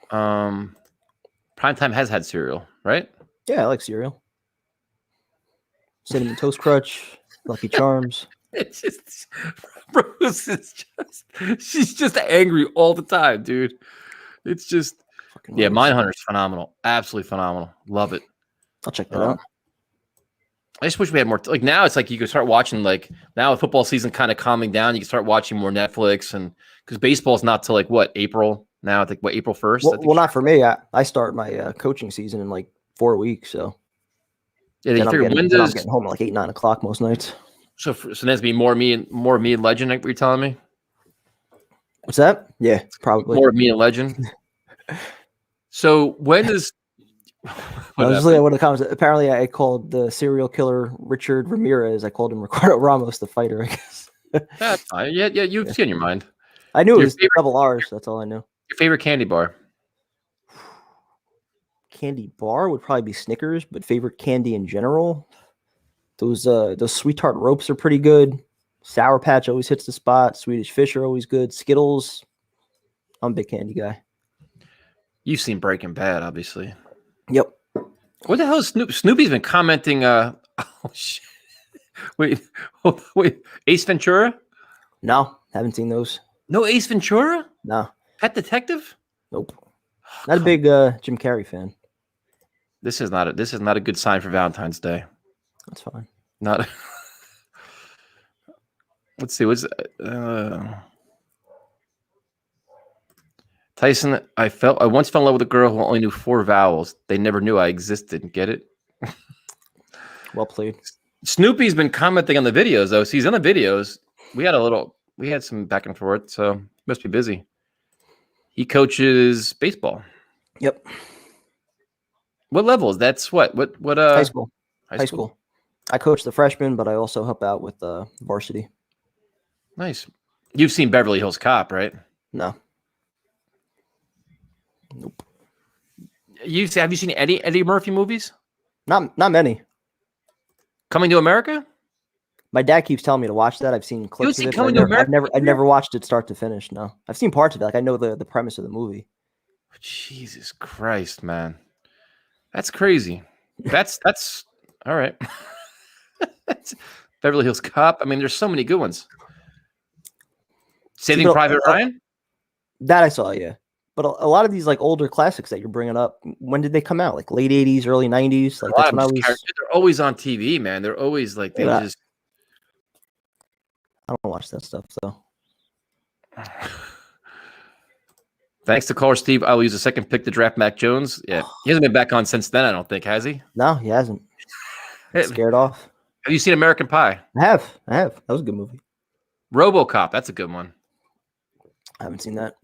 Primetime has had cereal, right? Yeah, I like cereal. Cinnamon Toast Crunch, Lucky Charms. It's just, Rose is she's just angry all the time, dude. It's just, Mindhunter's phenomenal. Absolutely phenomenal. Love it. I'll check that out. I just wish we had more. Like now, it's like you could start watching. Like now, with football season kind of calming down, you can start watching more Netflix, and because baseball's not till like what April now. I think April 1st. Well, not for me. I start my coaching season in like 4 weeks. So Yeah, then I'm getting home at like 8, 9 o'clock most nights. So that's be more me and Legend, like you're telling me. What's that? Yeah, probably more me and Legend. So when does I was just looking at one of the comments. Apparently, I called the serial killer Richard Ramirez. I called him Ricardo Ramos, the fighter, I guess. That's fine. Yeah, you've seen your mind. I knew it was double R's. That's all I knew. Your favorite candy bar? Candy bar would probably be Snickers, but favorite candy in general, those Sweetheart Ropes are pretty good. Sour Patch always hits the spot. Swedish Fish are always good. Skittles, I'm a big candy guy. You've seen Breaking Bad, obviously. Yep. What the hell is Snoopy? Snoopy's been commenting. Oh shit! Wait, Ace Ventura? No, haven't seen those. No Ace Ventura? No. Pet Detective? Nope. Not a big Jim Carrey fan. This is not a good sign for Valentine's Day. That's fine. Not. Let's see. What's Tyson? I once fell in love with a girl who only knew 4 vowels. They never knew I existed. Get it? Well played. Snoopy's been commenting on the videos though. So he's on the videos. We had some back and forth. So he must be busy. He coaches baseball. Yep. What levels? That's what high school. High school. I coach the freshmen, but I also help out with varsity. Nice. You've seen Beverly Hills Cop, right? No. Nope. Have you seen Eddie Murphy movies? Not many. Coming to America? My dad keeps telling me to watch that. I've seen clips of it. I've never watched it start to finish. No, I've seen parts of it. Like I know the premise of the movie. Jesus Christ, man, that's crazy. That's all right. Beverly Hills Cop. I mean, there's so many good ones. Saving Private Ryan. That I saw, yeah. But a lot of these like older classics that you're bringing up, when did they come out? Like late 80s, early 90s? Like that's when they're always on TV, man. They're always like they just. I don't watch that stuff, so. Thanks to caller Steve. I will use a second pick to draft Mac Jones. Yeah, he hasn't been back on since then. I don't think, has he? No, he hasn't. Scared off. Have you seen American Pie? I have. That was a good movie. RoboCop. That's a good one. I haven't seen that.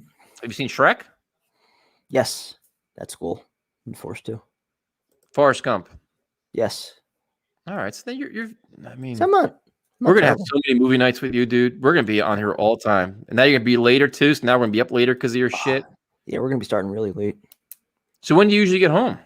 Have you seen Shrek? Yes, that's cool. I'm forced to. Forrest Gump. Yes. All right. So then you're. I mean, so I'm not we're gonna have so many movie nights with you, dude. We're gonna be on here all the time, and now you're gonna be later too. So now we're gonna be up later because of your shit. Yeah, we're gonna be starting really late. So when do you usually get home?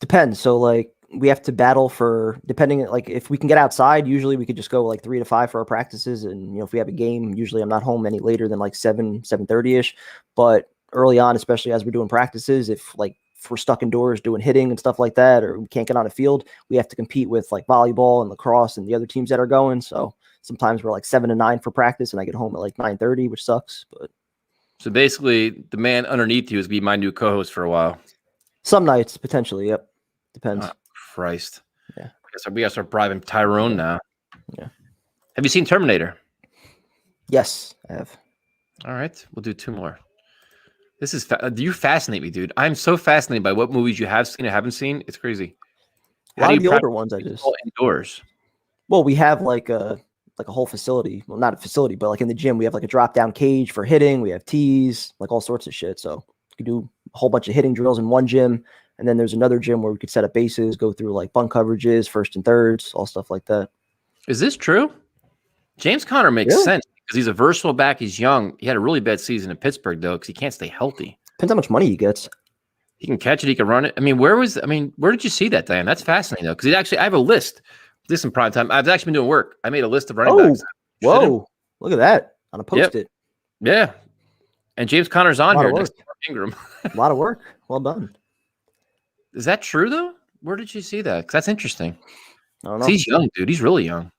Depends. So like we have to battle for depending. Like if we can get outside, usually we could just go like 3 to 5 for our practices, and if we have a game, usually I'm not home any later than like 7:30 ish. But early on, especially as we're doing practices, if we're stuck indoors doing hitting and stuff like that, or we can't get on a field, we have to compete with like volleyball and lacrosse and the other teams that are going. So sometimes we're like 7 to 9 for practice, and I get home at like 9:30, which sucks. But so basically, the man underneath you is be my new co-host for a while. Some nights, potentially. Yep, depends. Oh, Christ. Yeah. We gotta start bribing Tyrone now. Yeah. Have you seen Terminator? Yes, I have. All right, we'll do 2 more. This is you fascinate me, dude. I'm so fascinated by what movies you have seen or haven't seen. It's crazy. A lot of the older ones, I just indoors. Well, we have like a whole facility. Well, not a facility, but like in the gym, we have like a drop down cage for hitting. We have tees, like all sorts of shit. So you can do a whole bunch of hitting drills in one gym, and then there's another gym where we could set up bases, go through like bunt coverages, first and thirds, all stuff like that. Is this true? James Conner makes sense. Because he's a versatile back. He's young. He had a really bad season in Pittsburgh, though, because he can't stay healthy. Depends how much money he gets. He can catch it. He can run it. I mean, where did you see that, Diane? That's fascinating, though, because I have a list. This in prime time. I've actually been doing work. I made a list of running backs. Whoa. Look at that. On a post-it. Yeah. And James Conner's on here next to Ingram. A lot of work. Well done. Is that true, though? Where did you see that? Because that's interesting. I don't know. He's young, dude. He's really young.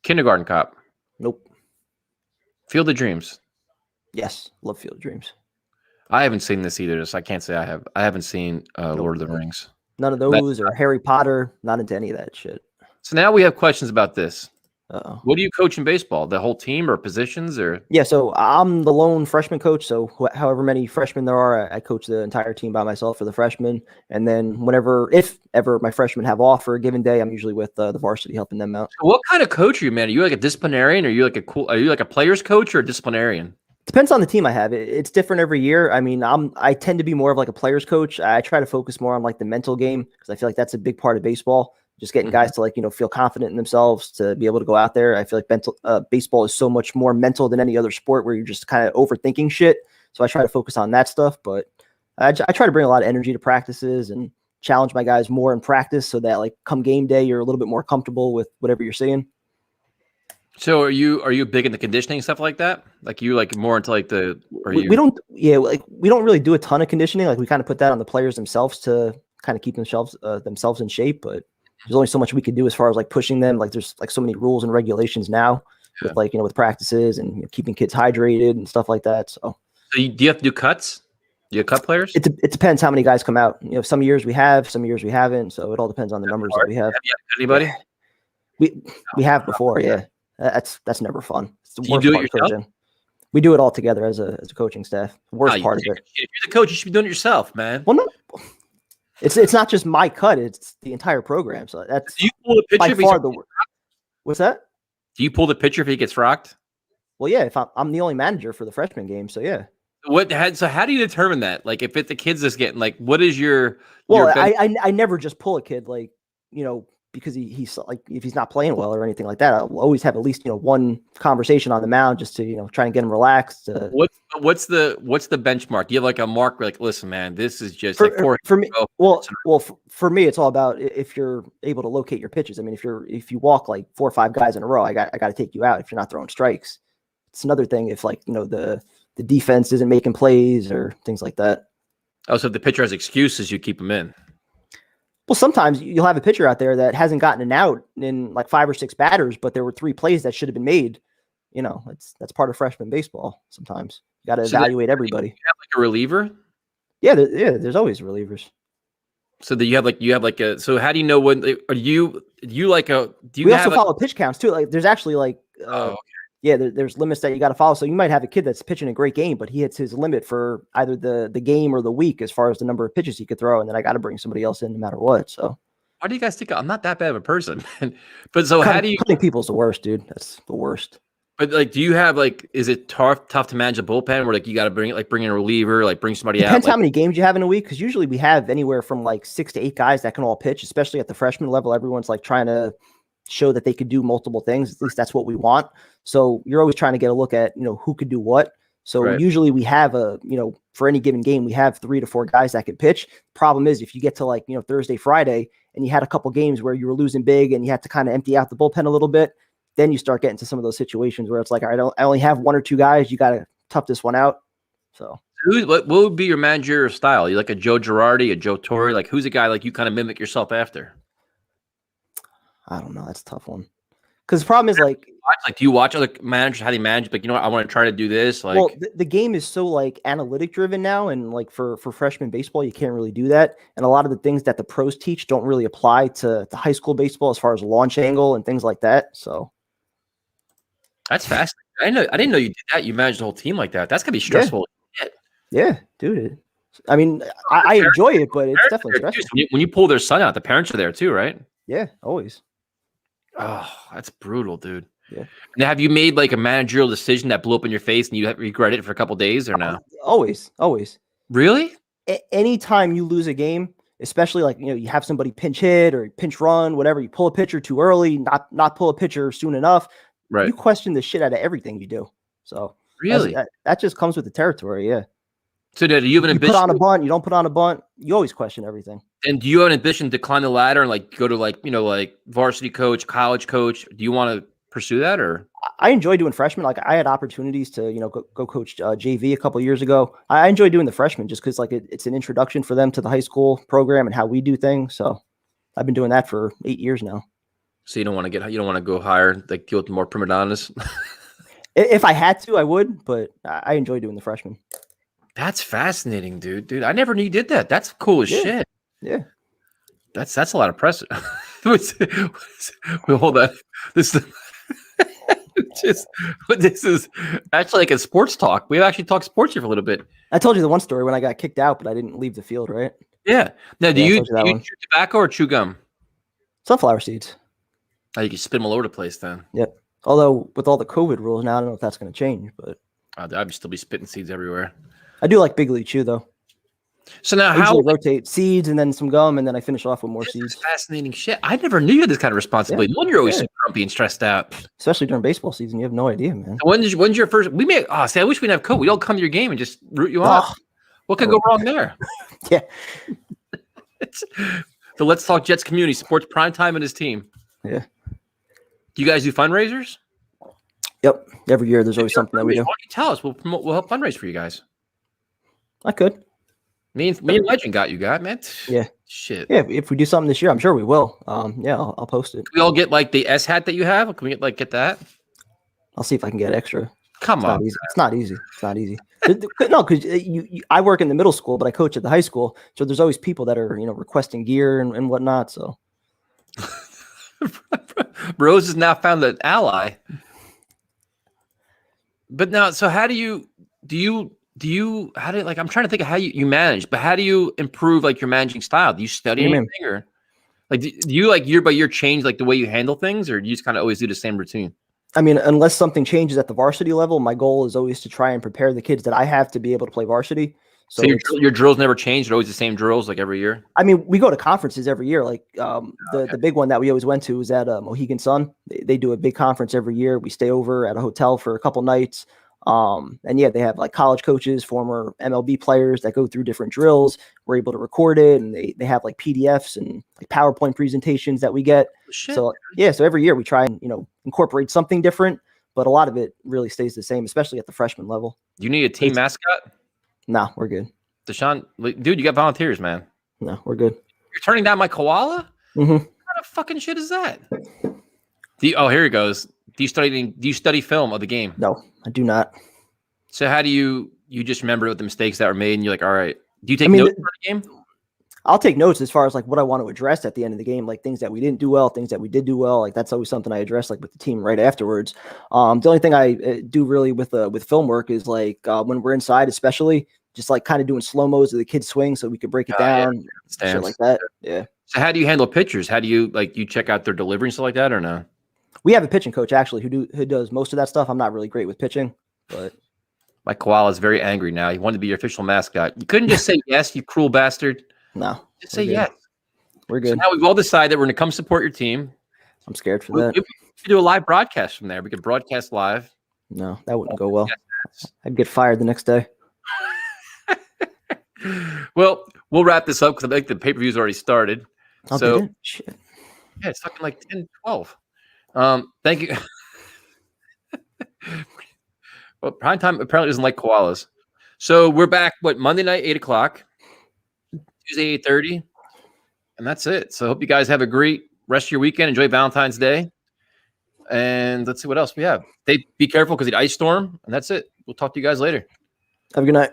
Kindergarten Cop. Nope. Field of Dreams. Yes, love Field of Dreams. I haven't seen this either, so I can't say I have. I haven't seen Lord of the Rings. None of those or Harry Potter. Not into any of that shit. So now we have questions about this. What do you coach in baseball? The whole team or positions or? Yeah, so I'm the lone freshman coach. So however many freshmen there are, I coach the entire team by myself for the freshmen. And then if ever my freshmen have off for a given day, I'm usually with the varsity helping them out. So what kind of coach are you, man? Are you like a disciplinarian? Are you like a player's coach or a disciplinarian? Depends on the team I have. It's different every year. I mean, I tend to be more of like a player's coach. I try to focus more on like the mental game because I feel like that's a big part of baseball. Just getting guys to like, feel confident in themselves to be able to go out there. I feel like baseball is so much more mental than any other sport where you're just kind of overthinking shit. So I try to focus on that stuff, but I try to bring a lot of energy to practices and challenge my guys more in practice so that like come game day, you're a little bit more comfortable with whatever you're seeing. So are you big into conditioning stuff like that? Like you like more into like we don't really do a ton of conditioning. Like we kind of put that on the players themselves to kind of keep themselves in shape, but there's only so much we can do as far as like pushing them. Like there's like so many rules and regulations now with like, with practices and keeping kids hydrated and stuff like that. So do you have to do cuts? Do you cut players? It depends how many guys come out. Some years we have, some years we haven't. So it all depends on the numbers that we have. Have you had anybody? We have before. Yeah. That's never fun. It's the worst do it part of yourself? coaching. We do it all together as a coaching staff. Worst part of it. If you're the coach, you should be doing it yourself, man. Well, no. It's not just my cut; it's the entire program. So that's do you pull the pitcher by if far the worst. What's that? Do you pull the pitcher if he gets rocked? Well, yeah. If I'm the only manager for the freshman game, so yeah. So how do you determine that? Like, if the kid's just getting like, what is your? Well, I never just pull a kid like because he's like if he's not playing well or anything like that. I'll always have at least one conversation on the mound just to try and get him relaxed. What's the benchmark? Do you have like a mark? Like, listen, man, this is just for me. For me, it's all about if you're able to locate your pitches. I mean, if you walk like 4 or 5 guys in a row, I got to take you out if you're not throwing strikes. It's another thing if like the defense isn't making plays or things like that. Oh, so if the pitcher has excuses, you keep him in. Well, sometimes you'll have a pitcher out there that hasn't gotten an out in like 5 or 6 batters, but there were 3 plays that should have been made. That's part of freshman baseball. Sometimes you got to evaluate everybody. You have like a reliever? Yeah, there's always relievers. So that you have like a. So how do you know when? Do you also follow pitch counts too. Like there's actually like. Okay. Yeah, there's limits that you got to follow. So you might have a kid that's pitching a great game, but he hits his limit for either the game or the week as far as the number of pitches he could throw, and then I got to bring somebody else in no matter what. So why do you guys think I'm not that bad of a person? But so how do you? Cutting people's the worst, dude. That's the worst. But like, do you have like? Is it tough to manage a bullpen where like you got to bring in a reliever, like bring somebody out? Depends how many games you have in a week, because usually we have anywhere from like 6 to 8 guys that can all pitch, especially at the freshman level. Everyone's like trying to show that they could do multiple things. At least that's what we want. So you're always trying to get a look at, who could do what. So usually we have for any given game, we have 3 to 4 guys that could pitch. Problem is if you get to like, Thursday, Friday, and you had a couple games where you were losing big and you had to kind of empty out the bullpen a little bit, then you start getting to some of those situations where it's like, all right, I only have 1 or 2 guys. You got to tough this one out. So what would be your managerial style? You like a Joe Girardi, a Joe Torre? Like who's a guy like you kind of mimic yourself after? I don't know. That's a tough one. Because the problem is like do you watch other managers how they manage? Like, I want to try to do this. Like, well, the game is so like analytic driven now, and like for freshman baseball, you can't really do that. And a lot of the things that the pros teach don't really apply to high school baseball as far as launch angle and things like that. So that's fascinating. I didn't know you did that. You managed the whole team like that. That's gonna be stressful. Yeah, dude. I mean, I enjoy it, but it's definitely stressful. When you pull their son out, the parents are there too, right? Yeah, always. Oh, that's brutal, dude. Yeah. Now, have you made like a managerial decision that blew up in your face and you have regretted it for a couple of days or no? Always. Really? Anytime you lose a game, especially like, you have somebody pinch hit or pinch run, whatever, you pull a pitcher too early, not pull a pitcher soon enough. Right. You question the shit out of everything you do. So really, that just comes with the territory. Yeah. So do you have an ambition? Put on a bunt, you don't put on a bunt. You always question everything. And do you have an ambition to climb the ladder and like go to like varsity coach, college coach? Do you want to pursue that or? I enjoy doing freshmen. Like I had opportunities to, go coach JV a couple of years ago. I enjoy doing the freshmen just because like it's an introduction for them to the high school program and how we do things. So I've been doing that for 8 years now. So you don't want to go higher, like deal with more prima donnas? If I had to, I would, but I enjoy doing the freshmen. That's fascinating, dude. I never knew you did that. That's cool as shit. Yeah. That's a lot of precedent. Wait, hold on. This is actually like a sports talk. We've actually talked sports here for a little bit. I told you the one story when I got kicked out, but I didn't leave the field, right? Yeah. Now, do you chew tobacco or chew gum? Sunflower seeds. Oh, you can spit them all over the place then. Yep. Although with all the COVID rules now, I don't know if that's going to change, but I'd still be spitting seeds everywhere. I do like Big League Chew though. So now, how rotate seeds and then some gum, and then I finish off with more seeds. Fascinating shit. I never knew you had this kind of responsibility. No wonder you're always so grumpy and stressed out, especially during baseball season. You have no idea, man. When's your first? We may. Oh, see, I wish we didn't have COVID. We'd all come to your game and just root you off. What could go wrong there? Yeah. So let's talk Jets community sports primetime and his team. Yeah. Do you guys do fundraisers? Yep. Every year there's always something that we do. Why don't you tell us? We'll help fundraise for you guys. I could. Me and Legend got you, man. Yeah. Shit. Yeah. If we do something this year, I'm sure we will. Yeah, I'll post it. We all get like the S hat that you have. Can we get that? I'll see if I can get extra. Come on. It's not easy. It's not easy. No, because I work in the middle school, but I coach at the high school. So there's always people that are, requesting gear and whatnot. So Rose has now found an ally. But now, so how do you I'm trying to think of how you manage, but how do you improve like your managing style? Do you study anything or like, do you like year by year change like the way you handle things, or do you just kind of always do the same routine? I mean, unless something changes at the varsity level, my goal is always to try and prepare the kids that I have to be able to play varsity. So your drills never change? They're always the same drills like every year? I mean, we go to conferences every year. Like the big one that we always went to was at Mohegan Sun. They do a big conference every year. We stay over at a hotel for a couple nights. And yeah, they have like college coaches, former MLB players that go through different drills. We're able to record it, and they have like PDFs and like PowerPoint presentations that we get. So yeah, so every year we try and, incorporate something different, but a lot of it really stays the same, especially at the freshman level. You need a team mascot? No, we're good. Deshaun, dude, you got volunteers, man. No, we're good. You're turning down my koala? Mm-hmm. What kind of fucking shit is that? Here he goes. Do you study film of the game? No, I do not. So how do you just remember the mistakes that were made and you're like, all right. Do you take notes for the game? I'll take notes as far as like what I want to address at the end of the game, like things that we didn't do well, things that we did do well. Like that's always something I address like with the team right afterwards. The only thing I do really with film work is like when we're inside, especially just like kind of doing slow-mos of the kids swing so we could break it down, shit like that. Yeah. So how do you handle pitchers? How do you you check out their delivery and stuff like that or no? We have a pitching coach actually who does most of that stuff. I'm not really great with pitching, but my koala is very angry now. He wanted to be your official mascot. You couldn't just say yes, you cruel bastard. No. Just say yes. We're good. So now we've all decided we're going to come support your team. I'm scared for that. We could do a live broadcast from there. We could broadcast live. No, that wouldn't go well. I'd get fired the next day. Well, we'll wrap this up because I think the pay-per-view's already started. So shit. Yeah, it's fucking like 10, 12. Thank you. Well, prime time apparently doesn't like koalas. So we're back, Monday night, 8 o'clock, Tuesday, 8:30, and that's it. So I hope you guys have a great rest of your weekend. Enjoy Valentine's Day. And let's see what else we have. Be careful because the ice storm, and that's it. We'll talk to you guys later. Have a good night.